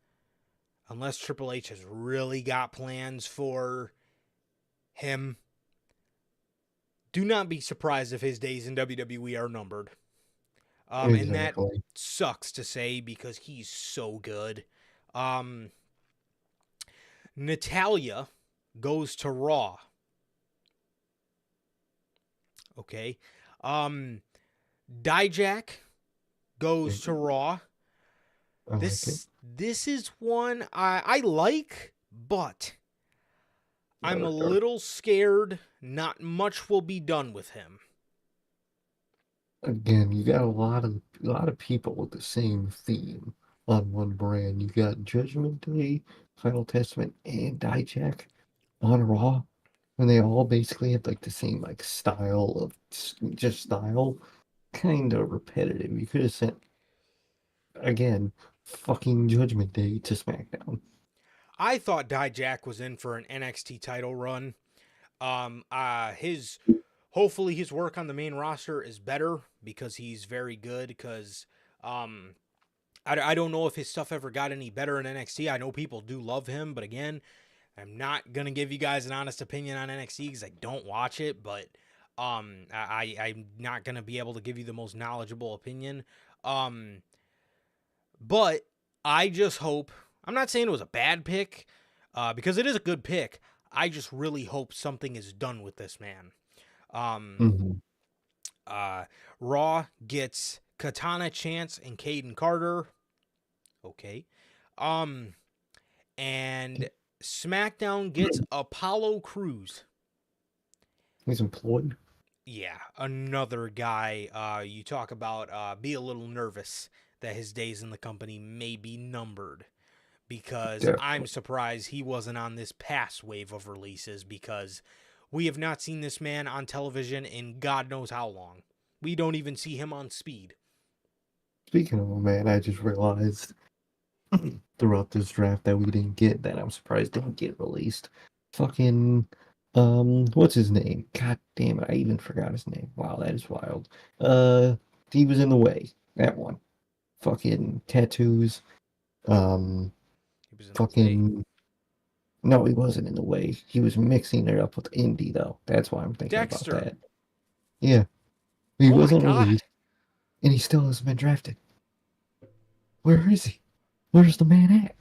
unless Triple H has really got plans for him, do not be surprised if his days in WWE are numbered. And that Exactly. sucks to say because he's so good. Natalia goes to Raw. Okay. Dijak goes to Raw. I like it. This is one I like, but I'm a little scared not much will be done with him. Again, you got a lot of people with the same theme on one brand. You got Judgment Day, Final Testament, and Dijak on Raw, and they all basically have like the same like style of just style, kind of repetitive. You could have sent again fucking Judgment Day to SmackDown. I thought Dijak was in for an NXT title run. His hopefully his work on the main roster is better because he's very good. Because I don't know if his stuff ever got any better in NXT. I know people do love him, but again, I'm not gonna give you guys an honest opinion on NXT because I don't watch it. But I'm not gonna be able to give you the most knowledgeable opinion. But I just hope. I'm not saying it was a bad pick, because it is a good pick. I just really hope something is done with this man. Mhm. Raw gets Katana Chance and Caden Carter. Okay. And SmackDown gets Apollo Crews. He's employed. Yeah, another guy. You talk about be a little nervous that his days in the company may be numbered. Because I'm Definitely. surprised he wasn't on this past wave of releases, because we have not seen this man on television in God knows how long. We don't even see him on Speed. Speaking of a man, I just realized throughout this draft that we didn't get that I'm surprised didn't get released. Fucking what's his name? God damn it, I even forgot his name. Wow, that is wild. He was in the way. That one. Fucking tattoos. Um He was in the way. fucking no, he wasn't in the way. He was mixing it up with indie though. That's why I'm thinking about Dexter. that. Yeah. He Oh my wasn't God. released and he still hasn't been drafted. Where is he? Where's the man at?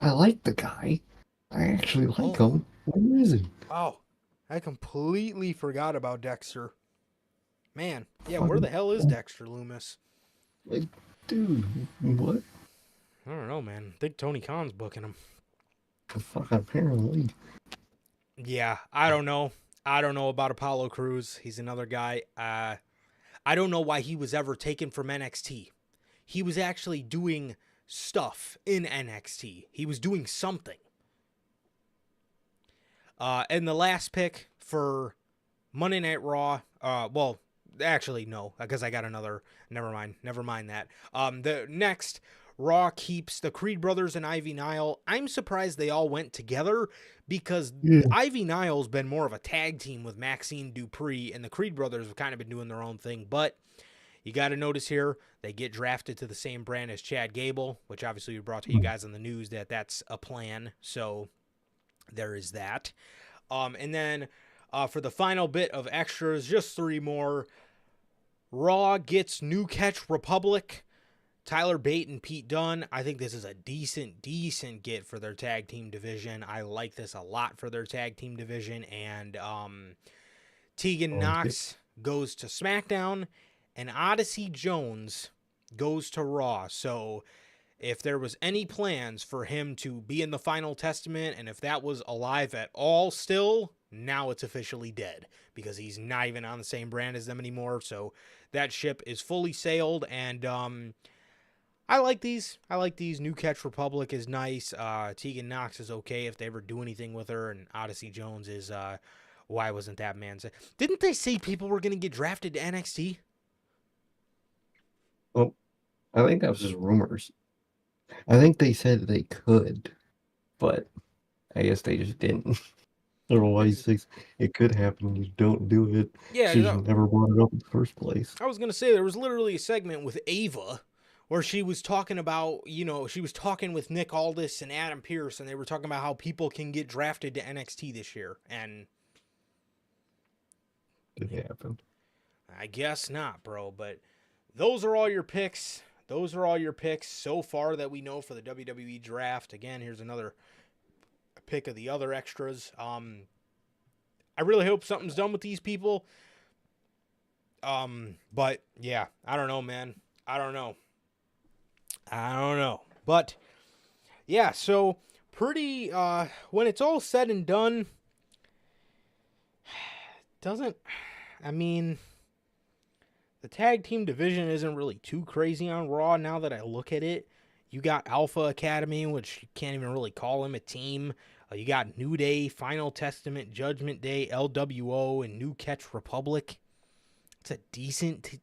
I like the guy. I actually like Oh, him. Where is he? wow. I completely forgot about Dexter. Man, yeah, where Fucking the hell is Dexter Loomis? like, dude, what I don't know, man. I think Tony Khan's booking him. the fuck? Apparently, Yeah, I don't know. I don't know about Apollo Crews. He's another guy. I don't know why he was ever taken from NXT. He was actually doing stuff in NXT. He was doing something. And the last pick for Monday Night Raw. Well, actually no, because I got another. Never mind that. The next Raw keeps the Creed brothers and Ivy Nile. I'm surprised they all went together because Yeah. Ivy Nile's been more of a tag team with Maxine Dupree, and the Creed brothers have kind of been doing their own thing. But you got to notice here, they get drafted to the same brand as Chad Gable, which obviously we brought to you guys on the news that that's a plan. So there is that. And then for the final bit of extras, just 3 more. Raw gets New Catch Republic, Tyler Bate and Pete Dunne. I think this is a decent get for their tag team division. I like this a lot for their tag team division. And Tegan Knox goes to SmackDown, and Odyssey Jones goes to Raw. So if there was any plans for him to be in the Final Testament, and if that was alive at all still, now it's officially dead because he's not even on the same brand as them anymore. So that ship is fully sailed, and I like these. New Catch Republic is nice. Tegan Knox is okay if they ever do anything with her, and Odyssey Jones is why wasn't that man say? Didn't they say people were going to get drafted to NXT? Well, I think that was just rumors. I think they said they could, but I guess they just didn't. Otherwise, it could happen. You don't do it. Yeah, She never brought it up in the first place. I was going to say there was literally a segment with Ava where she was talking about, she was talking with Nick Aldis and Adam Pearce, and they were talking about how people can get drafted to NXT this year, and It happened. I guess not, bro, but those are all your picks. Those are all your picks so far that we know for the WWE draft. Again, here's another pick of the other extras. I really hope something's done with these people. But yeah, I don't know, man. I don't know. But yeah, so pretty, when it's all said and done, the tag team division isn't really too crazy on Raw now that I look at it. You got Alpha Academy, which you can't even really call them a team. You got New Day, Final Testament, Judgment Day, LWO, and New Catch Republic. It's a decent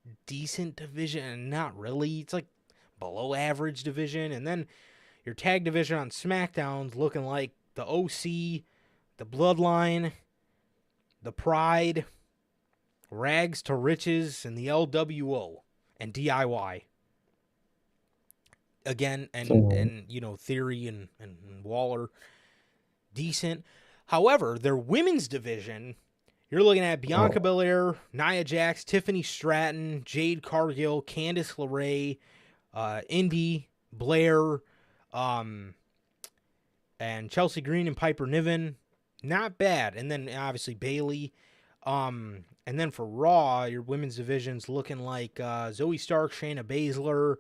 division, and not really. It's like below average division. And then your tag division on SmackDown's looking like the OC, the Bloodline, the Pride, Rags to Riches, and the LWO, and DIY. Again, and Theory and Waller, decent. However, their women's division, you're looking at Bianca Belair, Nia Jax, Tiffany Stratton, Jade Cargill, Candice LeRae, Indy, Blair, and Chelsea Green and Piper Niven. Not bad. And then obviously Bayley. And then for Raw, your women's division's looking like Zoe Stark, Shayna Baszler,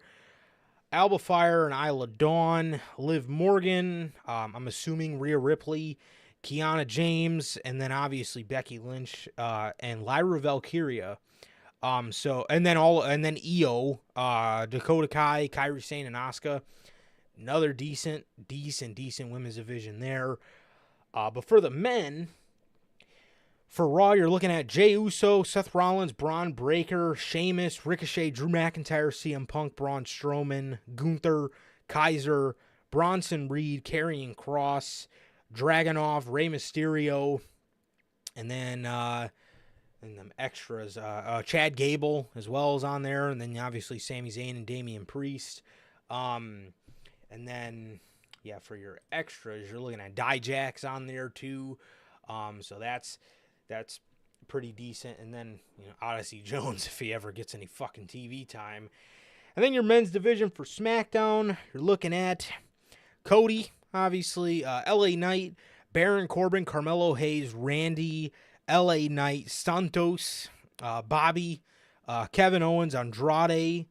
Alba Fire and Isla Dawn, Liv Morgan, I'm assuming Rhea Ripley, Kiana James, and then obviously Becky Lynch and Lyra Valkyria. And then Io, Dakota Kai, Kairi Sane, and Asuka. Another decent women's division there. But for the men, for Raw, you're looking at Jey Uso, Seth Rollins, Braun Breaker, Sheamus, Ricochet, Drew McIntyre, CM Punk, Braun Strowman, Gunther, Kaiser, Bronson Reed, Karrion Kross, Dragunov, Rey Mysterio, and then and them extras, Chad Gable as well is on there, and then obviously Sami Zayn and Damian Priest. And then, yeah, for your extras, you're looking at Dijak's on there too. So that's pretty decent. And then, Odyssey Jones, if he ever gets any fucking TV time. And then your men's division for SmackDown, you're looking at Cody, obviously, LA Knight, Baron Corbin, Carmelo Hayes, Randy, LA Knight, Santos, Bobby, Kevin Owens, Andrade.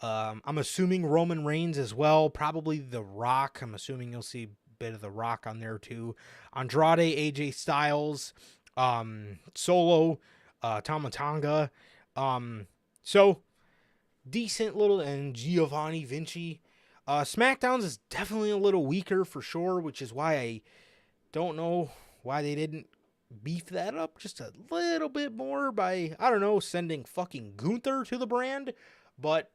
I'm assuming Roman Reigns as well. Probably The Rock. I'm assuming you'll see a bit of The Rock on there too. Andrade, AJ Styles, Solo, Tama Tonga. So decent little, and Giovanni Vinci. SmackDown's is definitely a little weaker for sure, which is why I don't know why they didn't beef that up just a little bit more by, I don't know, sending fucking Gunther to the brand. But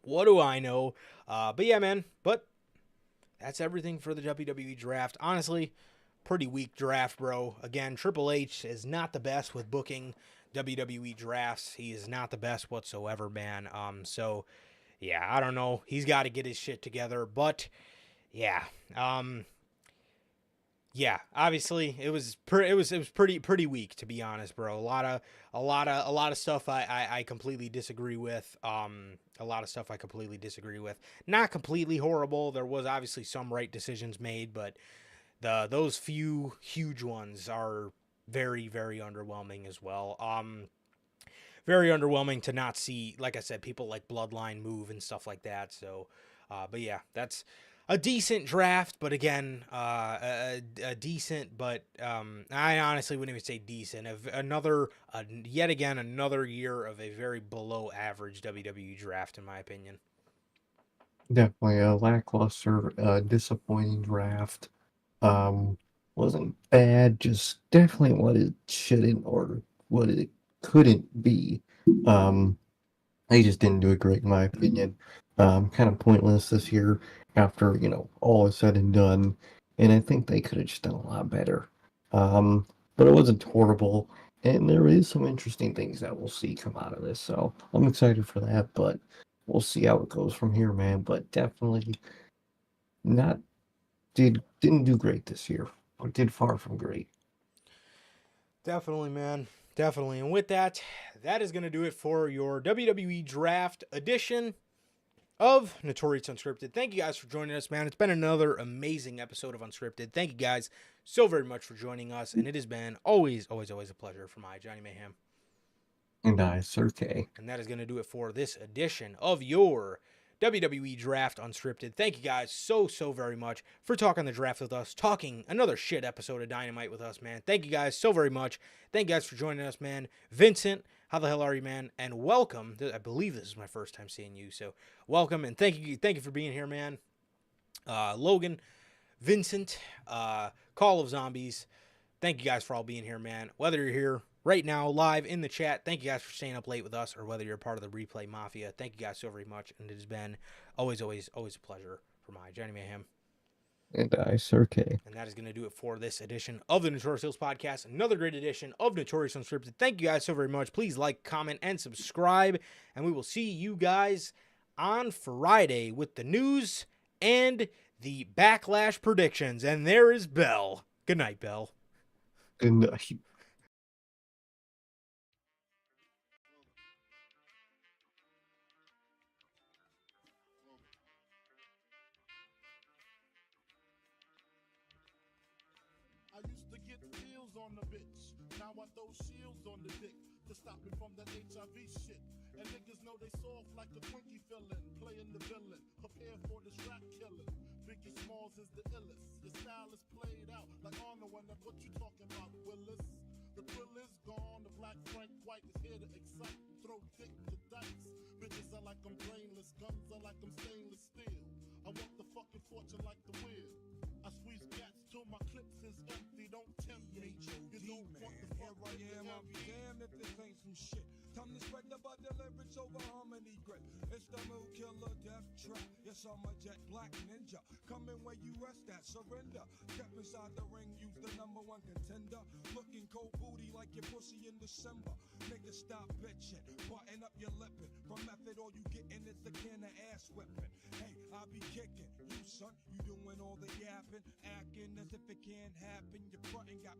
What do I know? But yeah, man. But that's everything for the WWE draft. Honestly, pretty weak draft, bro. Again, Triple H is not the best with booking WWE drafts. He is not the best whatsoever, man. So yeah, I don't know. He's got to get his shit together. But yeah, yeah. Obviously, it was pretty weak, to be honest, bro. A lot of stuff I completely disagree with. A lot of stuff I completely disagree with. Not completely horrible. There was obviously some right decisions made, but those few huge ones are very very underwhelming as well. Very underwhelming to not see, like I said, people like Bloodline move and stuff like that. So, but yeah, that's a decent draft. But again, a decent, but I honestly wouldn't even say decent. Yet again, another year of a very below average WWE draft, in my opinion. Definitely a lackluster, disappointing draft. Um, wasn't bad, just definitely what it shouldn't or what it couldn't be. Um, they just didn't do it great in my opinion. Kind of pointless this year after, all is said and done. And I think they could have just done a lot better. But it wasn't horrible. And there is some interesting things that we'll see come out of this. So I'm excited for that, but we'll see how it goes from here, man. But definitely not didn't do great this year. Or did far from great. Definitely, man. Definitely. And with that, that is going to do it for your WWE Draft edition of Notorious Unscripted. Thank you guys for joining us, man. It's been another amazing episode of Unscripted. Thank you guys so very much for joining us. And it has been always a pleasure for my Johnny Mayhem. And Sir K. And that is going to do it for this edition of your WWE Draft Unscripted. Thank you guys so very much for talking the draft with us, talking another shit episode of Dynamite with us, man. Thank you guys so very much. Thank you guys for joining us, man. Vincent, how the hell are you, man? And welcome. I believe this is my first time seeing you, so welcome and thank you for being here, man. Logan, Vincent, Call of Zombies. Thank you guys for all being here, man. Whether you're here right now, live in the chat, thank you guys for staying up late with us, or whether you're part of the Replay Mafia, thank you guys so very much. And it has been always a pleasure for my Johnny Mayhem. And Sir K. And that is going to do it for this edition of the Notorious Hills Podcast. Another great edition of Notorious Unscripted. Thank you guys so very much. Please like, comment, and subscribe. And we will see you guys on Friday with the news and the Backlash predictions. And there is Bell. Good night, Bell. Good night. I used to get deals on the bitch. Now I throw shields on the dick to stop me from that HIV shit. And niggas know they soft like a Twinkie fillin', playing the villain, prepare for this rap killing. Biggie Smalls is the illest. Your style is played out like Arnold, and that's what you talking about, Willis. The thrill is gone, the black Frank White is here to excite, throw dick to dice. Bitches are like I'm brainless, guns are like I'm stainless steel. I want the fucking fortune like the wheel. I squeeze cats till my clips is empty, don't tempt me. You don't want the fuck Here I am, I'll be damned if this ain't some shit. Time to spread the butter lyrics over harmony grip. It's the mood killer death trap. Yes, I'm a jet black ninja. Coming where you rest at, surrender. Step inside the ring, use the number one contender. Looking cold booty like your pussy in December. Niggas stop bitching, button up your lippin'. From method, all you gettin' is a can of ass whipping. Hey, I be kicking. You son, you doing all the yapping, acting as if it can't happen. Your frontin' got me